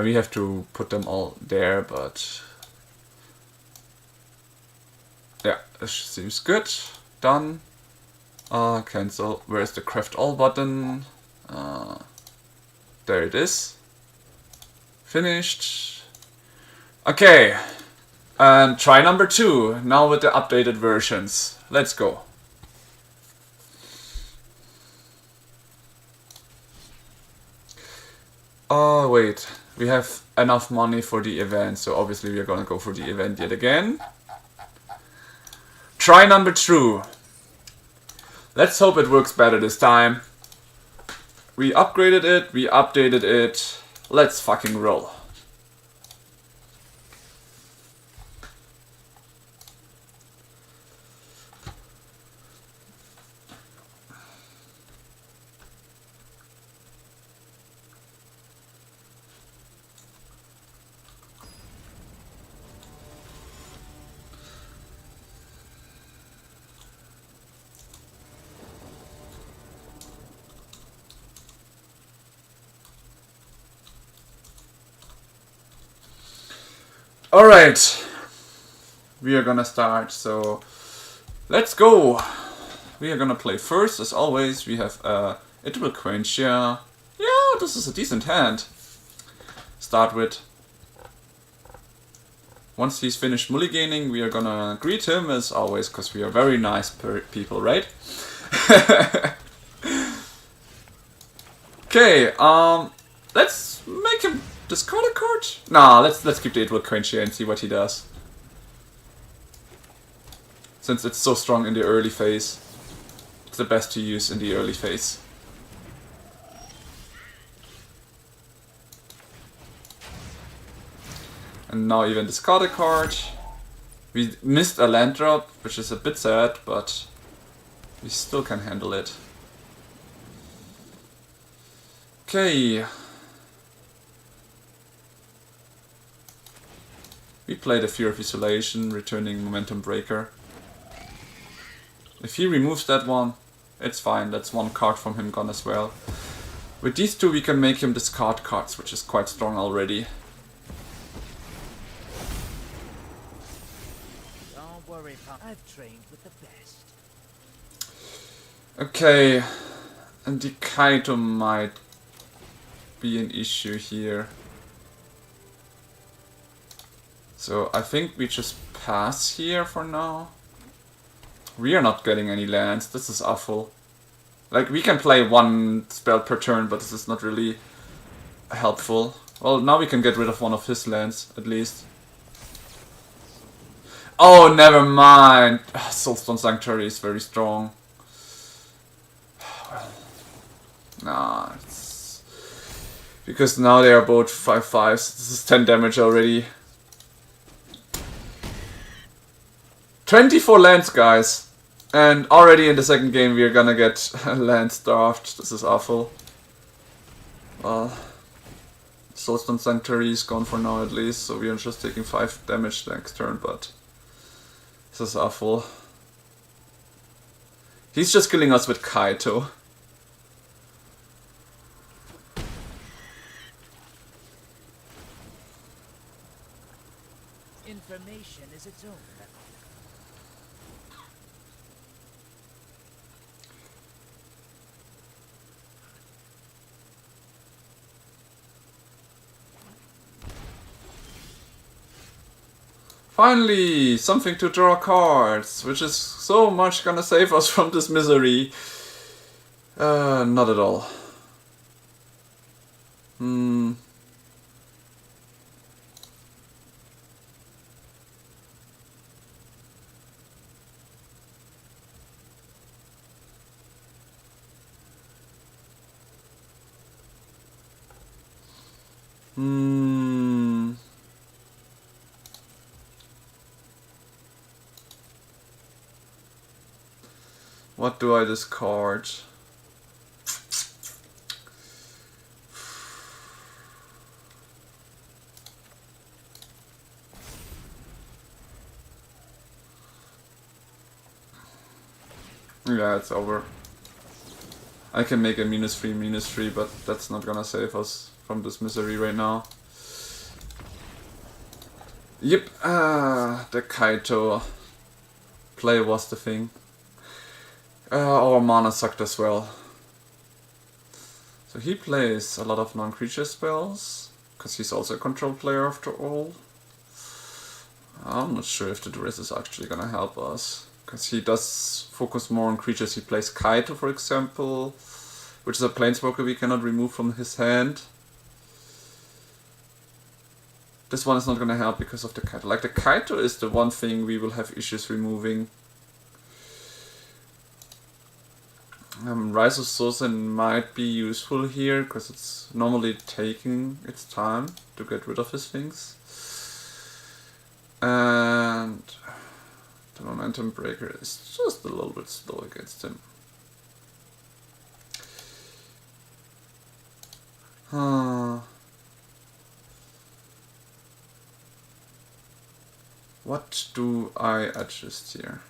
Speaker 1: We have to put them all there, but yeah, this seems good. Done. Cancel. Where's the craft all button? There it is. Finished. Okay, and try number 2 now with the updated versions. Let's go. Oh wait, we have enough money for the event, so obviously we're gonna go for the event yet again. Try number 2. Let's hope it works better this time. We upgraded it, we updated it. Let's fucking roll. Alright, we are gonna start, so let's go. We are gonna play first, as always. We have It Will Quench. Yeah, this is a decent hand. Start with. Once he's finished mulliganing, we are gonna greet him, as always, because we are very nice people, right? Okay, let's make him discard a card? Nah, let's keep the It Will Quench here and see what he does. Since it's so strong in the early phase. It's the best to use in the early phase. And now even discard a card. We missed a land drop, which is a bit sad, but we still can handle it. Okay. We play the Fear of Isolation, returning Momentum Breaker. If he removes that one, it's fine. That's one card from him gone as well. With these two we can make him discard cards, which is quite strong already.
Speaker 2: Don't worry, Pop. I've trained with the best.
Speaker 1: Okay, and the Kaito might be an issue here. So I think we just pass here for now. We are not getting any lands, this is awful. Like, we can play one spell per turn, but this is not really helpful. Well, now we can get rid of one of his lands, at least. Oh, never mind. Soulstone Sanctuary is very strong. Well, nah, it's... because now they are both 5/5s. This is 10 damage already. 24 lands, guys. And already in the second game we are gonna get land starved. This is awful. Well, Soulstone Sanctuary is gone for now at least, so we are just taking 5 damage next turn, but this is awful. He's just killing us with Kaito.
Speaker 2: Information is its own weapon.
Speaker 1: Finally, something to draw cards, which is so much gonna save us from this misery. Not at all. What do I discard? Yeah, it's over. I can make a -3/-3, but that's not gonna save us from this misery right now. Yep, the Kaito play was the thing. Our mana sucked as well. So he plays a lot of non-creature spells, because he's also a control player after all. I'm not sure if the Duress is actually gonna help us, because he does focus more on creatures. He plays Kaito, for example, which is a planeswalker we cannot remove from his hand. This one is not gonna help because of the Kaito. Like, the Kaito is the one thing we will have issues removing. Rise of Sozen might be useful here, because it's normally taking its time to get rid of his things. And the Momentum Breaker is just a little bit slow against him. What do I adjust here?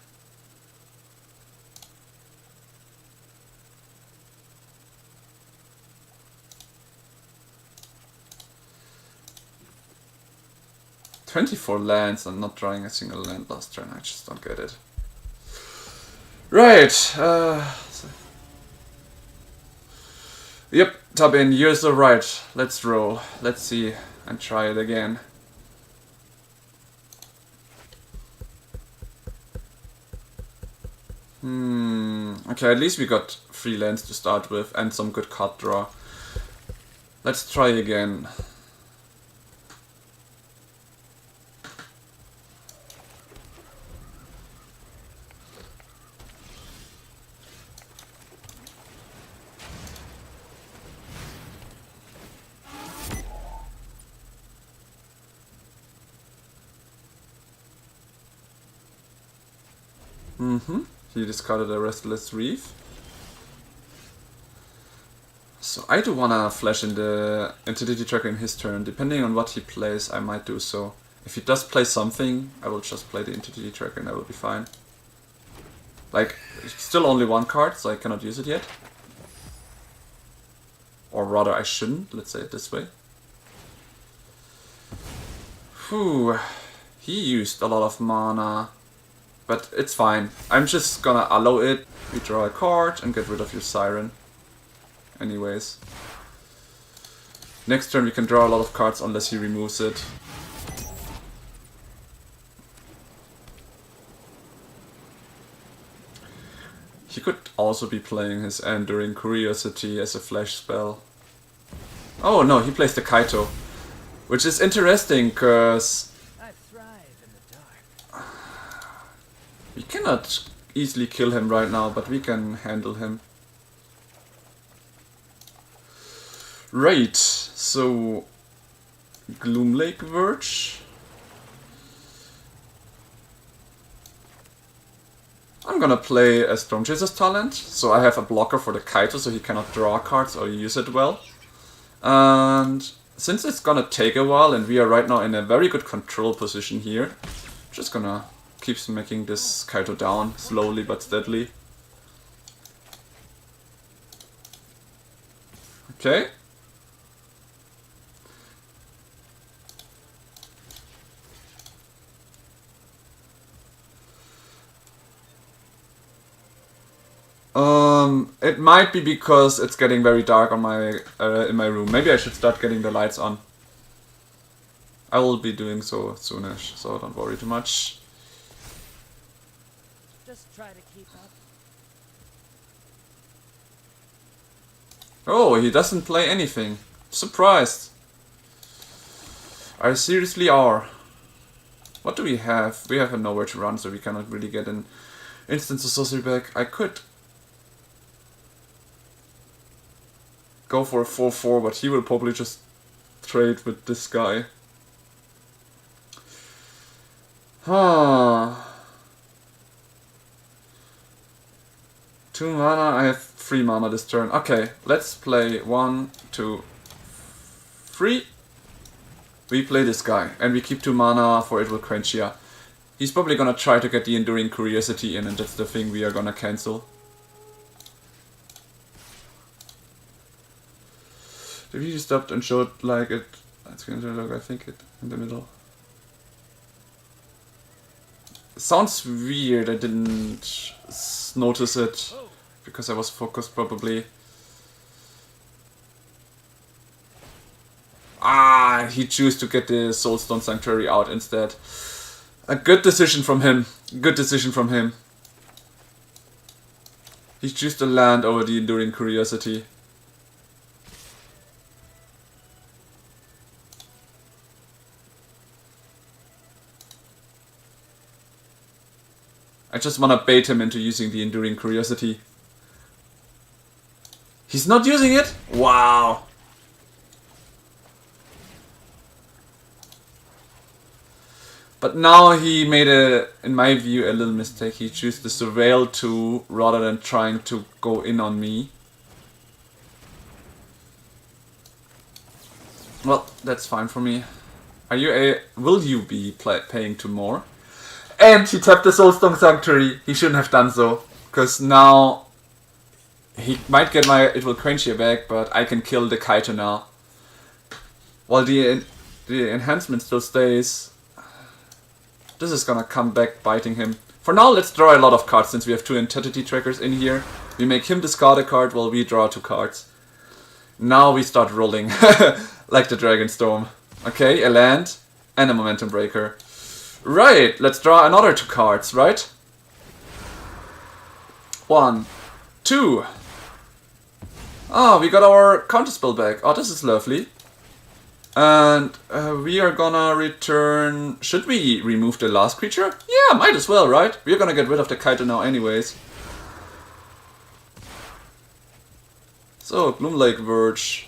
Speaker 1: "24 lands and not drawing a single land last turn. I just don't get it." Right. Yep, Tabin, you're so right. Let's roll. Let's see and try it again. Okay, at least we got 3 lands to start with and some good card draw. Let's try again. He discarded a Restless Reef. So I do wanna flash in the Entity Tracker in his turn. Depending on what he plays, I might do so. If he does play something, I will just play the Entity Tracker and I will be fine. Like, still only 1 card, so I cannot use it yet. Or rather, I shouldn't, let's say it this way. Whew, he used a lot of mana. But it's fine. I'm just gonna allow it. We draw a card and get rid of your Siren. Anyways. Next turn we can draw a lot of cards unless he removes it. He could also be playing his Enduring Curiosity as a flash spell. Oh no, he plays the Kaito. Which is interesting, because we cannot easily kill him right now, but we can handle him. Right, so Gloomlake Verge. I'm gonna play a Stormchaser's Talent, so I have a blocker for the Kaito so he cannot draw cards or use it well. And since it's gonna take a while and we are right now in a very good control position here, just gonna keep smacking this Kaito down slowly but steadily. Okay. It might be because it's getting very dark on my in my room. Maybe I should start getting the lights on. I will be doing so soonish, so don't worry too much.
Speaker 3: Just try to keep up.
Speaker 1: Oh, he doesn't play anything. Surprised. I seriously are. What do we have? We have nowhere to run, so we cannot really get an instant sorcery back. I could go for a 4-4, but he will probably just trade with this guy. Huh. 2 mana, I have 3 mana this turn. Okay, let's play 1, 2, 3. We play this guy, and we keep 2 mana for Quenchia. He's probably gonna try to get the Enduring Curiosity in, and that's the thing we are gonna cancel. The video stopped and showed like it. That's gonna look, I think, it in the middle. Sounds weird, I didn't notice it because I was focused probably. Ah, he chose to get the Soulstone Sanctuary out instead. A good decision from him. Good decision from him. He chose the land over the Enduring Curiosity. I just wanna bait him into using the Enduring Curiosity. He's not using it? Wow! But now he made in my view, a little mistake. He chose the Surveil 2 rather than trying to go in on me. Well, that's fine for me. Will you be paying 2 more? And he tapped the Soulstone Sanctuary. He shouldn't have done so. Because now he might get my Quenchia back, but I can kill the Kaito now. While the enhancement still stays. This is gonna come back biting him. For now, let's draw a lot of cards since we have 2 Entity Trackers in here. We make him discard a card while we draw 2 cards. Now we start rolling. Like the Dragonstorm. Okay, a land and a Momentum Breaker. Right, let's draw another 2 cards, right? 1, 2. Ah, we got our counterspell back. Oh, this is lovely. And we are gonna return... Should we remove the last creature? Yeah, might as well, right? We're gonna get rid of the Kaito now anyways. So, Gloomlake Verge.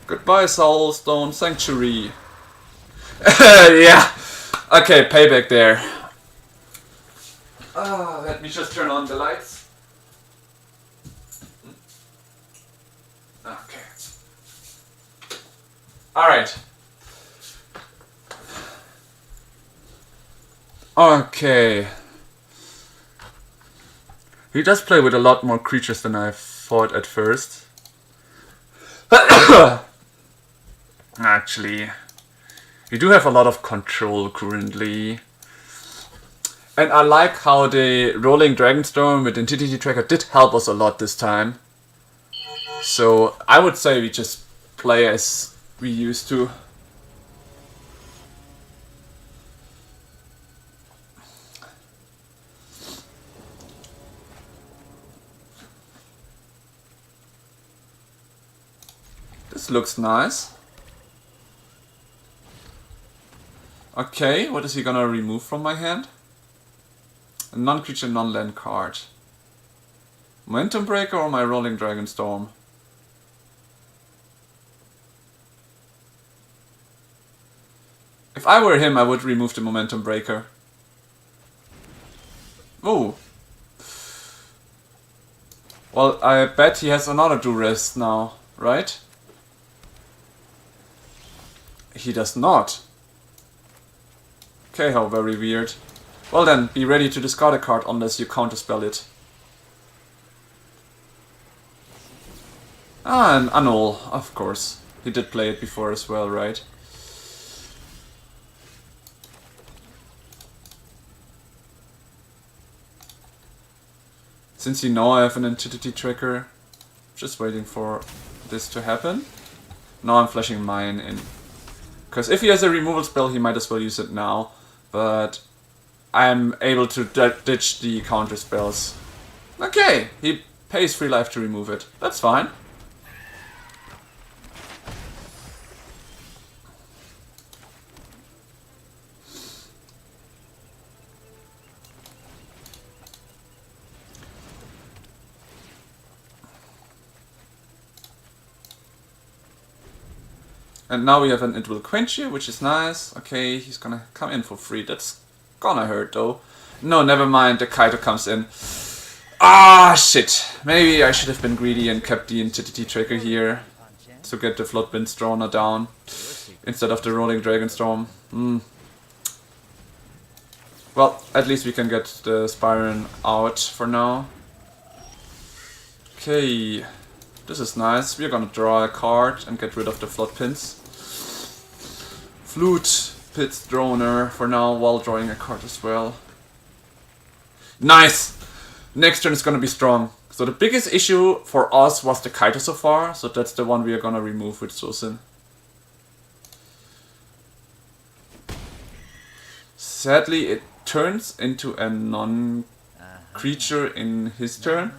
Speaker 1: Goodbye, Soulstone Sanctuary. Yeah. Okay, payback there. Let me just turn on the lights. Okay. Alright. Okay. He does play with a lot more creatures than I thought at first. Actually, we do have a lot of control currently. And I like how the rolling Dragonstorm with Entity Tracker did help us a lot this time. So I would say we just play as we used to. This looks nice. Okay, what is he gonna remove from my hand? A non-creature, non-land card. Momentum Breaker or my Rolling Dragonstorm? If I were him, I would remove the Momentum Breaker. Oh. Well, I bet he has another Duress now, right? He does not. Okay, how very weird. Well then, be ready to discard a card unless you counterspell it. Ah, and annul, of course. He did play it before as well, right? Since you know I have an entity tracker, just waiting for this to happen. Now I'm flashing mine in. Because if he has a removal spell, he might as well use it now. But I'm able to ditch the counter spells. Okay, he pays 3 life to remove it. That's fine. And now we have an It Will Quench You, which is nice. Okay, he's gonna come in for free. That's gonna hurt though. No, never mind, the Kaito comes in. Ah, shit. Maybe I should have been greedy and kept the Entity Tracker here to get the Floodwind Stroner down instead of the Rolling Dragon Storm. Well, at least we can get the Spyron out for now. Okay. This is nice. We're gonna draw a card and get rid of the Flood Pins. Flute Pits Droner for now while drawing a card as well. Nice! Next turn is gonna be strong. So the biggest issue for us was the Kaito so far, so that's the one we are gonna remove with Sosin. Sadly, it turns into a non-creature in his turn.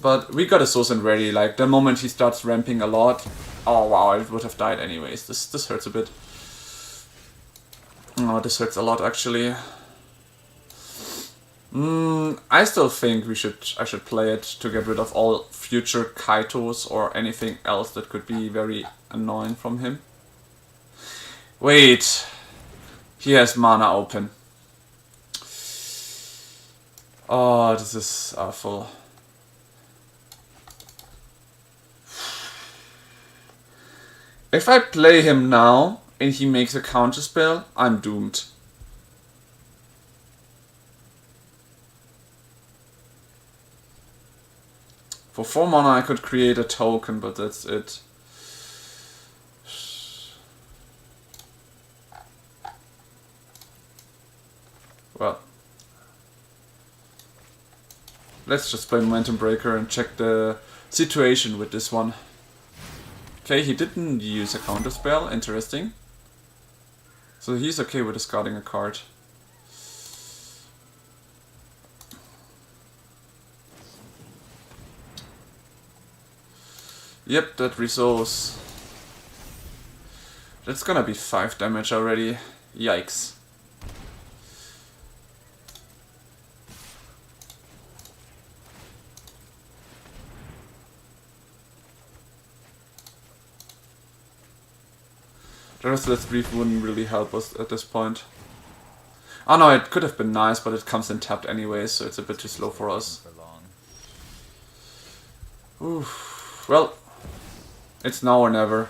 Speaker 1: But we got a Sosin ready, like the moment he starts ramping a lot. Oh wow, it would have died anyways. This hurts a bit. Oh, this hurts a lot actually. I still think I should play it to get rid of all future Kaitos or anything else that could be very annoying from him. Wait. He has mana open. Oh, this is awful. If I play him now and he makes a counterspell, I'm doomed. For 4 mana I could create a token, but that's it. Well. Let's just play Momentum Breaker and check the situation with this one. Okay, he didn't use a counterspell, interesting. So he's okay with discarding a card. Yep, that resolves. That's gonna be 5 damage already. Yikes. The Restless Brief wouldn't really help us at this point. Oh no, it could have been nice, but it comes in tapped anyway, so it's a bit too slow for us. Oof. Well, it's now or never.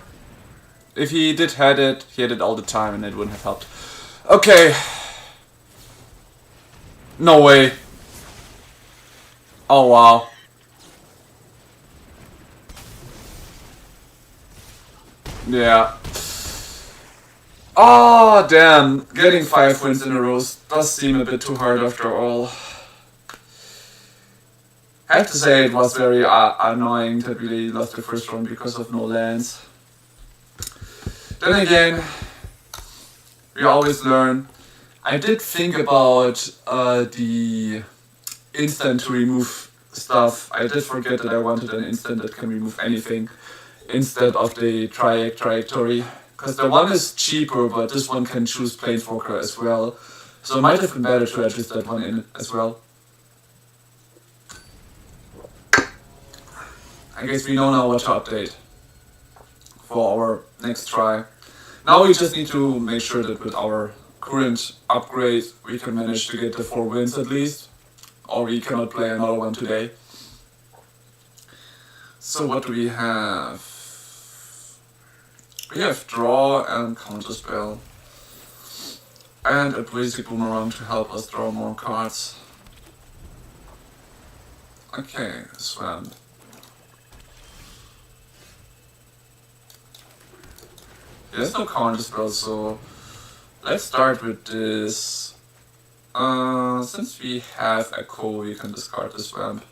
Speaker 1: If he did had it, he had it all the time and it wouldn't have helped. Okay. No way. Oh wow. Yeah. Oh damn, getting 5 wins in a row does seem a bit too hard after all. I have to say it was very annoying that we lost the first round because of no lands. Then again, we always learn. I did think about the instant to remove stuff. I did forget that I wanted an instant that can remove anything instead of the trajectory. Because the one is cheaper, but this one can choose Planeswalker as well. So it might have been better to adjust that one in as well. I guess we know now what to update for our next try. Now we just need to make sure that with our current upgrade we can manage to get the 4 wins at least. Or we cannot play another one today. So what do we have? We have draw and counter spell. And a basic boomerang to help us draw more cards. Okay, Sven. There's no counter spell, so let's start with this. Since we have Echo, we can discard this vamp.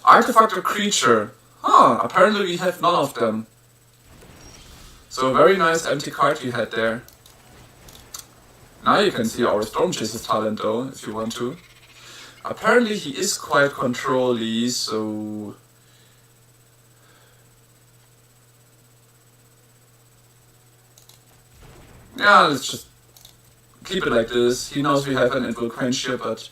Speaker 1: Artifact or creature. Huh, apparently we have none of them. So a very nice empty card we had there. Now you can see our Storm Chaser's talent though, if you want to. Apparently he is quite control-y, so... yeah, let's just keep it like this. He knows we have an Invoke Quench here, but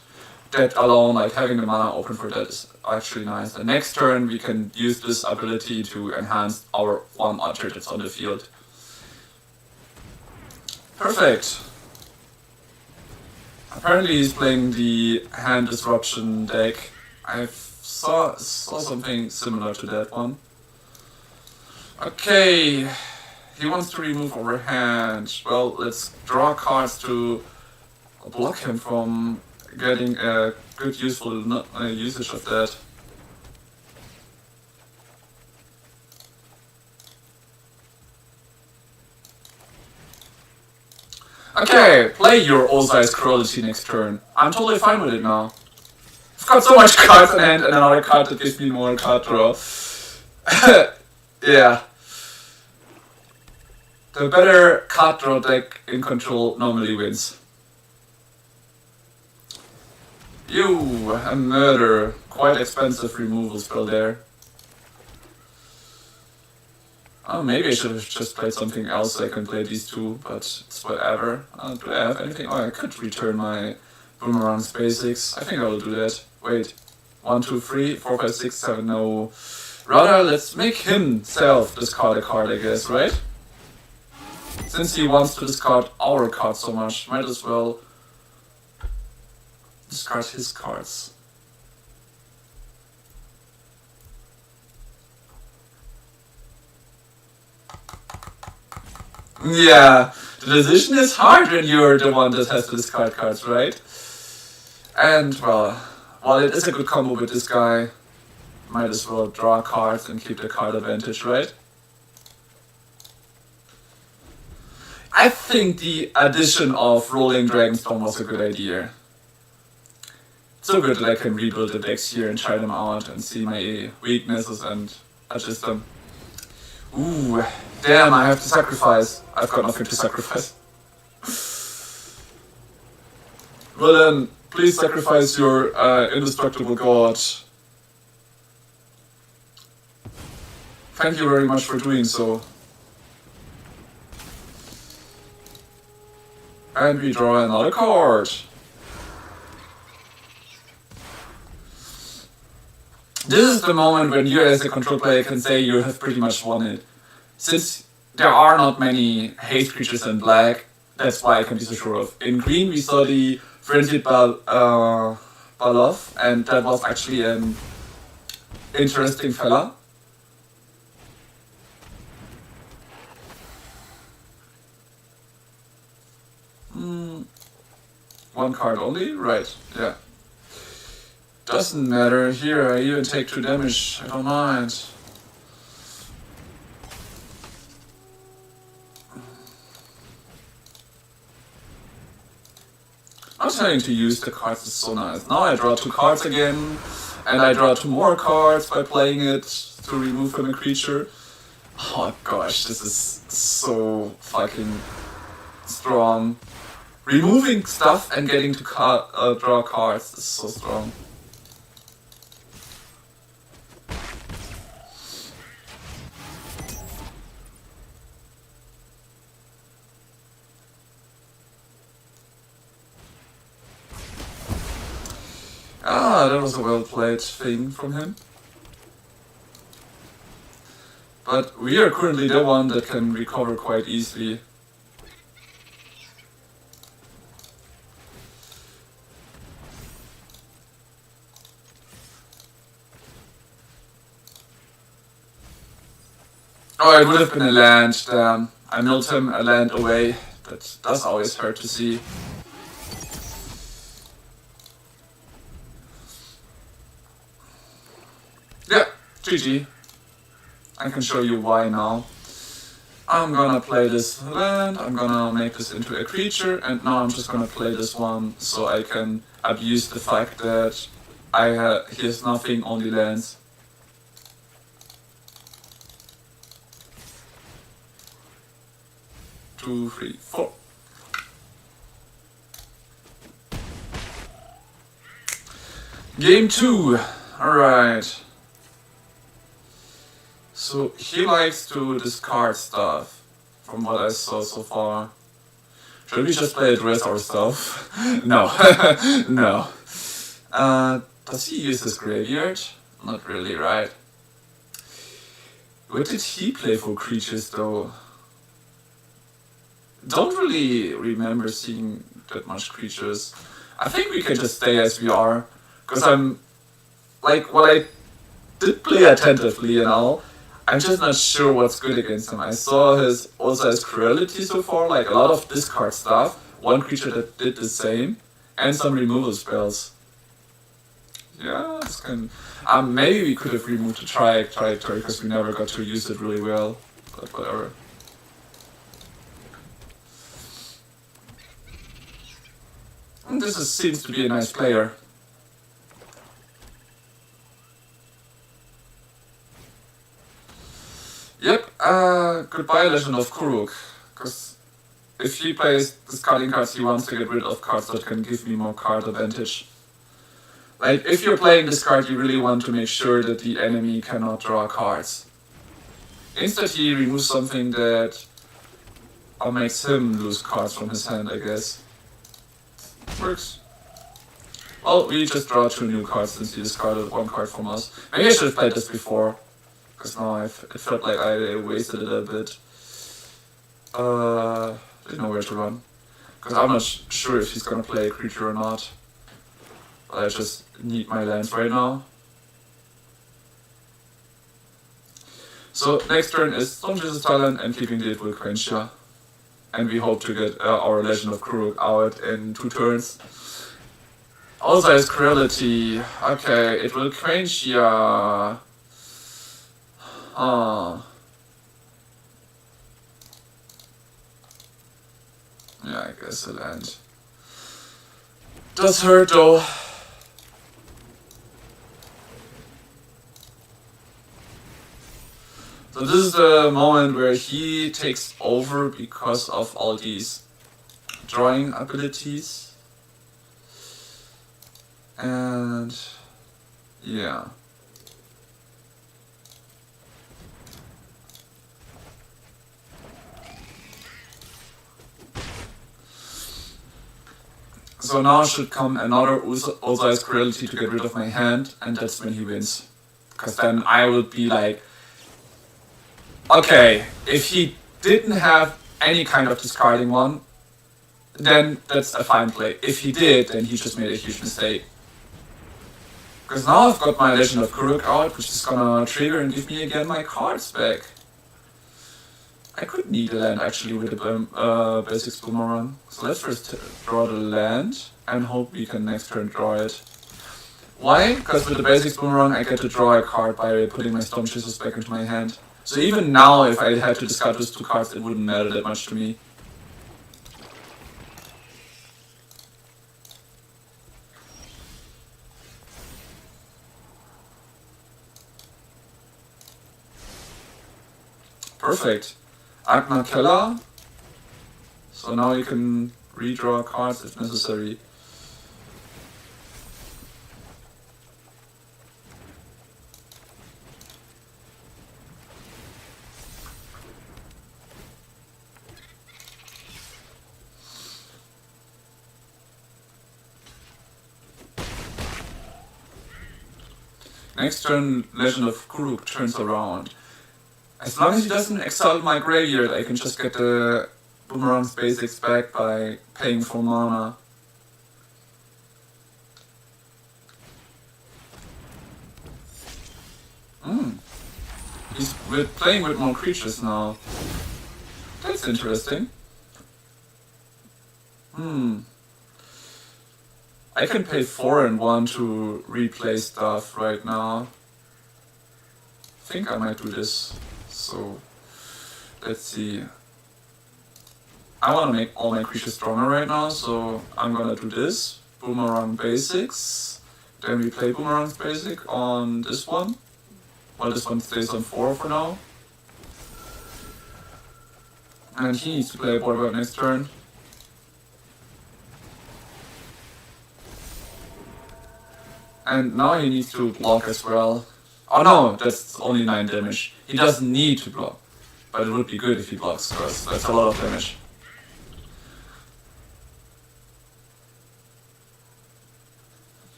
Speaker 1: that alone, like having the mana open for that is actually nice. And next turn we can use this ability to enhance our one archer that's on the field. Perfect. Apparently he's playing the hand disruption deck. I saw something similar to that one. Okay, he wants to remove our hand. Well, let's draw cards to block him from getting a good useful usage of that. Okay, play your Ozai's Cruelty next turn. I'm totally fine with it now. I've got so much cards in hand and another card that gives me more card draw. Yeah. The better card draw deck in control normally wins. You, a murder. Quite expensive removal spell there. Oh, maybe I should have just played something else so I can play these two, but it's whatever. Do I have anything? Oh, I could return my Boomerang's basics. I think I will do that. Wait. 1, 2, 3, 4, 5, 6, 7, no. Rather, let's make himself discard a card, I guess, right? Since he wants to discard our cards so much, might as well discard his cards. Yeah, the decision is hard when you're the one that has to discard cards, right? And, well, while it is a good combo with this guy, might as well draw cards and keep the card advantage, right? I think the addition of Rolling Dragonstone was a good idea. So good that I can rebuild the decks here and try them out and see my weaknesses and adjust them. Ooh, damn, I have to sacrifice. I've got nothing to sacrifice. Well then, please sacrifice your indestructible god. Thank you very much for doing so. And we draw another card. This is the moment when you as a control player can say you have pretty much won it. Since there are not many haste creatures in black, that's why I can be so sure of. In green we saw the Frenzied Baloth, and that was actually an interesting fella. One card only? Right, yeah. Doesn't matter. Here, I even take 2 damage. I don't mind. Not having to use the cards is so nice. Now I draw 2 cards again, and I draw 2 more cards by playing it to remove from a creature. Oh gosh, this is so fucking strong. Removing stuff and getting to draw cards is so strong. Ah, that was a well played thing from him. But we are currently the one that can recover quite easily. Oh, it would have been a land. Damn. I milled him a land away. That's always hard to see. Yeah, GG. I can show you why now. I'm gonna play this land, I'm gonna make this into a creature, and now I'm just gonna play this one so I can abuse the fact that he has nothing, only lands. Two, three, four. Game 2. Alright. So he likes to discard stuff, from what I saw so far. Should we just play address our stuff? No. No. Does he use his graveyard? Not really, right? What did he play for creatures though? Don't really remember seeing that much creatures. I think we can just stay as we are. Because I'm, like, what I did play attentively, you know, I'm just not sure what's good against him. I saw his cruelty so far, like a lot of discard stuff, one creature that did the same, and some removal spells. Yeah, it's kind of, maybe we could have removed the trajectory because we never got to use it really well, but whatever. And this seems to be a nice player. Yep, goodbye Legend of Kuruk, because if he plays discarding cards, he wants to get rid of cards that can give me more card advantage. Like, if you're playing this card, you really want to make sure that the enemy cannot draw cards. Instead, he removes something that makes him lose cards from his hand, I guess. Works. Well, we just draw 2 new cards since he discarded 1 card from us. Maybe I should have played this before. Because now it felt like I wasted a little bit. Didn't know where to run. Because I'm not sure if he's gonna play a creature or not. But I just need my lands right now. So next turn is Stormchaser's Talent and keeping the Volquentia. And we hope to get our Legend of Kuruk out in 2 turns. Also has Cruelty. Okay, it will Volquentia. Yeah, I guess a land. Does hurt though. So this is the moment where he takes over because of all these drawing abilities. And yeah. So now should come another Ozai's Cruelty to get rid of my hand, and that's when he wins. Because then I would be like, okay, if he didn't have any kind of discarding one, then that's a fine play. If he did, then he just made a huge mistake. Because now I've got my Legend of Kuruk out, which is gonna trigger and give me again my cards back. I could need a land actually with a basic boomerang. So let's first draw the land and hope we can next turn draw it. Why? Because with the basic boomerang I get to draw a card by putting my Stormchasers back into my hand. So even now if I had to discard those 2 cards it wouldn't matter that much to me. Perfect. Agna Keller. So now you can redraw cards if necessary. Next turn, Legend of Kuruk turns around. As long as he doesn't exalt my graveyard, I can just get the Boomerang's basics back by paying for mana. We're playing with more creatures now. That's interesting. I can pay 4 and 1 to replay stuff right now. I think I might do this. So, let's see. I want to make all my creatures stronger right now, so I'm gonna do this. Boomerang basics. Then we play Boomerang's basic on this one. While this one stays on 4 for now. And he needs to play a board next turn. And now he needs to block as well. Oh no, that's only 9 damage. He doesn't need to block. But it would be good if he blocks first. That's a lot of damage.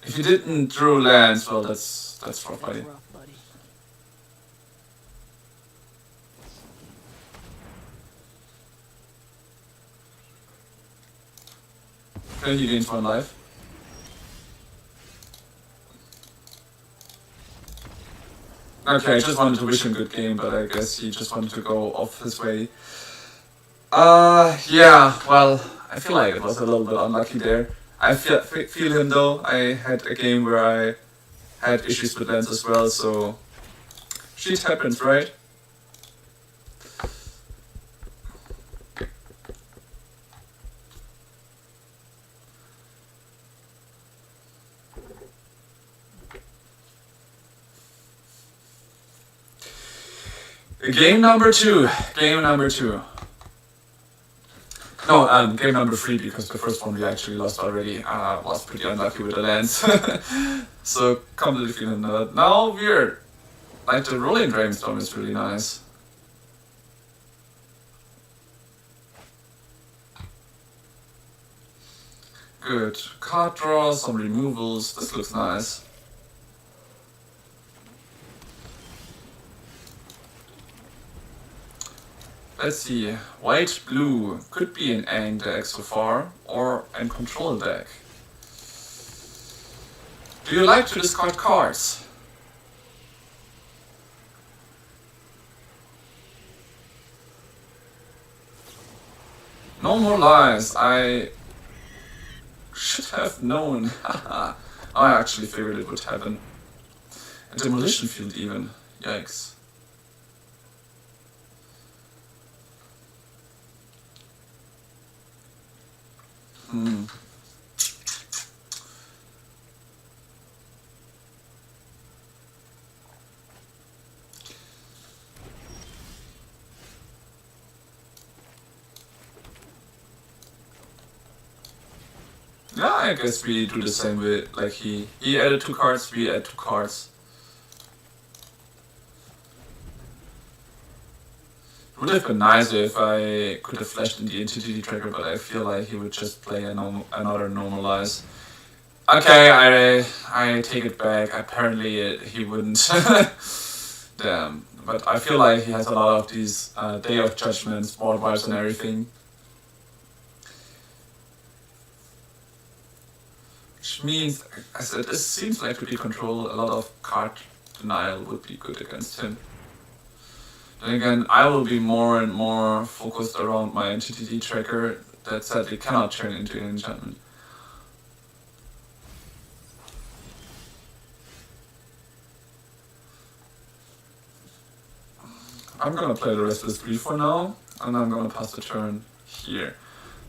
Speaker 1: If you didn't draw lands, well, that's rough, buddy. Okay, he gains 1 life. Okay, I just wanted to wish him good game, but I guess he just wanted to go off his way. Yeah, well, I feel like it was a little bit unlucky there. I feel him though. I had a game where I had issues with lands as well, so shit happens, right? Game number 2. Game number 2. No, game number 3, because the first one we actually lost already. Was pretty unlucky with the lands. So, completely feeling that. Now we're... Like, the rolling Brainstorm is really nice. Good. Card draw, some removals. This looks nice. Let's see, white, blue, could be an Aang deck so far, or a control deck. Do you like to discard cards? No more lies, I should have known. I actually figured it would happen. A demolition field even, yikes. Yeah, I guess we do the same way. Like he added 2 cards, we add 2 cards. It would have been nicer if I could have flashed in the entity tracker, but I feel like he would just play another normalize. Okay, I take it back. Apparently he wouldn't. Damn. But I feel like he has a lot of these Day of Judgments, board wipes and everything. Which means, as it seems like to be control, a lot of card denial would be good against him. Then again, I will be more and more focused around my entity tracker that sadly cannot turn into an enchantment. I'm gonna play the rest of this brief for now, and I'm gonna pass the turn here.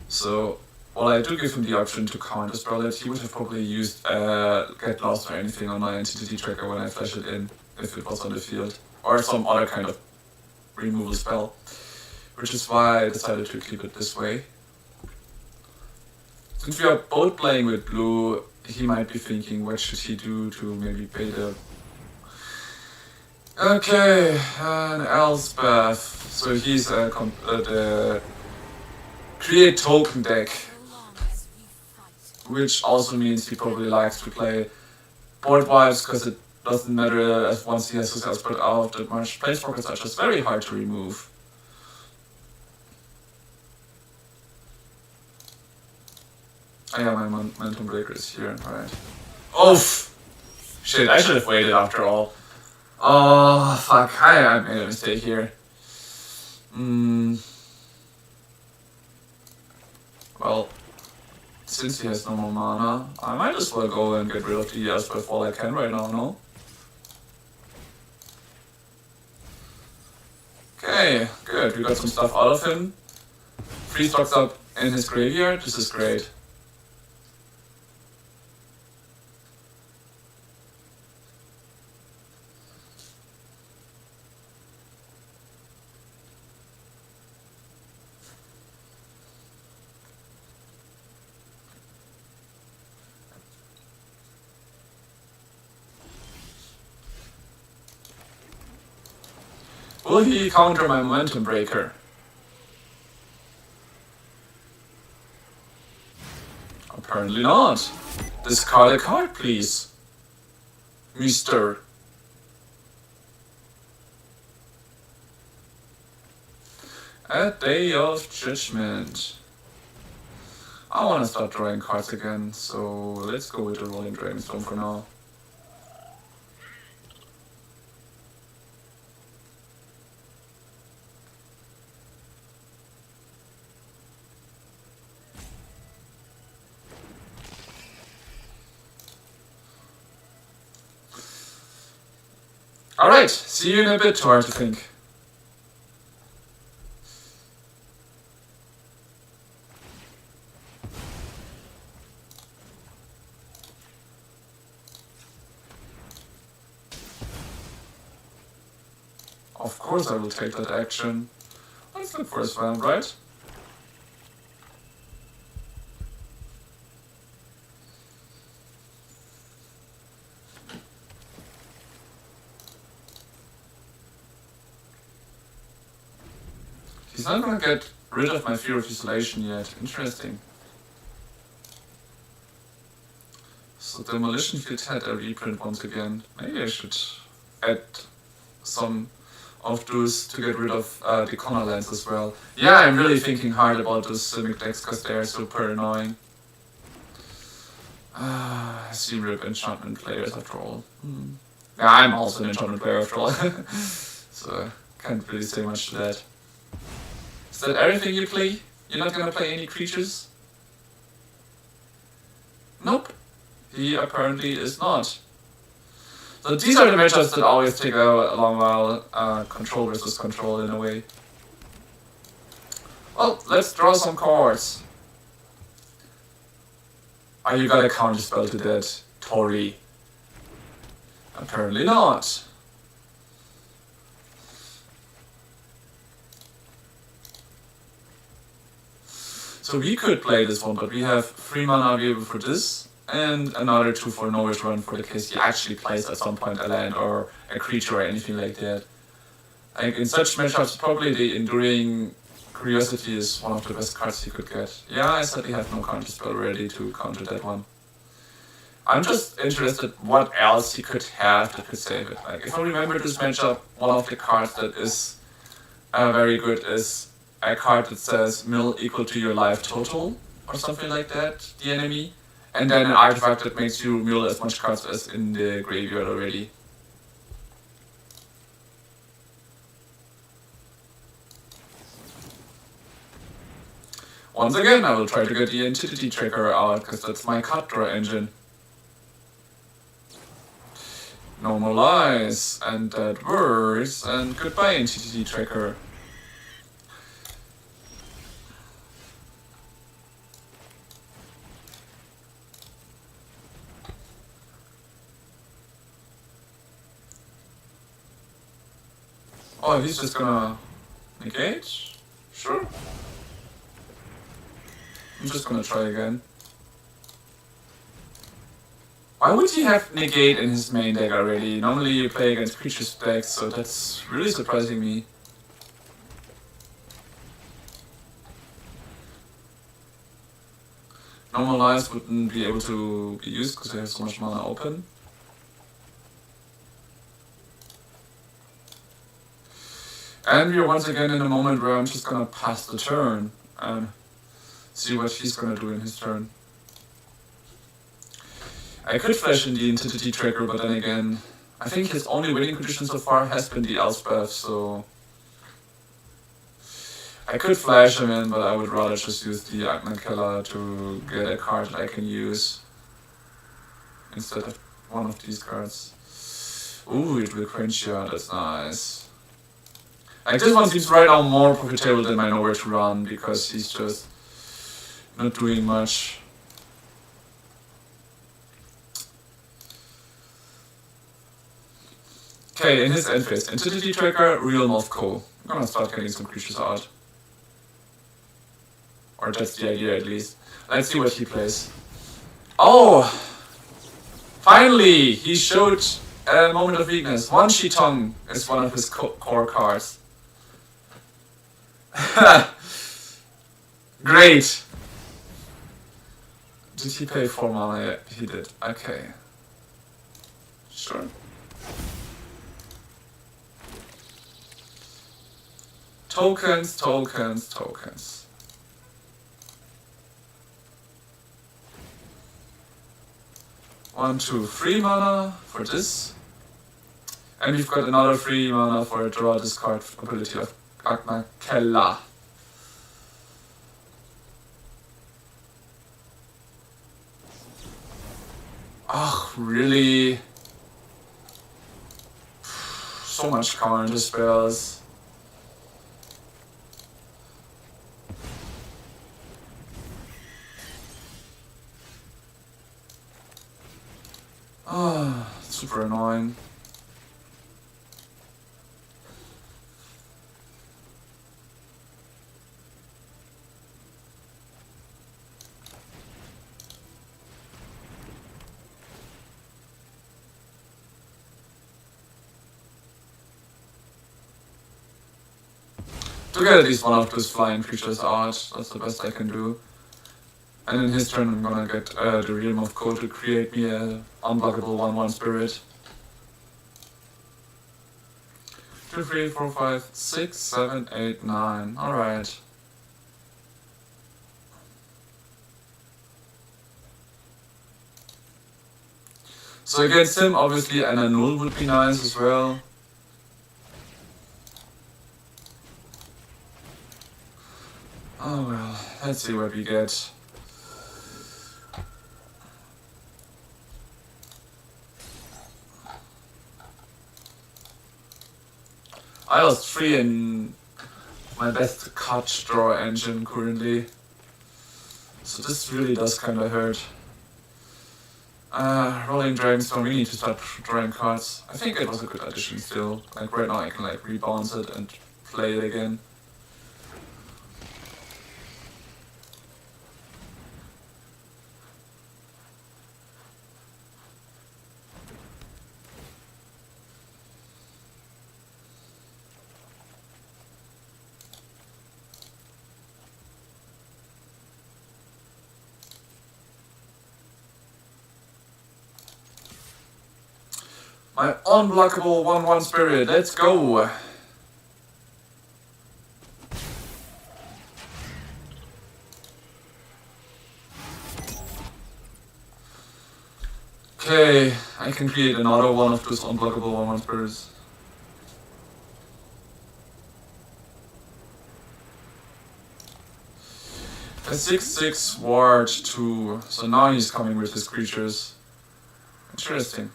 Speaker 1: So, while I do give him the option to counter spell it, he would have probably used Get Lost or anything on my entity tracker when I flash it in, if it was on the field, or some other kind of removal spell, which is why I decided to keep it this way. Since we are both playing with blue, he might be thinking what should he do to maybe pay the... Okay, and Elspeth, so he's the create token deck. which also means he probably likes to play board wipes because it doesn't matter as once he has his spell spread out that much. Planeswalkers are just very hard to remove. Oh yeah, my momentum breaker is here, right. Oof! Shit, I should have waited after all. Oh, fuck, I made a mistake here. Well, since he has no more mana, I might as well go and get rid of the Elspeth while I can right now, no? Okay, good, we got some stuff out of him. 3 stocks up in his graveyard, this is great. Will he counter my momentum breaker? Apparently not. Discard a card, please. Mister. A Day of Judgment. I wanna start drawing cards again, so let's go with the Rolling Dragonstorm for now. Alright, see you in a bit, too hard to think. Of course I will take that action. Let's look for his round, right? He's not gonna get rid of my Fear of Isolation yet. Interesting. So Demolition Field had a reprint once again. Maybe I should add some of those to get rid of the Connor lands as well. Yeah, I'm really thinking hard about those Simic decks because they are super annoying. I see rip enchantment players after all. Yeah, I'm also an enchantment player after all. So can't really say much to that. Is that everything you play? You're not gonna play any creatures? Nope. He apparently is not. So these are the matchups that always take a long while. Control versus control in a way. Well, let's draw some cards. Are you gonna counterspell to that, Tori? Apparently not. So we could play this one, but we have 3 mana available for this, and another 2 for no return for the case he actually plays at some point a land or a creature or anything like that. I think in such matchups, probably the Enduring Curiosity is one of the best cards he could get. Yeah, I sadly have no counterspell ready to counter that one. I'm just interested what else he could have that could save it. Like, if I remember this matchup, one of the cards that is very good is a card that says mill equal to your life total, or something like that, the enemy. And then an artifact that makes you mill as much cards as in the graveyard already. Once again, I will try to get the Entity Tracker out, because that's my card draw engine. No more lies, and that works, and goodbye Entity Tracker. Oh, he's just gonna negate? Sure. I'm just gonna try again. Why would he have negate in his main deck already? Normally you play against creatures decks, so that's really surprising me. Normal lives wouldn't be able to be used because we have so much mana open. And we are once again in a moment where I'm just gonna pass the turn and see what he's gonna do in his turn. I could flash in the Entity Tracker, but then again, I think his only winning condition so far has been the Elspeth, so I could flash him in, but I would rather just use the Aang Killer to get a card that I can use instead of one of these cards. Ooh, it will quench you, that's nice. Like, this one seems right now more profitable than my Nowhere to Run, because he's just not doing much. Okay, in his end phase, Entity Tracker, Realm of Ko. I'm gonna start getting some creatures out. Or that's the idea at least. Let's see what he plays. Oh! Finally! He showed a moment of weakness. One Shitong is one of his core cards. Great! Did he pay 4 mana? Yeah, he did. Okay. Sure. Tokens, tokens, tokens. One, two, 3 mana for this. And we've got another 3 mana for a draw discard ability of Aang Killer. Oh, really? So much counter spells. Ah, super annoying. To get at least one of those flying creatures out, that's the best I can do. And in his turn I'm gonna get the Realm of Ko to create me an unblockable 1/1 spirit. 2, 3, 4, 5, 6, 7, 8, 9. Alright. So against him, obviously an Annul would be nice as well. Oh well, let's see what we get. I lost 3 in my best card draw engine currently. So this really does kinda hurt. Rolling Dragonstorm, we need to start drawing cards. I think it was a good addition still. Like right now I can like rebounce it and play it again. My unblockable 1/1 spirit, let's go! Okay, I can create another one of those unblockable 1/1 spirits. A 6/6 ward 2, so now he's coming with his creatures. Interesting.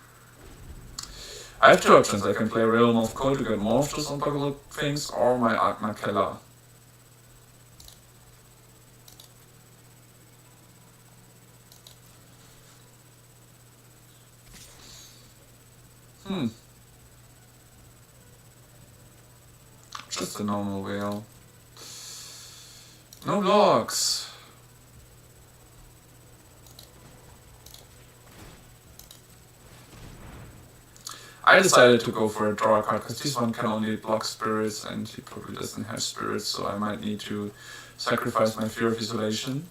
Speaker 1: I have 2 options. I can play Realm of Ko to get more of those unblockable things, or my Aang Killer. Just a normal whale. No logs. I decided to go for a draw card because this one can only block spirits and he probably doesn't have spirits, so I might need to sacrifice my Fear of Isolation.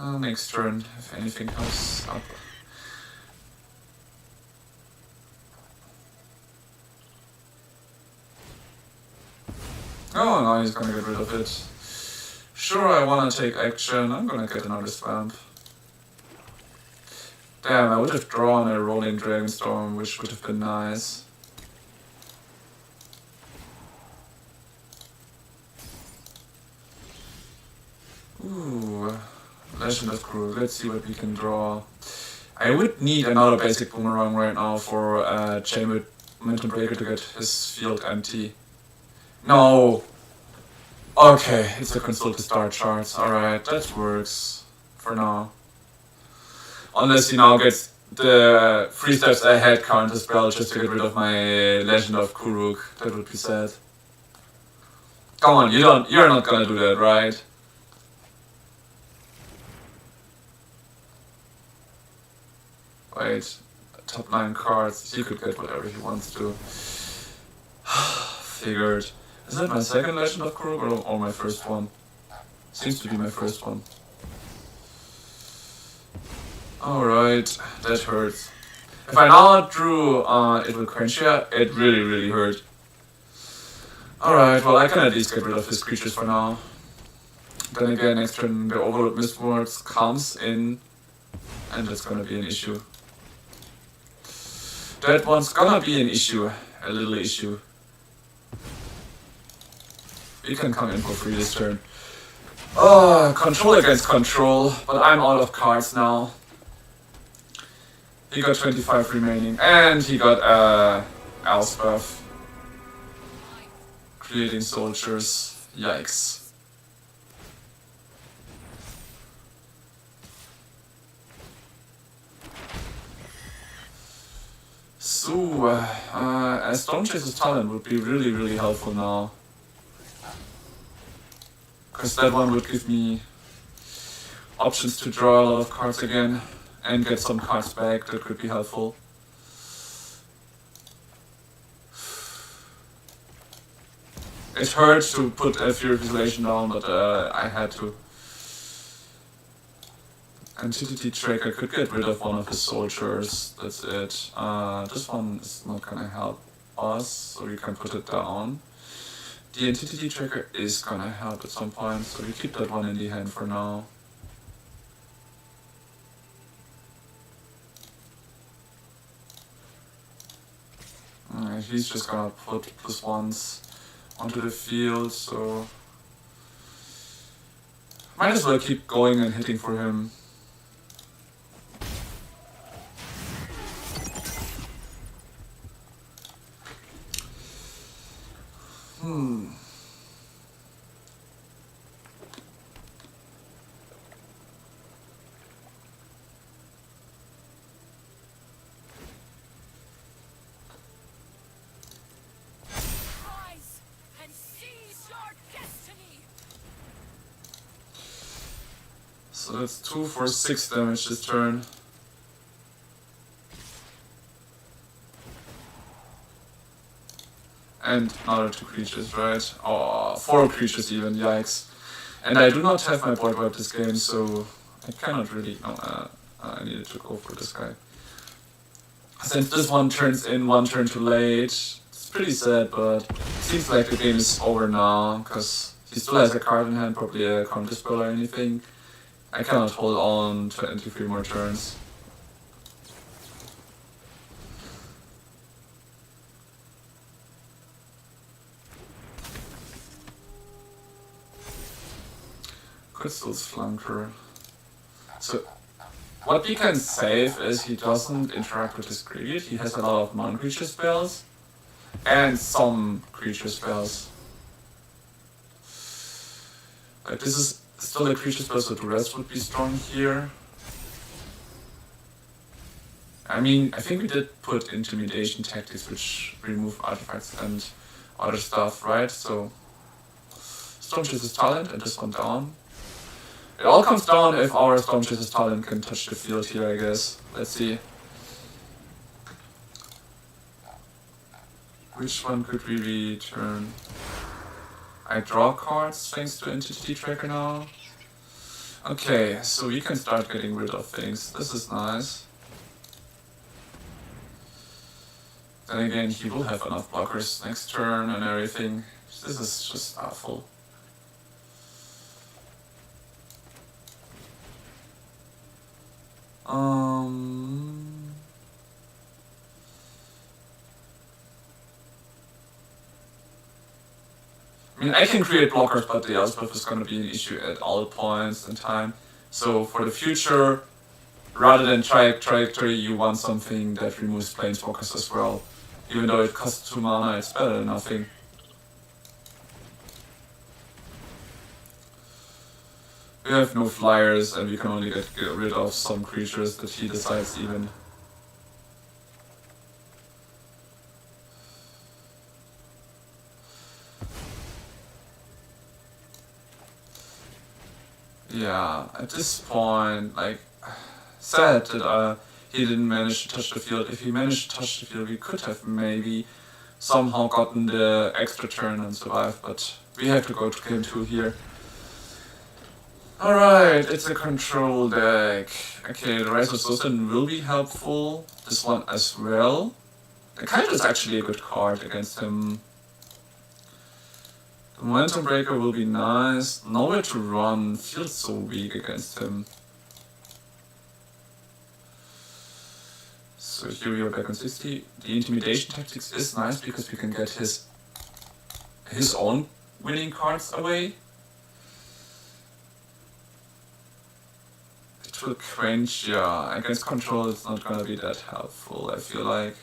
Speaker 1: Next turn, if anything comes up. Oh, now he's gonna get rid of it. Sure, I wanna take action. I'm gonna get another swamp. Damn, I would have drawn a rolling Dragonstorm, which would have been nice. Ooh, Legend of Kuruk. Let's see what we can draw. I would need another basic boomerang right now for Chain Momentum Breaker to get his field empty. No! Okay, it's a consult to start charts. Alright, that works for now. Unless he now gets the 3 steps ahead counter spell just to get rid of my Legend of Kuruk. That would be sad. Come on, you're not gonna do that, right? Wait, top 9 cards. He could get whatever he wants to. Figured. Is that my second Legend of Kuruk or my first one? Seems to be my first one. Alright, that hurts. If I now drew it will quench ya, it really hurt. Alright, well I can at least get rid of his creatures for now. Then again, next turn the Overload Mistwords comes in, and that's gonna be an issue. That one's gonna be an issue, a little issue. We can come in for free this turn. Oh, control against control, but I'm out of cards now. He got 25 remaining, and he got Elspeth. Creating soldiers. Yikes. So, a Stonechaser's Talent would be really helpful now. Because that one would give me options to draw a lot of cards again and get some cards back. That could be helpful. It hurt to put a Fury Visualization down, but I had to. Entity Tracker could get rid of one of his soldiers, that's it. This one is not gonna help us, so we can put it down. The Entity Tracker is gonna help at some point, so we keep that one in the hand for now. He's just gonna put +1s onto the field, so might as well keep going and hitting for him. So that's 2 for 6 damage this turn. And another 2 creatures, right? Oh, 4 creatures even, yikes. And I do not have my board wipe this game, so I cannot really... No, I needed to go for this guy. Since this one turns in 1 turn too late, it's pretty sad, but it seems like the game is over now, because he still has a card in hand, probably a counter spell or anything. I cannot hold on to 23 more turns. Crystal's Flanker. So, what we can save is he doesn't interact with his graveyard. He has a lot of non-creature spells and some creature spells. Like this is still a creature spell, so the rest would be strong here. I mean, I think we did put Intimidation Tactics, which remove artifacts and other stuff, right? So, Stonechaser's Talent and this one down. It all comes down if our Stonechaser's Talent can touch the field here, I guess. Let's see. Which one could we return? I draw cards thanks to Entity Tracker now. Okay, so we can start getting rid of things. This is nice. Then again, he will have enough blockers next turn and everything. This is just awful. I mean, I can create blockers, but the Elspeth is going to be an issue at all points in time. So for the future, rather than trajectory, you want something that removes planeswalkers as well. Even though it costs 2 mana, it's better than nothing. We have no flyers, and we can only get rid of some creatures that he decides even. Yeah, at this point, like, sad that he didn't manage to touch the field. If he managed to touch the field, we could have maybe somehow gotten the extra turn and survived, but we have to go to game 2 here. Alright, it's a control deck. Okay, the Rise of Sultan will be helpful. This one as well. The Kite is actually a good card against him. The Momentum Breaker will be nice. Nowhere to run. Feels so weak against him. So here we are back on 60. The Intimidation Tactics is nice because we can get his own winning cards away. It will quench, yeah. Against control it's not gonna be that helpful, I feel like.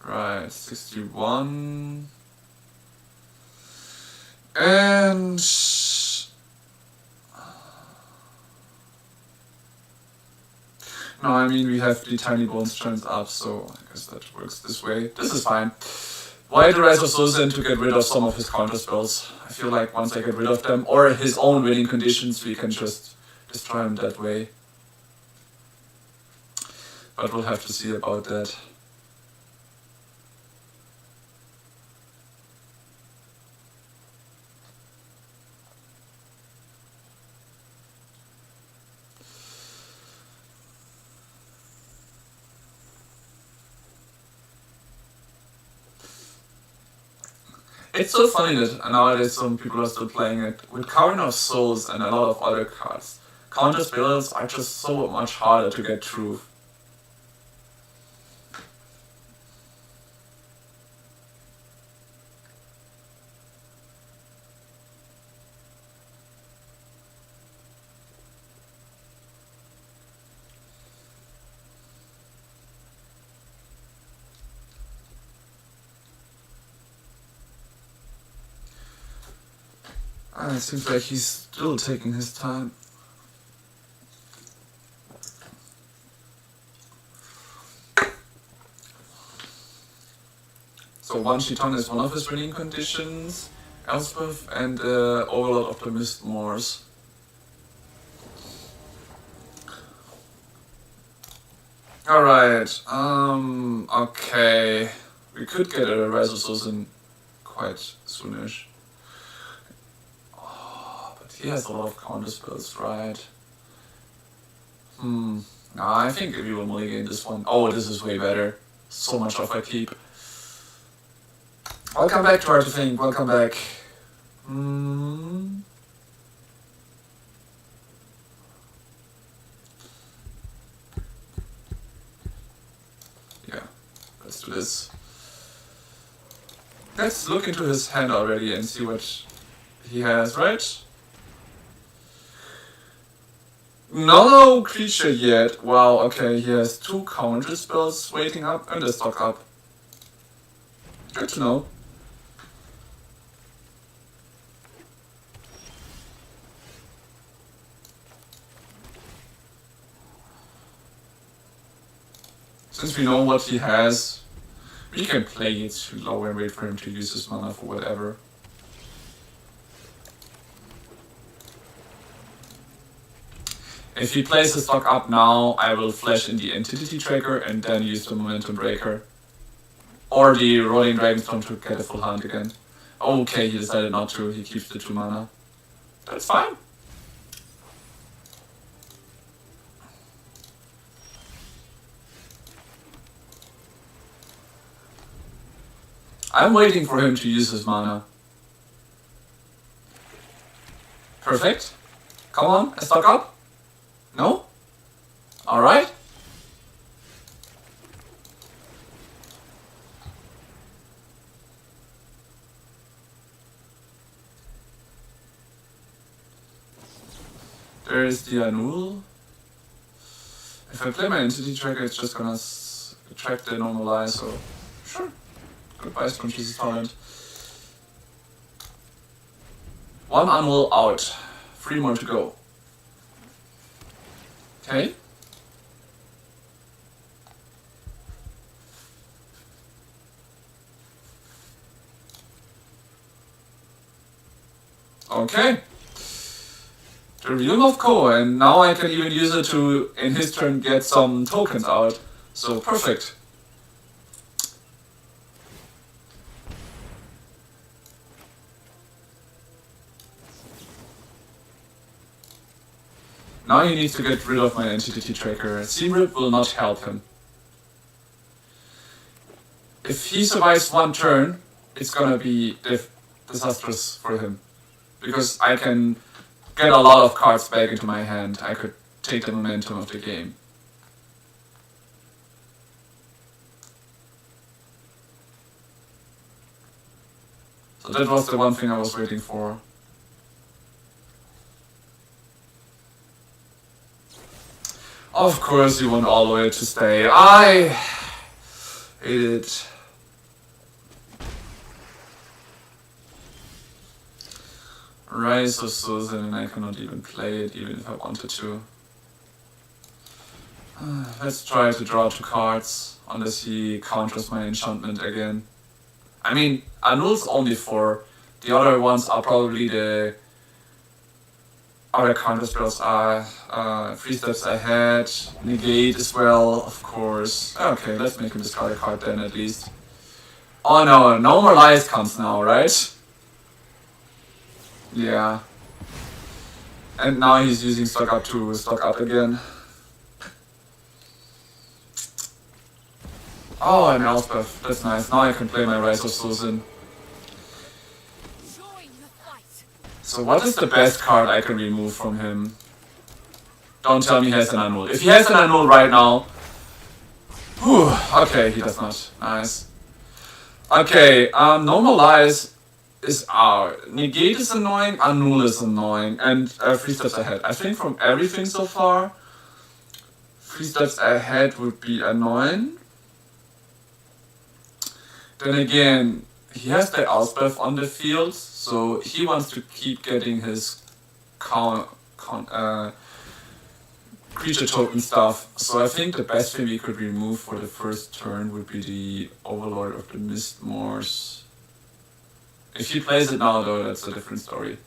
Speaker 1: Right, 61. And no, I mean we have the Tiny Bones turns up, so I guess that works this way. This is fine. Why the Rise of Sultan? To get rid of some of his counter spells. I feel like once I get rid of them, or his own winning conditions, we can just destroy him that way. But we'll have to see about that. It's so funny that nowadays some people are still playing it with Cavern of Souls and a lot of other cards. Counter spells are just so much harder to get through. It seems like he's still taking his time. So one Chiton is one of his winning conditions, Elspeth and Overlord of the Mistmoors. Alright, okay. We could get a Rise of Sultan quite soonish. He has a lot of counter spells, right? No, I think we will mulligan this one. Oh, this is way better. So much off I keep. Welcome back to Hard to Think. Welcome back. Yeah, let's do this. Let's look into his hand already and see what he has, right? No creature yet. Wow, okay, he has 2 counter spells waiting up and a stock up. Good to know. Since we know what he has, we can play it too low and wait for him to use his mana for whatever. If he plays the stock up now, I will flash in the Entity Tracker and then use the Momentum Breaker. Or the Rolling Dragonstorm to get a full hand again. Okay, he decided not to. He keeps the 2 mana. That's fine. I'm waiting for him to use his mana. Perfect. Come on, a stock up. No? Alright. There is the Anul. If I play my entity tracker, it's just gonna track the normalize, so sure. Goodbye, Scrumptious Torrent. 1 Anul out. 3 more to go. Okay. Okay. The Realm of Ko, and now I can even use it to, in his turn, get some tokens out. So perfect. Now he needs to get rid of my entity tracker. Seamrip will not help him. If he survives 1 turn, it's gonna be disastrous for him. Because I can get a lot of cards back into my hand. I could take the momentum of the game. So that was the one thing I was waiting for. Of course you want all the way to stay. I hate it. Rise of Susan, and I cannot even play it, even if I wanted to. Let's try to draw 2 cards, unless he counters my enchantment again. I mean, Anul's only 4. The other ones are probably the other counter spells are 3 steps ahead. Negate as well, of course. Okay, let's make him discard a card then at least. Oh no, no more lies comes now, right? Yeah. And now he's using stock up to stock up again. Oh, an Elspeth. That's nice. Now I can play my Rise of Susan. So what is the best card I can remove from him? Don't tell me he has an Anul. If he has an Anul right now... Whew, okay, he does not. Nice. Okay, Normalize is Negate is annoying, Anul is annoying, and 3 steps ahead. I think from everything so far, 3 steps ahead would be annoying. Then again, he has the Elspeth on the field, so he wants to keep getting his creature token stuff. So I think the best thing we could remove for the first turn would be the Overlord of the Mistmoors. If he plays it now though, that's a different story.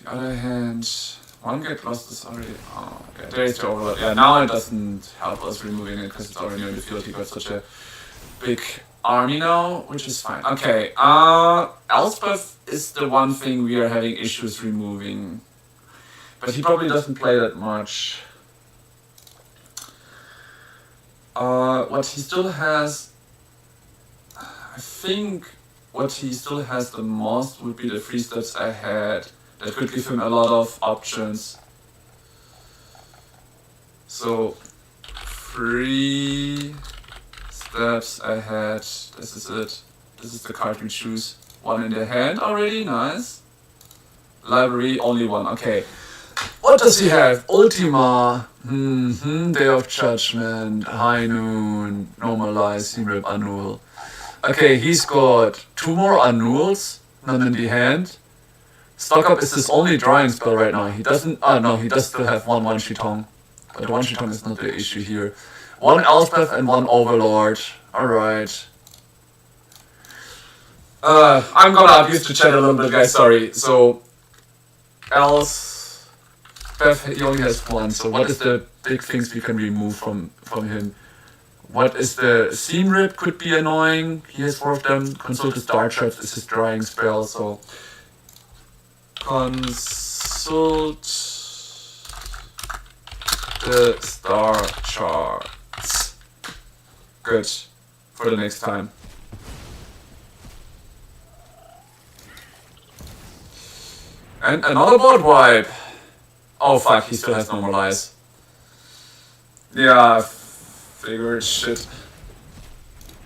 Speaker 1: The other hand, 1 get lost is already... Oh, okay, there is the Overlord. Yeah, now it doesn't help us removing it because it's already in the field. He got such a big army now, which is fine. Okay, Elspeth is the one thing we are having issues removing. But he probably doesn't play that much. What he still has... I think what he still has the most would be the 3 steps ahead. That could give him a lot of options. So, 3 steps ahead. This is it. This is the card we choose. 1 in the hand already, nice. Library, only 1, okay. What does he have? Ultima, Day of Judgment, High Noon, Normalize, Seamrip, Anul. Okay, he's got 2 more Anuls, none in the hand. Stock up is his only drawing spell right now. He doesn't, no, he does still have 1 One-Shitong. But the One-Shitong is not the issue here. 1 Elspeth and 1 Overlord. Alright. I'm gonna abuse the chat a little bit, guys, sorry. So, Beth, he only has one, so what is the big things we can remove from him? What is the Seam Rip could be annoying. He has 4 of them. Consult the Star Charts is his drawing spell, so consult the Star Charts. Good. For the next time. And another board wipe! Oh fuck, he still has no more lies. Yeah, I figured shit.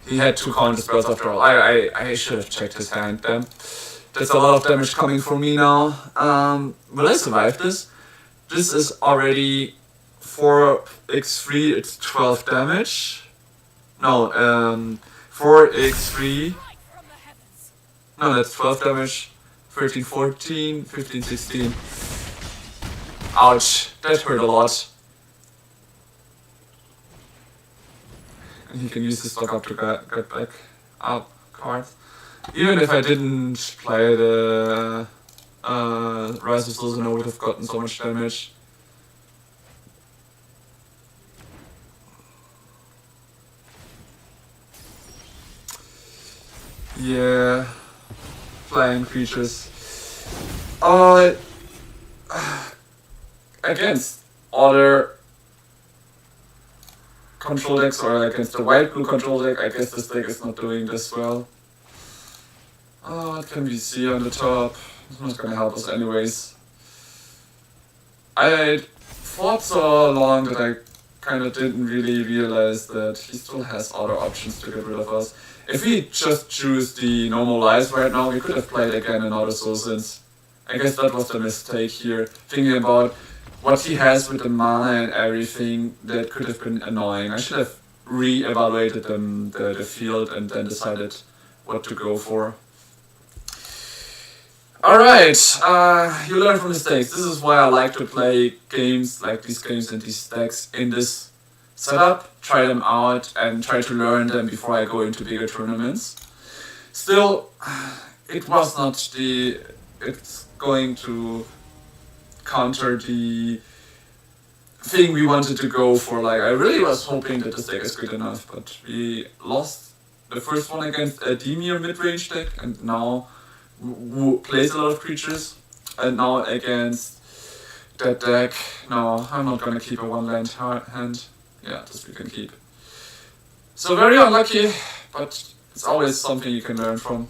Speaker 1: He had 2 counter spells after all. I should have checked his hand then. That's a lot of damage coming for me now. Will I survive this? This is already 4x3, it's 12 damage. No, 4x3. No, that's 12 damage. 13, 14, 15, 16. Ouch, that hurt a lot. And he can use his stock up to get back up cards. Even if I didn't play the Rise of Souls, I would have gotten so much damage. Yeah, flying creatures. Against other control decks or against the white blue control deck, I guess this deck is not doing this well. What can we see on the top? It's not gonna help us anyways. I fought so long that I kinda didn't really realize that he still has other options to get rid of us. If we just choose the normal lies right now, we could have played again another Soul Sins. I guess that was the mistake here. Thinking about what he has with the mana and everything, that could have been annoying. I should have re-evaluated the field and then decided what to go for. Alright, you learn from mistakes. This is why I like to play games like these games and these decks in this setup, try them out and try to learn them before I go into bigger tournaments. Still, it was not it's going to counter the thing we wanted to go for. Like, I really was hoping that this deck is good enough, but we lost the first one against a Demir mid-range deck, and now who plays a lot of creatures, and now against that deck, no, I'm not gonna keep a 1-land hand. Yeah, this we can keep. So very unlucky, but it's always something you can learn from.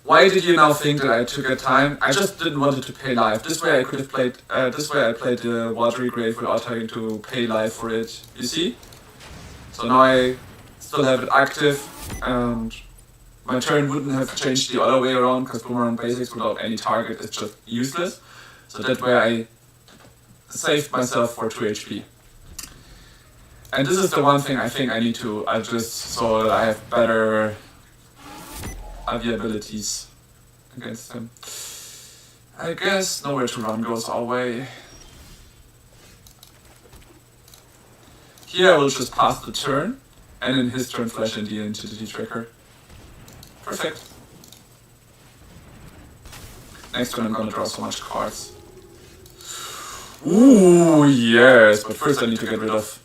Speaker 1: Why did you now think that I took a time? I just didn't want it to pay life. This way I could have played, this way I played the Watery Grave without having to pay life for it. You see? So now I still have it active, and my turn wouldn't have changed the other way around, because Boomerang Basics without any target is just useless. So that way I saved myself for 2 HP. And this is the one thing I think I need to adjust so that I have better abilities against him. I guess Nowhere to Run goes our way. Here I will just pass the turn, and in his turn flash in the Entity Tracker. Perfect. Next turn I'm gonna draw so much cards. Ooh, yes, but first I need to get rid of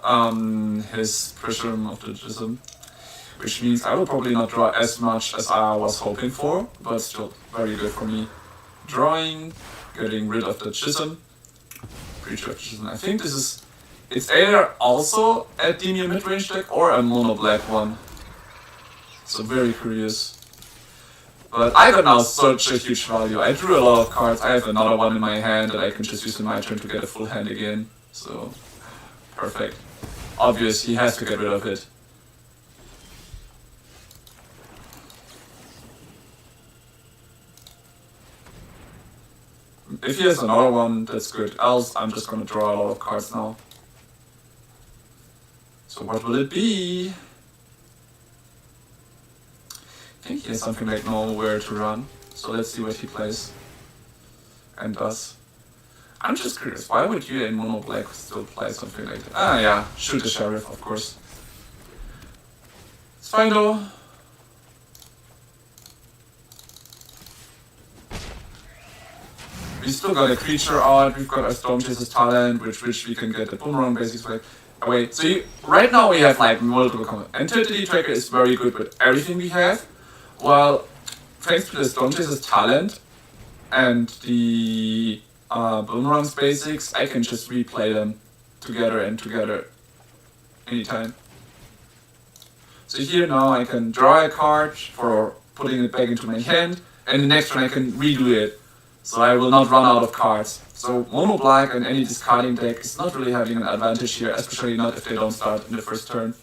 Speaker 1: his Prism of the Jism. Which means I will probably not draw as much as I was hoping for, but still very good for me. Drawing, getting rid of the Chism, Creature of Chism. I think this is, it's either also a Demir mid-range deck or a mono-black one. So very curious. But I got now such a huge value. I drew a lot of cards, I have another one in my hand that I can just use in my turn to get a full hand again. So, perfect. Obvious, he has to get rid of it. If he has another one, that's good. Else, I'm just gonna draw a lot of cards now. So what will it be? I think he has something like Nowhere to Run. So let's see what he plays. And does. I'm just curious, why would you in mono black still play something like that? Ah yeah, Shoot the Sheriff, of course. fine though. We still got a creature out, we've got our Storm Chaser's talent, which we can get the boomerang basically away. So right now we have like multiple combos. Entity Tracker is very good with everything we have. Well, thanks to the Storm Chaser's talent and the boomerang's basics, I can just replay them together anytime. So here now I can draw a card for putting it back into my hand, and the next turn I can redo it. So I will not run out of cards. So mono black and any discarding deck is not really having an advantage here, especially not if they don't start in the first turn.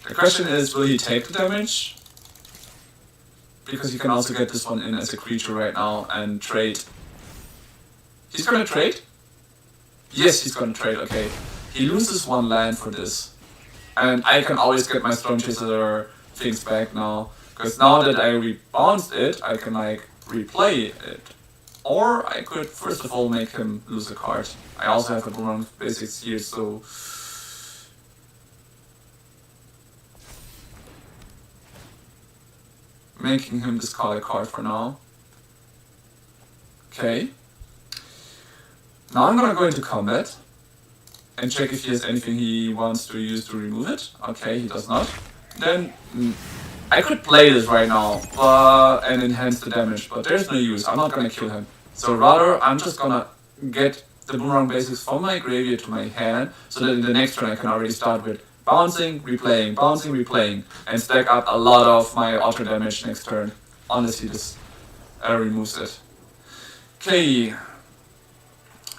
Speaker 1: The question is, will he take the damage? Because you can also get this one in as a creature right now and trade. He's gonna trade? Yes, he's gonna trade, okay. He loses one land for this. And I can always get my Storm Chaser things back now. Because now that I rebounced it, I can like replay it. Or I could first of all make him lose a card. I also have a boomerang basics here, so... making him discard a card for now. Okay. Now I'm gonna go into combat and check if he has anything he wants to use to remove it. Okay, he does not. Then I could play this right now and enhance the damage, but there's no use. I'm not gonna kill him. So rather, I'm just gonna get the boomerang basics from my graveyard to my hand, so that in the next turn I can already start with bouncing, replaying, and stack up a lot of my auto damage next turn. Honestly, this removes it. Okay.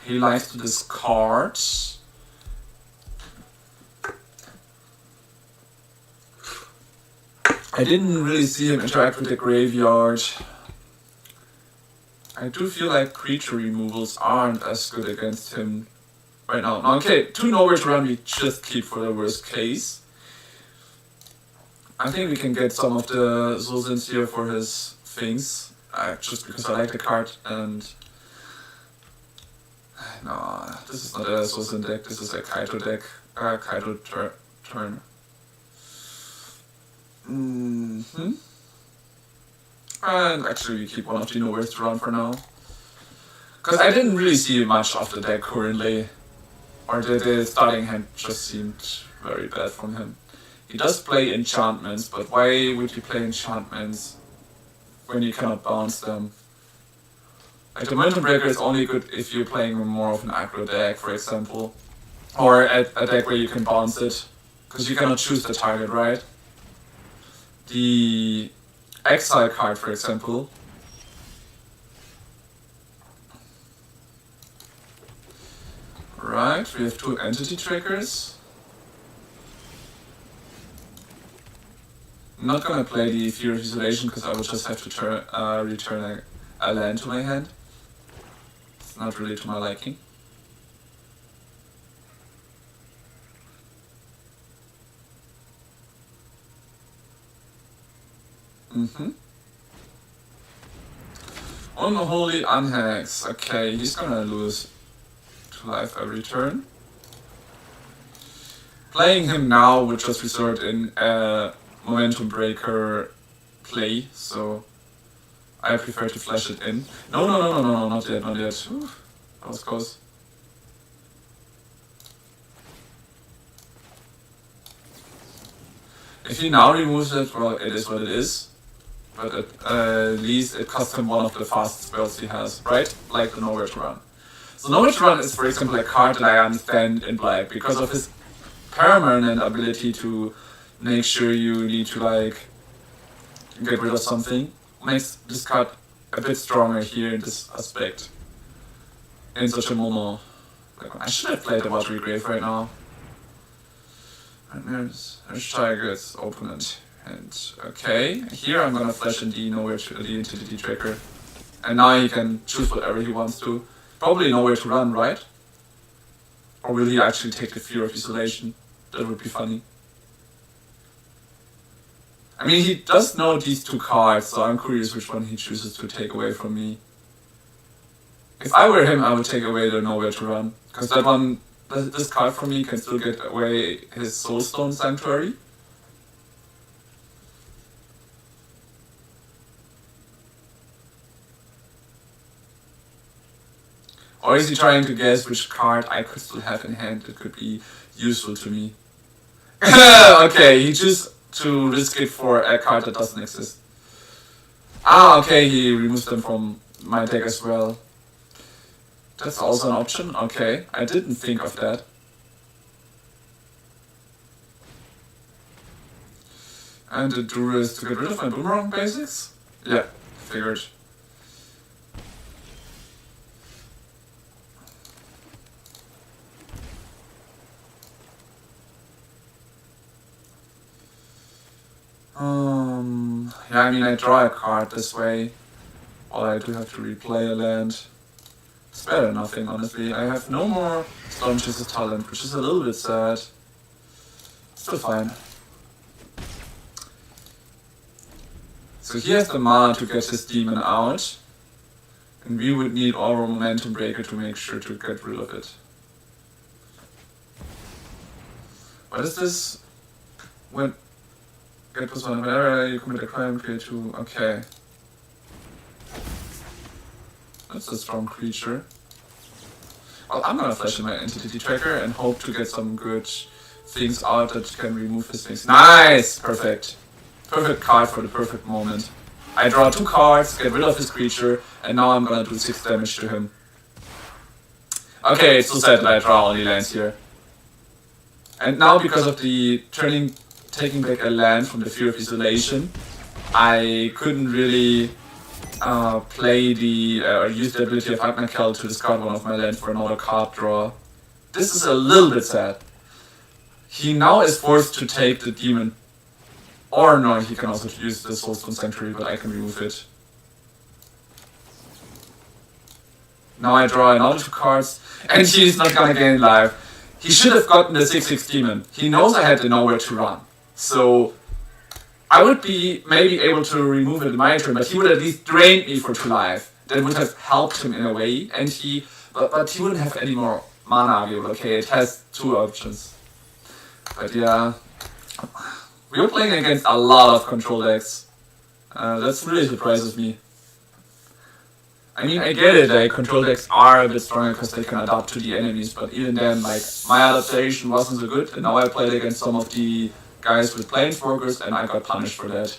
Speaker 1: He likes to discard. I didn't really see him interact with the graveyard. I do feel like creature removals aren't as good against him right now. Okay, 2 nowhere to run we just keep for the worst case. I think we can get some of the Zulzins here for his things. Just because I like the card and... No, this is not a Zulzin deck, this is a Kaito deck. Kaito turn. And actually we keep one of the nowheres to run for now. Because I didn't really see much of the deck currently. Or the starting hand just seemed very bad from him. He does play enchantments, but why would you play enchantments when you cannot bounce them? Like the Momentum Breaker is only good if you're playing more of an aggro deck, for example. Or a deck where you can bounce it. Because you cannot choose the target, right? The Exile card, for example. Right, we have 2 entity triggers. I'm not gonna play the Fear of Isolation because I will just have to return a land to my hand. It's not really to my liking. Unholy Unhex. Okay, he's gonna lose 2 life every turn. Playing him now would just result in a Momentum Breaker play, so I prefer to flash it in. No, not yet. Ooh, that was close. If he now removes it, well, it is what it is. But at least it costs him one of the fast spells he has, right? Like the Nowhere to Run. So Nowhere to Run is, for example, a card that I understand in black because of his permanent ability to make sure you need to like get rid of something. Makes this card a bit stronger here in this aspect. In such a moment. Like, I should have played the Watery Grave right now. And there's Tiger's opponent. And okay, here I'm gonna flash in the Nowhere to the Entity Tracker. And now he can choose whatever he wants to. Probably Nowhere to Run, right? Or will he actually take the Fear of Isolation? That would be funny. I mean, he does know these 2 cards, so I'm curious which one he chooses to take away from me. If I were him, I would take away the Nowhere to Run. Because that one, this card for me can still get away his Soulstone Sanctuary. Or is he trying to guess which card I could still have in hand that could be useful to me? Okay, he chose to risk it for a card that doesn't exist. Ah, okay, he removes them from my deck as well. That's also an option? Okay, I didn't think of that. And the Dura is to get rid of my Boomerang basics? Yeah, figured. Yeah, I mean, I draw a card this way, while I do have to replay a land. It's better than nothing, honestly. I have no more Storm Chaser's Talent, which is a little bit sad. Still fine. So he has the mana to get his demon out, and we would need our Momentum Breaker to make sure to get rid of it. What is this? When get plus one whenever you commit a crime, create 2. Okay. That's a strong creature. Well, I'm gonna flash in my Entity Tracker and hope to get some good things out that can remove his things. Nice! Perfect. Perfect card for the perfect moment. I draw 2 cards, get rid of his creature, and now I'm gonna do 6 damage to him. Okay, it's so sad that I draw only lands here. And now, because of the taking back a land from the Fear of Isolation, I couldn't really play or use the ability of Agnakel to discard one of my lands for another card draw. This is a little bit sad. He now is forced to take the demon. Or no, he can also use the Soulstone Sanctuary, but I can remove it. Now I draw another 2 cards, and he's not gonna gain life. He should have gotten the 6/6 demon. He knows I had the Nowhere to Run. So I would be maybe able to remove it in my turn, but he would at least drain me for 2 life. That would have helped him in a way, and but he wouldn't have any more mana available. Okay, it has 2 options. But yeah, we were playing against a lot of control decks. That's really surprises me. I mean, I get it, like, control decks are a bit stronger because they can adapt to the enemies, but even then, like, my adaptation wasn't so good, and now I played against some of the guys with Planeswalkers, and I got punished for that.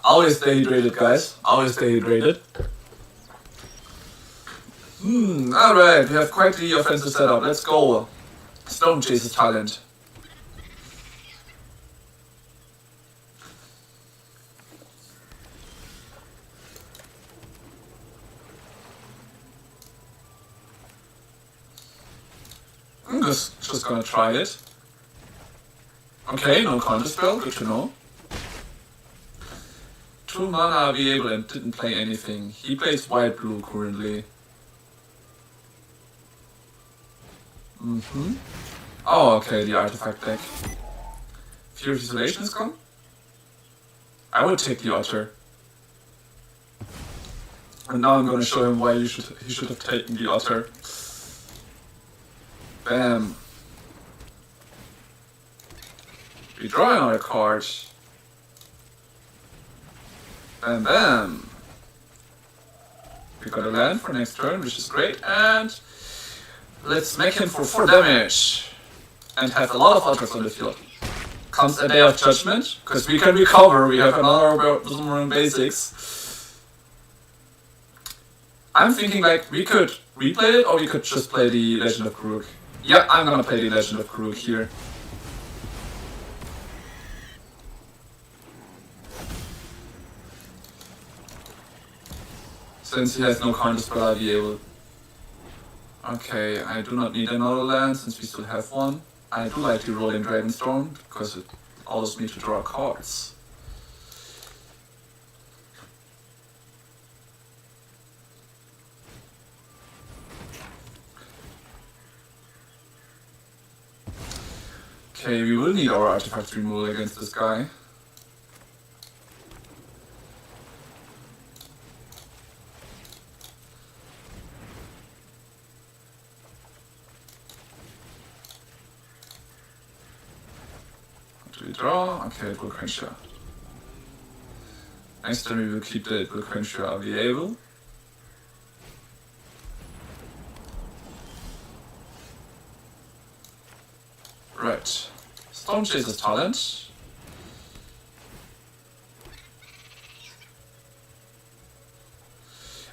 Speaker 1: Always stay hydrated, guys. Always stay hydrated. Alright, we have quite the offensive setup. Let's go. Storm Chaser's Talent. I'm just gonna try it. Okay, no counter spell, good to know. 2 mana available and didn't play anything. He plays white-blue currently. Oh, okay, the artifact deck. Fear of Isolation is gone? I would take the Otter. And now I'm gonna show him why he should have taken the Otter. Bam. We draw another card. Bam bam. We got a land for next turn, which is great, and let's make him for 4 damage. And have a lot of Otters on the field. Comes a Day of Judgment, because we can recover, we have another Boomerang basics. I'm thinking like we could replay it, or we could just play the Legend of Kuruk. Yeah, I'm gonna play the Legend of Kuruk here. Since he has no counter spell, I'll be able. Okay, I do not need another land since we still have one. I do like the Rolling Dragonstorm because it allows me to draw cards. Okay, we will need our artifact removal against this guy. Do we draw? Okay, it will quench. Next turn we will keep the it will quench available. Right. Stone Chaser's talent.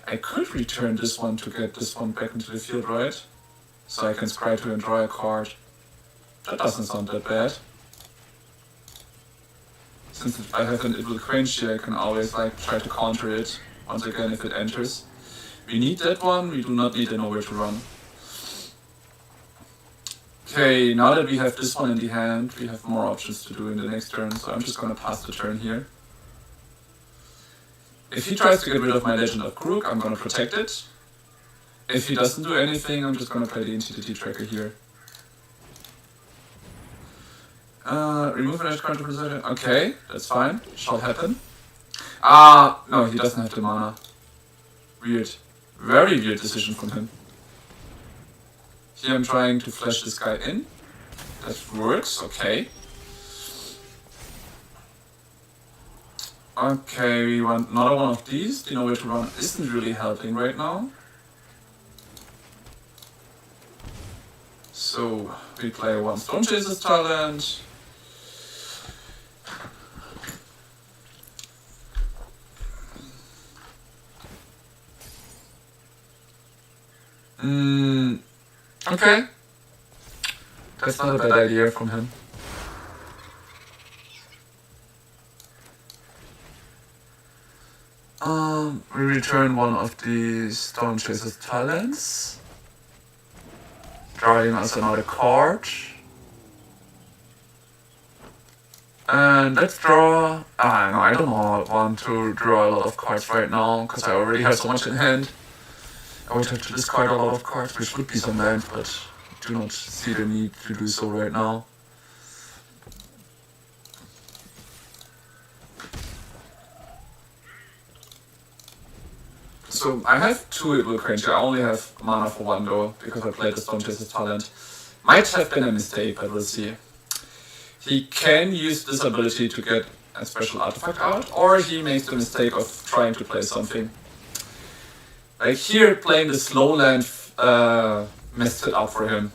Speaker 1: I could return this one to get this one back into the field, right? So I can scry to and draw a card. That doesn't sound that bad. Since I have an it will quench here, I can always like try to counter it once again if it enters. We need that one, we do not need a nowhere to run. Okay, now that we have this one in the hand, we have more options to do in the next turn, so I'm just gonna pass the turn here. If he tries to get rid of my Legend of Kuruk, I'm gonna protect it. If he doesn't do anything, I'm just gonna play the Entity Tracker here. Remove an edge card to preserve it. Okay, that's fine. Shall happen. No, he doesn't have the mana. Weird. Very weird decision from him. Here I'm trying to flash this guy in. That works, okay. Okay, we want another one of these. The nowhere to run isn't really helping right now. So, we play one Stone Chaser's talent. Okay. That's not a bad idea from him. We return one of the Stone Chaser's talents. Drawing us another card. And let's draw... no, I don't want to draw a lot of cards right now, because I already have so much in hand. I would have to discard a lot of cards, which would be some land, but I do not see the need to do so right now. So I have two it will quench. I only have mana for one though, because I played the Stone Chaser's talent. Might have been a mistake, but we'll see. He can use this ability to get a special artifact out, or he makes the mistake of trying to play something. Like here, playing the slow land messed it up for him.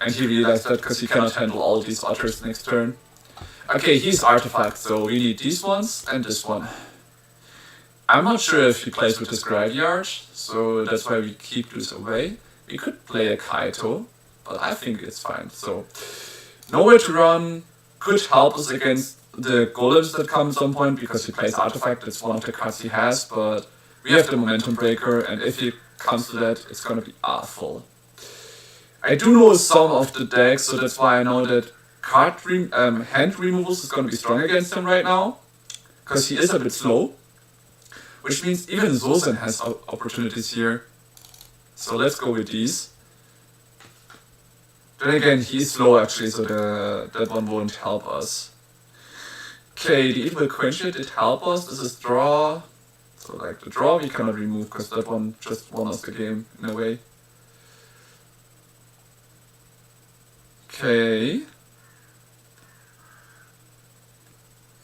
Speaker 1: And he realized that because he cannot handle all these otters next turn. Okay, he's artifact, so we need these ones and this one. I'm not sure if he plays with his graveyard, so that's why we keep this away. We could play a Kaito, but I think it's fine. So, nowhere to run could help us against the golems that come at some point, because he plays artifact, that's one of the cards he has, but we have the momentum breaker, and if he comes to that, it's gonna be awful. I do know some of the decks, so that's why I know that hand removals is gonna be strong against him right now, because he is a bit slow. Which means even Zosen has opportunities here. So let's go with these. Then again, he's slow actually, so that one won't help us. Okay, the It Will Quench It did help us. This is draw. So like the draw we cannot remove, because that one just won us the game in a way. Okay.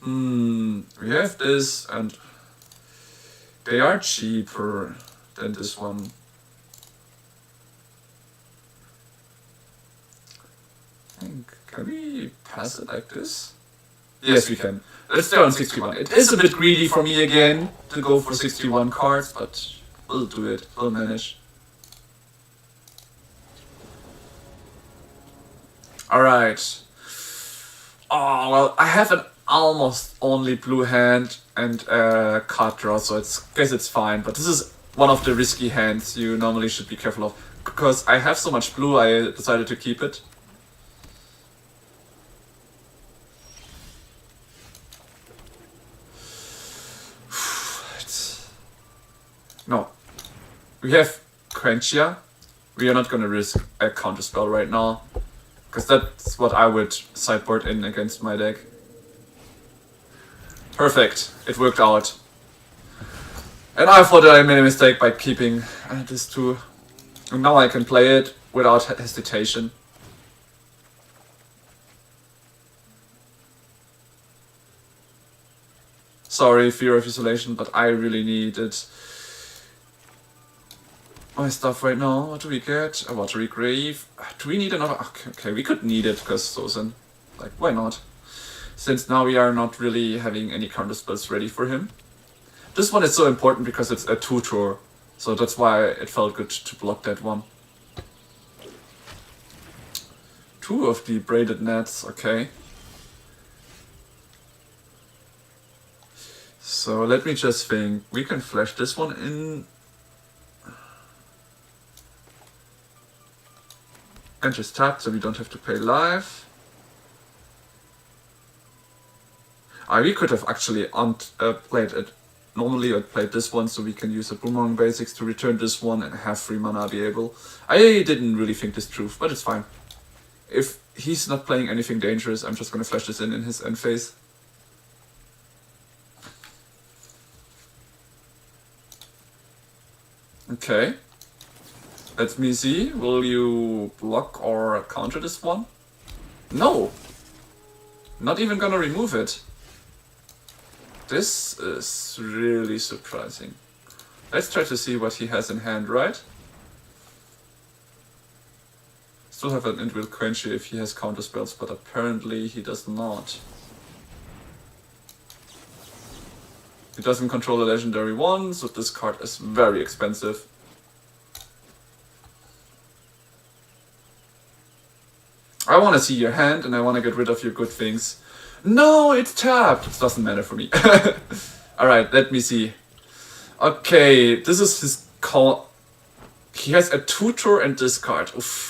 Speaker 1: We have this, and they are cheaper than this one. Can we pass it like this? Yes, we can. Let's stay on 61. It is a bit greedy for me again to go for 61 cards, but we'll do it. We'll manage. Alright. Oh, well, I have an almost only blue hand and card draw, so I guess it's fine. But this is one of the risky hands you normally should be careful of. Because I have so much blue, I decided to keep it. No. We have Quenchia. We are not gonna risk a counterspell right now. Because that's what I would sideboard in against my deck. Perfect. It worked out. And I thought that I made a mistake by keeping this too. And now I can play it without hesitation. Sorry, Fear of Isolation, but I really needed my stuff right now. What do we get? A Watery Grave. Do we need another? Okay, we could need it because Sozen. Like, why not? Since now we are not really having any counter spells ready for him. This one is so important because it's a tutor, so that's why it felt good to block that one. 2 of the braided nets, okay. So let me just think. We can flash this one in. And just tap so we don't have to pay life. We could have actually played it. Normally I'd play this one so we can use a Boomerang Basics to return this one and have 3 mana be able. I didn't really think this through, but it's fine. If he's not playing anything dangerous, I'm just gonna flash this in his end phase. Okay. Let me see. Will you block or counter this one? No! Not even gonna remove it. This is really surprising. Let's try to see what he has in hand, right? Still have an Int will quench you if he has counter spells, but apparently he does not. He doesn't control a legendary one, so this card is very expensive. I want to see your hand and I want to get rid of your good things. No, it's tapped! It doesn't matter for me. Alright, let me see. Okay, this is his call. He has a tutor and discard. Oof.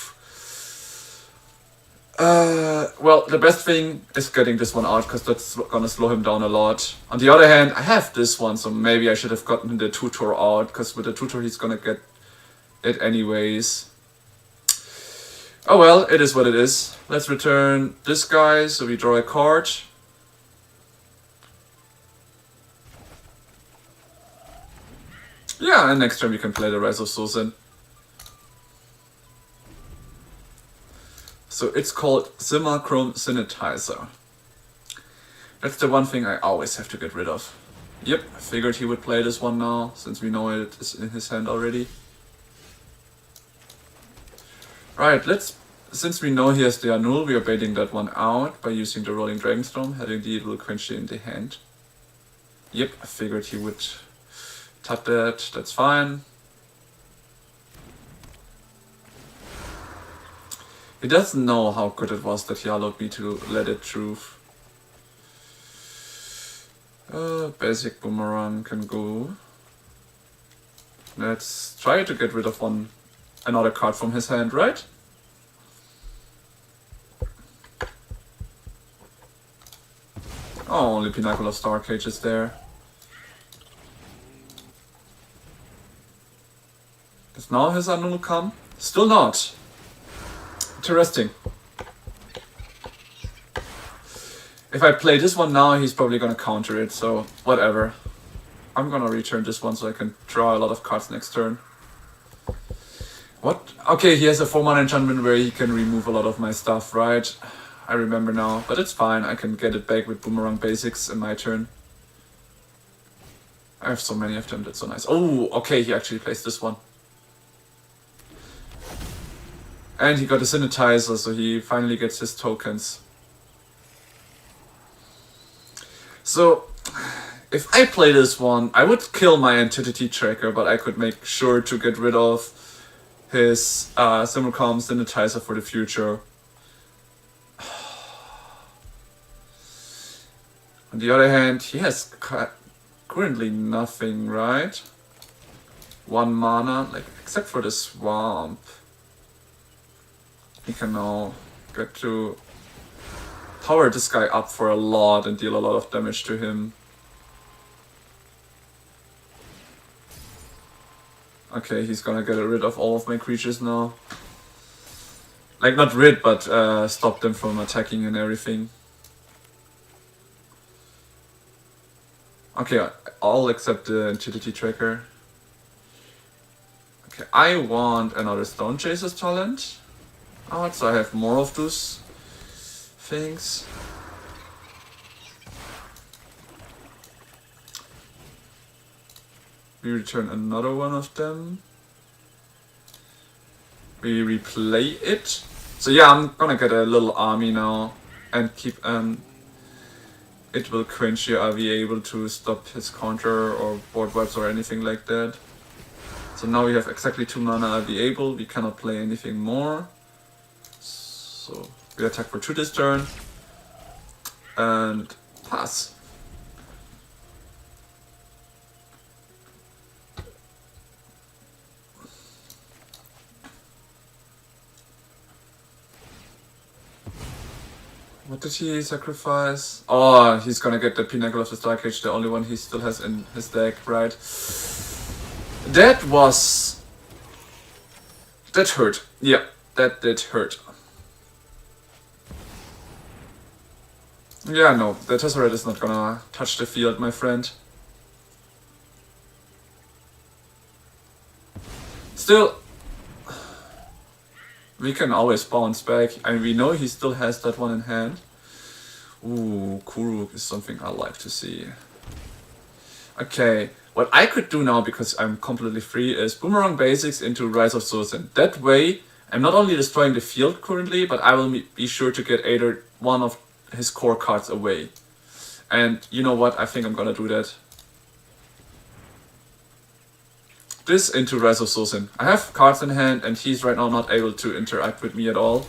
Speaker 1: Well, the best thing is getting this one out, because that's gonna slow him down a lot. On the other hand, I have this one, so maybe I should have gotten the tutor out, because with the tutor he's gonna get it anyways. Oh well, it is what it is. Let's return this guy, so we draw a card. Yeah, and next turn we can play the Rise of Sozen. So it's called Simulacrum Synthetizer. That's the one thing I always have to get rid of. Yep, I figured he would play this one now, since we know it is in his hand already. Right, since we know he has the Annul, we are baiting that one out by using the Rolling Dragonstorm, having the Evil Quench in the hand. Yep, I figured he would tap that, that's fine. He doesn't know how good it was that he allowed me to let it through. Basic Boomerang can go. Let's try to get rid of another card from his hand, right? Oh, only Pinnacle of Star Cage is there. Does now his Annul come? Still not. Interesting. If I play this one now, he's probably gonna counter it, so whatever. I'm gonna return this one so I can draw a lot of cards next turn. What? Okay, he has a 4-mana enchantment where he can remove a lot of my stuff, right? I remember now, but it's fine. I can get it back with Boomerang Basics in my turn. I have so many of them, that's so nice. Oh, okay, he actually plays this one. And he got a Synthetizer, so he finally gets his tokens. So, if I play this one, I would kill my Entity Tracker, but I could make sure to get rid of his Simulacrum Synthetizer for the future. On the other hand, he has currently nothing, right? 1 mana, like, except for the Swamp. He can now get to power this guy up for a lot and deal a lot of damage to him. Okay, he's gonna get rid of all of my creatures now. Like, not rid, but stop them from attacking and everything. Okay, all except the Entity Tracker. Okay, I want another Stone Chaser's talent. So I have more of those things. We return another one of them. We replay it. So yeah, I'm gonna get a little army now and keep it will quench your RV able to stop his counter or board wipes or anything like that. So now we have exactly 2 mana RV able, we cannot play anything more. So we attack for 2 this turn and pass. What did he sacrifice? Oh, he's gonna get the Pinnacle of the Dark Age, the only one he still has in his deck, right? That hurt. Yeah, that did hurt. Yeah, no, the Tesseract is not gonna touch the field, my friend. Still, we can always bounce back, and we know he still has that one in hand. Ooh, Kuruk is something I like to see. Okay, what I could do now, because I'm completely free, is Boomerang Basics into Rise of Sosin. That way, I'm not only destroying the field currently, but I will be sure to get either one of his core cards away. And you know what, I think I'm gonna do that. This into Rise of Sosin. I have cards in hand and he's right now not able to interact with me at all.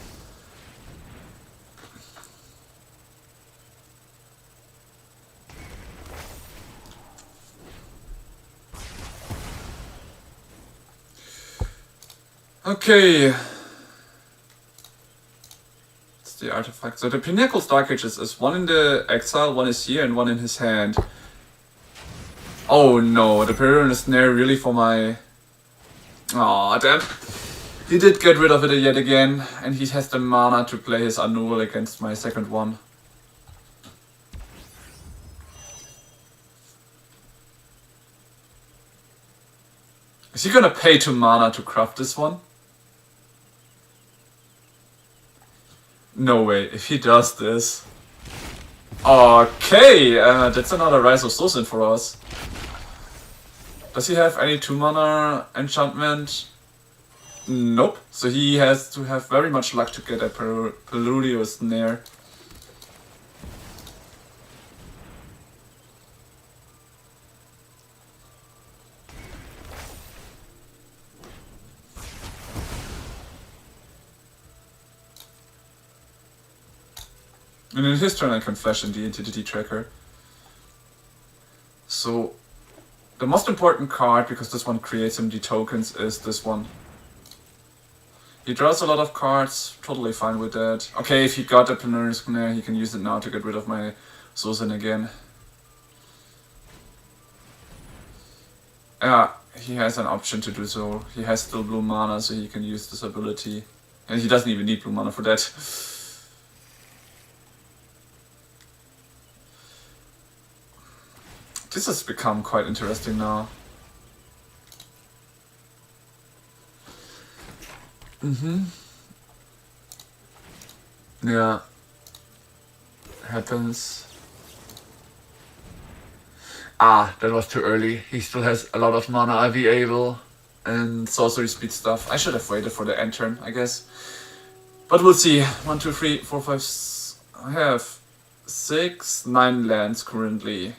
Speaker 1: Okay. It's the artifact. So the Pinnacle's Dark Ages is one in the exile, one is here, and one in his hand. Oh no, the Perilous Snare really for my... Aw, damn. He did get rid of it yet again, and he has the mana to play his Annual against my second one. Is he gonna pay 2 mana to craft this one? No way, if he does this... Okay, that's another Rise of Sosin for us. Does he have any 2 mana enchantment? Nope. So he has to have very much luck to get a Perilous Snare. And in his turn I can flash in the Entity Tracker. So the most important card, because this one creates him the tokens, is this one. He draws a lot of cards, totally fine with that. Okay, if he got a Perilous Snare, he can use it now to get rid of my Sosin again. Yeah, he has an option to do so. He has still blue mana, so he can use this ability. And he doesn't even need blue mana for that. This has become quite interesting now. Yeah. Happens. Ah, that was too early. He still has a lot of mana IV able and sorcery speed stuff. I should have waited for the end turn, I guess. But we'll see. 1, 2, 3, 4, 5. I have 6, 9 lands currently.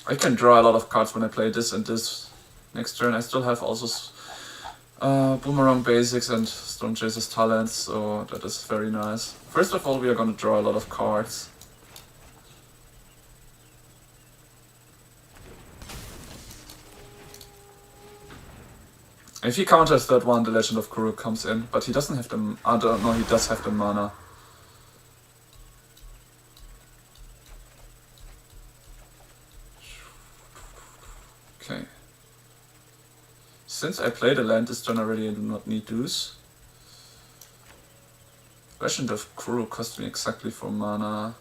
Speaker 1: I can draw a lot of cards when I play this and this. Next turn I still have also Boomerang Basics and Storm Chaser's Talents, so that is very nice. First of all, we are gonna draw a lot of cards. If he counters that one, the Legend of Kuruk comes in, but he doesn't have the... I don't know, he does have the mana. Okay. Since I played a land this turn already, I do not need those. Legend of Kuruk cost me exactly 4 mana.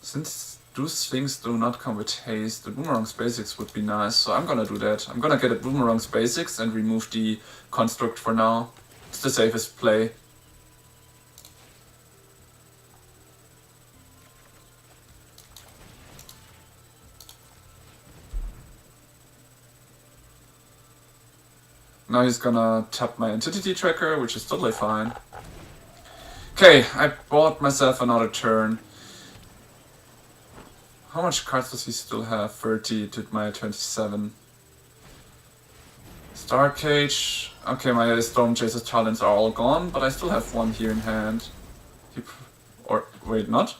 Speaker 1: Since those things do not come with haste, the Boomerang's Basics would be nice, so I'm gonna do that. I'm gonna get a Boomerang's Basics and remove the construct for now. It's the safest play. Now he's gonna tap my entity tracker, which is totally fine. Okay, I bought myself another turn. How much cards does he still have? 30 to my 27. Star Cage. Okay, my Storm Chaser's talents are all gone, but I still have one here in hand. Or, wait, not?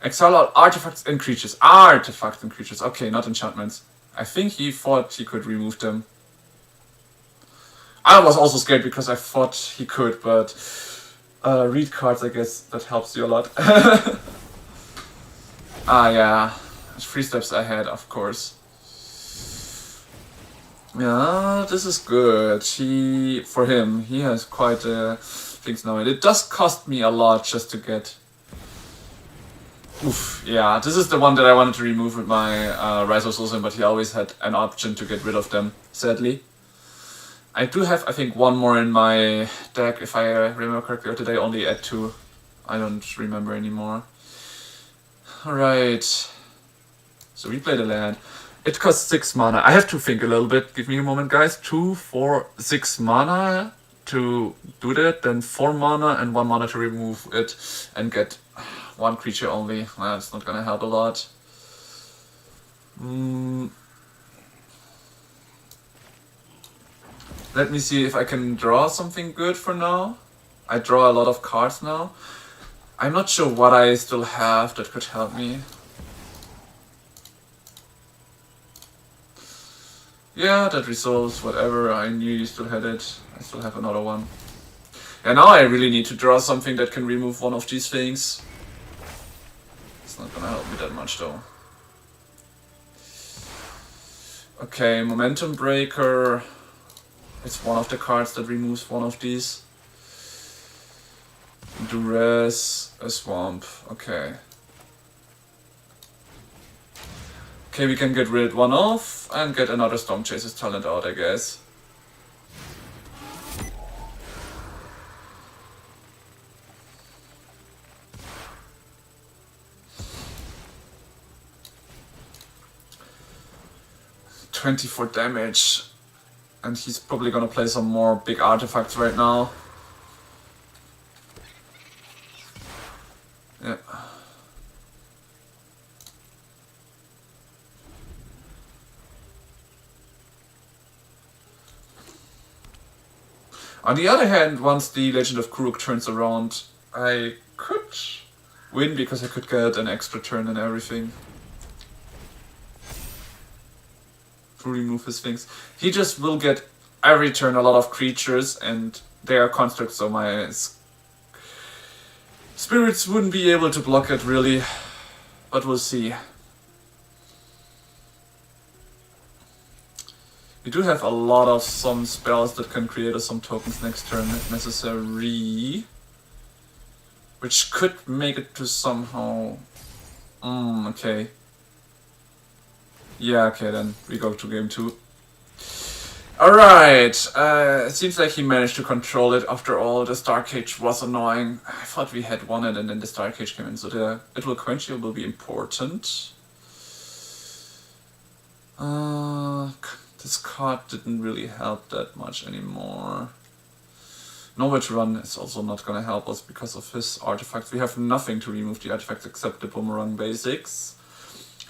Speaker 1: Exile all artifacts and creatures. Artifacts and creatures. Okay, not enchantments. I think he thought he could remove them. I was also scared because I thought he could, but read cards, I guess that helps you a lot. Ah, yeah. 3 steps ahead, of course. Yeah, this is good. For him, he has quite things now. And it does cost me a lot just to get... Oof, yeah, this is the one that I wanted to remove with my Rise of Sultan, but he always had an option to get rid of them, sadly. I do have, I think, one more in my deck, if I remember correctly, or did I only add 2? I don't remember anymore. Alright. So we play the land. It costs 6 mana. I have to think a little bit. Give me a moment, guys. 2, 4, 6 mana to do that. Then 4 mana and 1 mana to remove it and get 1 creature only. That's not gonna help a lot. Let me see if I can draw something good for now. I draw a lot of cards now. I'm not sure what I still have that could help me. Yeah, that resolves whatever. I knew you still had it. I still have another one. Yeah, now I really need to draw something that can remove one of these things. It's not gonna help me that much though. Okay, Momentum Breaker. It's one of the cards that removes one of these. Duress, a Swamp. Okay. Okay, we can get rid one off and get another Storm Chaser's talent out, I guess. $24 damage. And he's probably gonna play some more big artifacts right now. Yeah. On the other hand, once the Legend of Kuruk turns around, I could win because I could get an extra turn and everything. To remove his things. He just will get every turn a lot of creatures and they are constructs, so my spirits wouldn't be able to block it really. But we'll see. We do have a lot of some spells that can create us some tokens next turn if necessary. Which could make it to somehow... okay. Yeah, okay, then we go to game 2. Alright, it seems like he managed to control it after all. The Star Cage was annoying. I thought we had won it and then the Star Cage came in, so it will quench you will be important. This card didn't really help that much anymore. Nowhere to run is also not gonna help us because of his artifacts. We have nothing to remove the artifacts except the boomerang basics.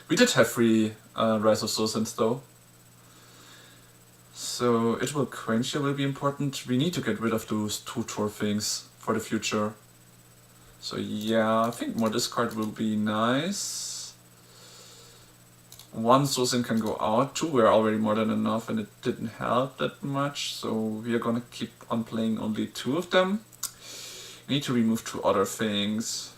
Speaker 1: We did have 3 Rise of Sultans though. So it will quench, it will be important. We need to get rid of those 2-tour things for the future. So yeah, I think more discard will be nice. 1 Sultan can go out, 2 were already more than enough and it didn't help that much. So we are gonna keep on playing only 2 of them. We need to remove 2 other things.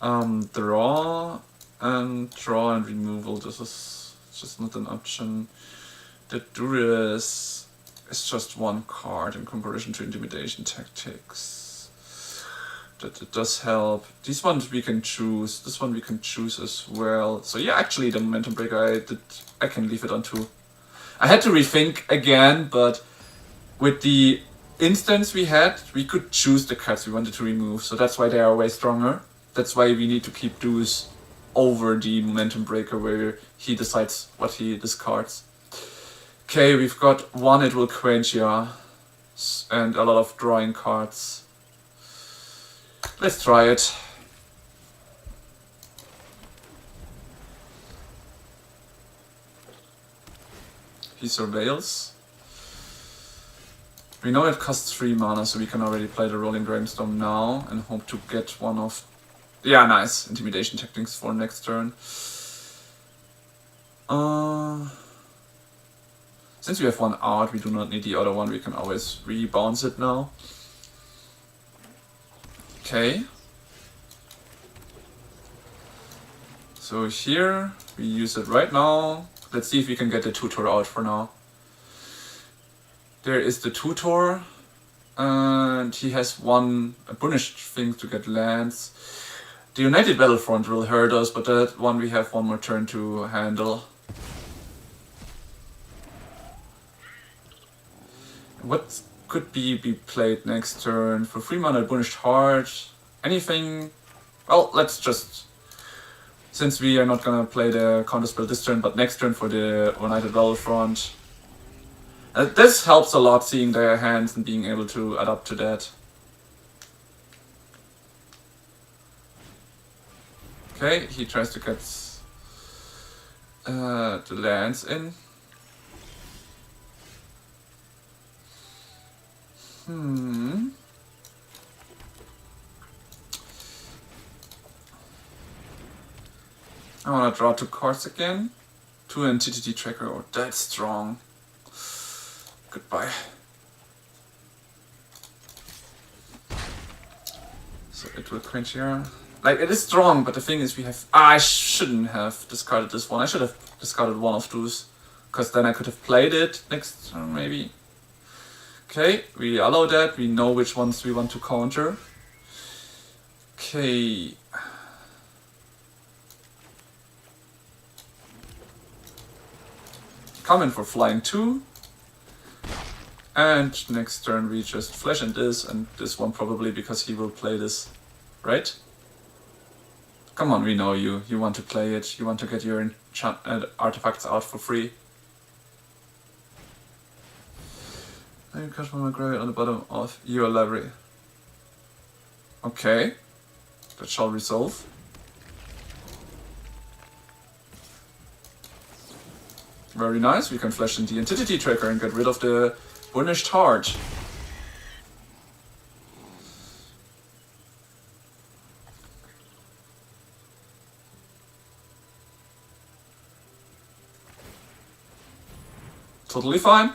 Speaker 1: Draw and removal, this is just not an option. The Duress is just 1 card in comparison to Intimidation Tactics. That it does help. These ones we can choose, this one we can choose as well. So yeah, actually the Momentum Breaker I can leave it on 2. I had to rethink again, but with the instance we had, we could choose the cards we wanted to remove, so that's why they are way stronger. That's why we need to keep those over the Momentum Breaker where he decides what he discards. Okay, we've got one It Will Quench Ya and a lot of drawing cards. Let's try it. He surveils. We know it costs 3 mana, so we can already play the Rolling Dragonstorm now and hope to get one of... Yeah, nice. Intimidation Tactics for next turn. Since we have one art, we do not need the other one. We can always rebounce it now. Okay. So here, we use it right now. Let's see if we can get the tutor out for now. There is the tutor. And he has one punished thing to get lands. The United Battlefront will hurt us, but that one we have one more turn to handle. What could be played next turn? For 3 mana, Burnished Heart. Anything? Well, let's just... Since we are not gonna play the counterspell this turn, but next turn for the United Battlefront. This helps a lot, seeing their hands and being able to adapt to that. Okay, he tries to get the lands in. I wanna draw 2 cards again. 2 Entity Tracker, oh that's strong. Goodbye. So it will quench here. Like, it is strong, but the thing is we have... I shouldn't have discarded this one. I should have discarded one of those. Because then I could have played it next turn, maybe. Okay, we allow that. We know which ones we want to counter. Okay. Come in for flying 2. And next turn we just flash and this one probably because he will play this, right? Come on, we know you. You want to play it. You want to get your artifacts out for free. Now you cast from my graveyard on the bottom of your library. Okay, that shall resolve. Very nice. We can flash in the Entity Tracker and get rid of the Burnished Heart. Totally fine.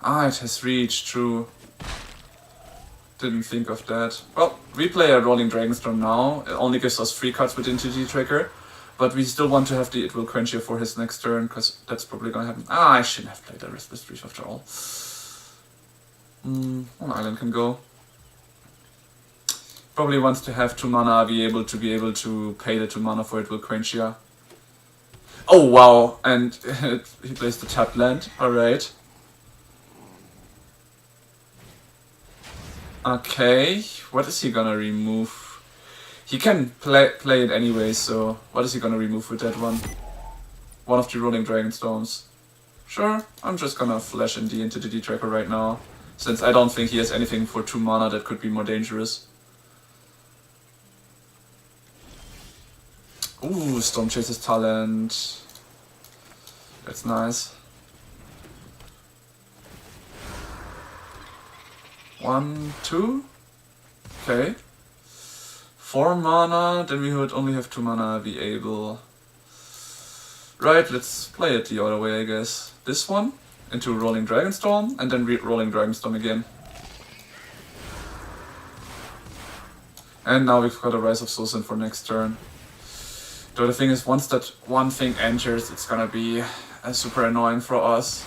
Speaker 1: Ah, it has reached, true. Didn't think of that. Well, we play a Rolling Dragonstorm now. It only gives us 3 cards with Entity Tracker. But we still want to have the It Will Quench You for his next turn, because that's probably gonna happen. Ah, I shouldn't have played the Restless Reef after all. One island can go. Probably wants to have 2 mana, be able to pay the 2 mana for It Will Quench You. Oh wow, and he plays the tapped land, alright. Okay, what is he gonna remove? He can play it anyway, so what is he gonna remove with that one? One of the Rolling Dragonstorms. Sure, I'm just gonna flash in the Entity Tracker right now, since I don't think he has anything for 2 mana that could be more dangerous. Ooh, Storm Chaser's Talent. That's nice. 1, 2. Okay. 4 mana, then we would only have 2 mana be able. Right, let's play it the other way, I guess. This one into Rolling Dragonstorm, and then Rolling Dragonstorm again. And now we've got a Rise of Soulsin for next turn. Though the thing is, once that one thing enters, it's gonna be super annoying for us.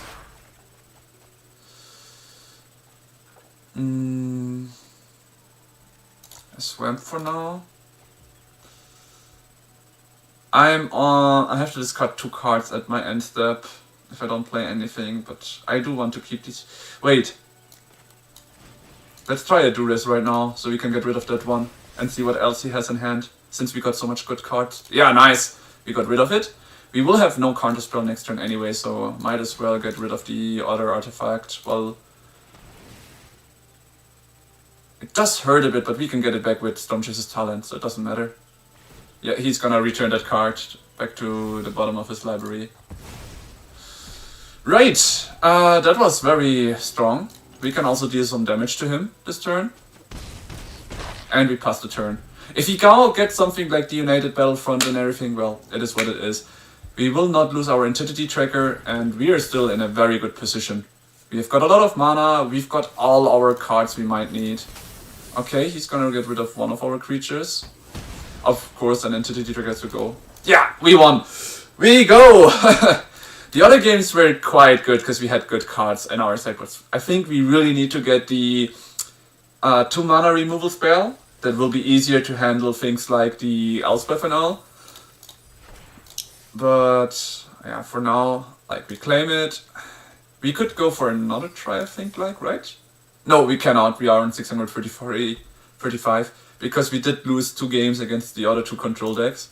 Speaker 1: A Swamp for now. I have to discard 2 cards at my end step. if I don't play anything, but I do want to keep these. Wait. Let's try a Duress right now, so we can get rid of that one and see what else he has in hand, since we got so much good cards. Yeah, nice! We got rid of it. We will have no counterspell next turn anyway, so might as well get rid of the other artifact. Well, it does hurt a bit, but we can get it back with Stormchaser's talent, so it doesn't matter. Yeah, he's gonna return that card back to the bottom of his library. Right, that was very strong. We can also deal some damage to him this turn. And we pass the turn. If he now gets something like the United Battlefront and everything, well, it is what it is. We will not lose our Entity Tracker, and we are still in a very good position. We've got a lot of mana, we've got all our cards we might need. Okay, he's gonna get rid of one of our creatures. Of course, an Entity Tracker has to go. Yeah, we won! We go! The other games were quite good because we had good cards in our sideboards. I think we really need to get the 2 mana removal spell. That will be easier to handle things like the Elspeth and all. But yeah, for now, like, we claim it. We could go for another try, I think, like, right? No, we cannot. We are on 635 because we did lose 2 games against the other 2 control decks.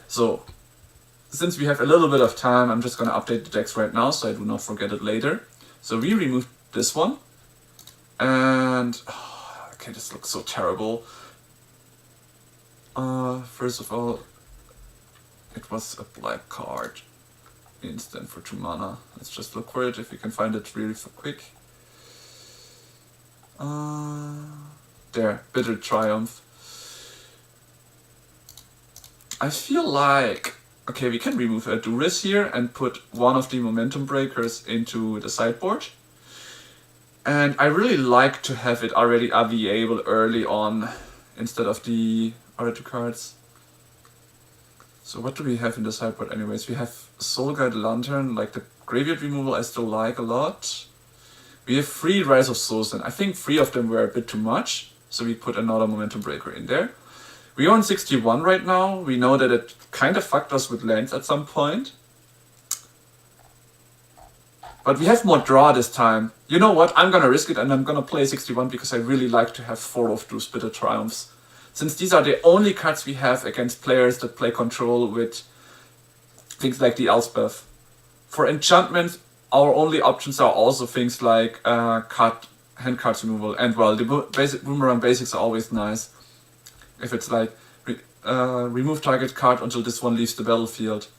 Speaker 1: So since we have a little bit of time, I'm just gonna update the decks right now so I do not forget it later. So we removed this one. And okay, this looks so terrible. First of all, it was a black card. Instant for 2 mana. Let's just look for it if we can find it really quick. There, Bitter Triumph. I feel like, okay, we can remove a Duress here and put one of the Momentum Breakers into the sideboard. And I really like to have it already available early on instead of the other 2 cards. So what do we have in the sideboard anyways? We have Soul Guide Lantern, like the Graveyard removal I still like a lot. We have 3 Rise of Souls, and I think 3 of them were a bit too much, so we put another Momentum Breaker in there. We are on 61 right now. We know that it kind of fucked us with lands at some point. But we have more draw this time. You know what? I'm gonna risk it and I'm gonna play 61 because I really like to have 4 of those Bitter Triumphs. Since these are the only cards we have against players that play control with things like the Elspeth. For enchantments, our only options are also things like hand cards removal. And well, the basic Boomerang basics are always nice. If it's like, remove target card until this one leaves the battlefield.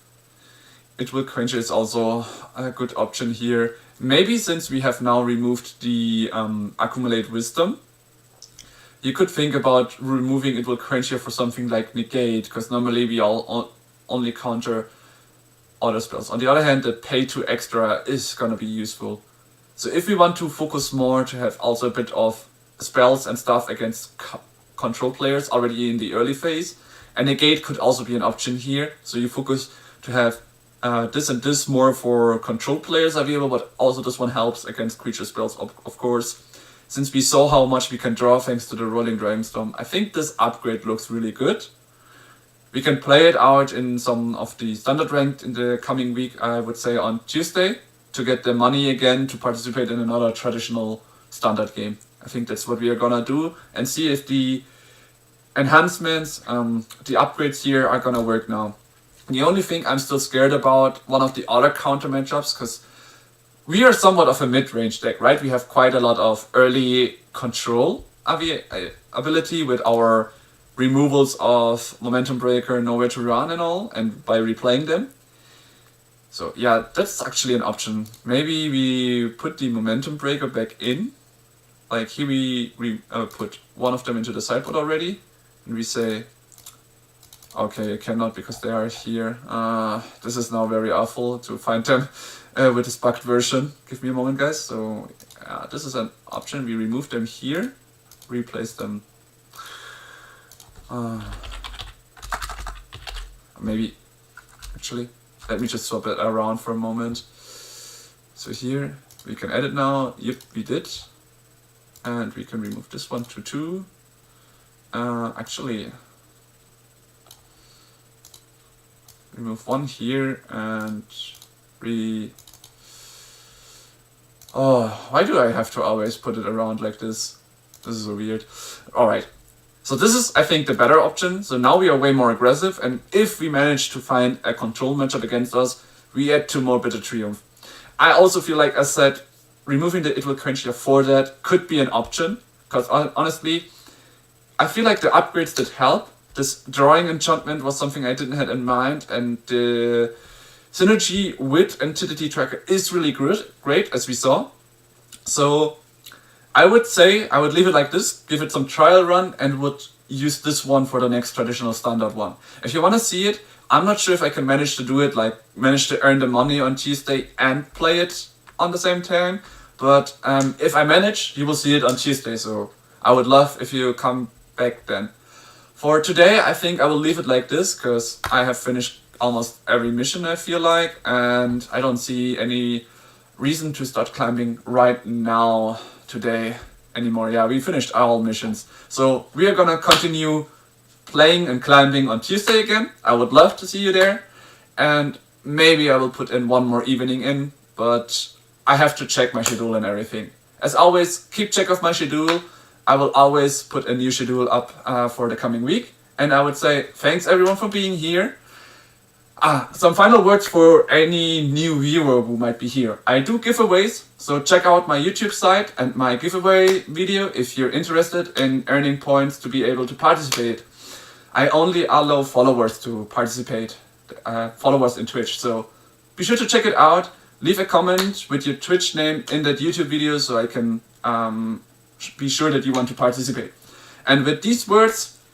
Speaker 1: It will quench is also a good option here. Maybe since we have now removed the Accumulate Wisdom, you could think about removing It Will Quench here for something like Negate, because normally we all only counter other spells. On the other hand, the pay 2 extra is gonna be useful. So if we want to focus more to have also a bit of spells and stuff against control players already in the early phase, and Negate could also be an option here. So you focus to have this and this more for control players available, but also this one helps against creature spells, of course. Since we saw how much we can draw thanks to the Rolling Dragonstorm, I think this upgrade looks really good. We can play it out in some of the Standard Ranked in the coming week, I would say on Tuesday, to get the money again to participate in another traditional Standard game. I think that's what we are gonna do, and see if the enhancements, the upgrades here are gonna work now. The only thing I'm still scared about, one of the other counter matchups, because we are somewhat of a mid-range deck, right? We have quite a lot of early control ability with our removals of Momentum Breaker, Nowhere to Run and all, and by replaying them. So yeah, that's actually an option. Maybe we put the Momentum Breaker back in. Like here we put one of them into the sideboard already, and we say, okay, I cannot because they are here. This is now very awful to find them with this bugged version. Give me a moment, guys. So this is an option. We remove them here, replace them. Maybe, actually, let me just swap it around for a moment. So here, we can edit now. Yep, we did. And we can remove this one to 2. Actually, remove one here and Oh, why do I have to always put it around like this? This is so weird. Alright. So this is, I think, the better option. So now we are way more aggressive, and if we manage to find a control matchup against us, we add 2 more Bitter Triumph. I also feel like, as said, removing the It Will Quench Your for that could be an option, because honestly, I feel like the upgrades did help. This drawing enchantment was something I didn't have in mind, and the synergy with Entity Tracker is really great, as we saw. So I would say I would leave it like this, give it some trial run, and would use this one for the next Traditional Standard one. If you want to see it, I'm not sure if I can manage to do it, like manage to earn the money on Tuesday and play it on the same time. But if I manage, you will see it on Tuesday, so I would love if you come back then. For today, I think I will leave it like this, because I have finished almost every mission, I feel like, and I don't see any reason to start climbing right now, today, anymore. Yeah, we finished all missions. So we are gonna continue playing and climbing on Tuesday again. I would love to see you there, and maybe I will put in one more evening in, but I have to check my schedule and everything. As always, keep check of my schedule. I will always put a new schedule up for the coming week, and I would say thanks everyone for being here. Some final words for any new viewer who might be here. I do giveaways, so check out my YouTube site and my giveaway video if you're interested in earning points to be able to participate. I only allow followers to participate, followers in Twitch, so be sure to check it out. Leave a comment with your Twitch name in that YouTube video so I can be sure that you want to participate. And with these words,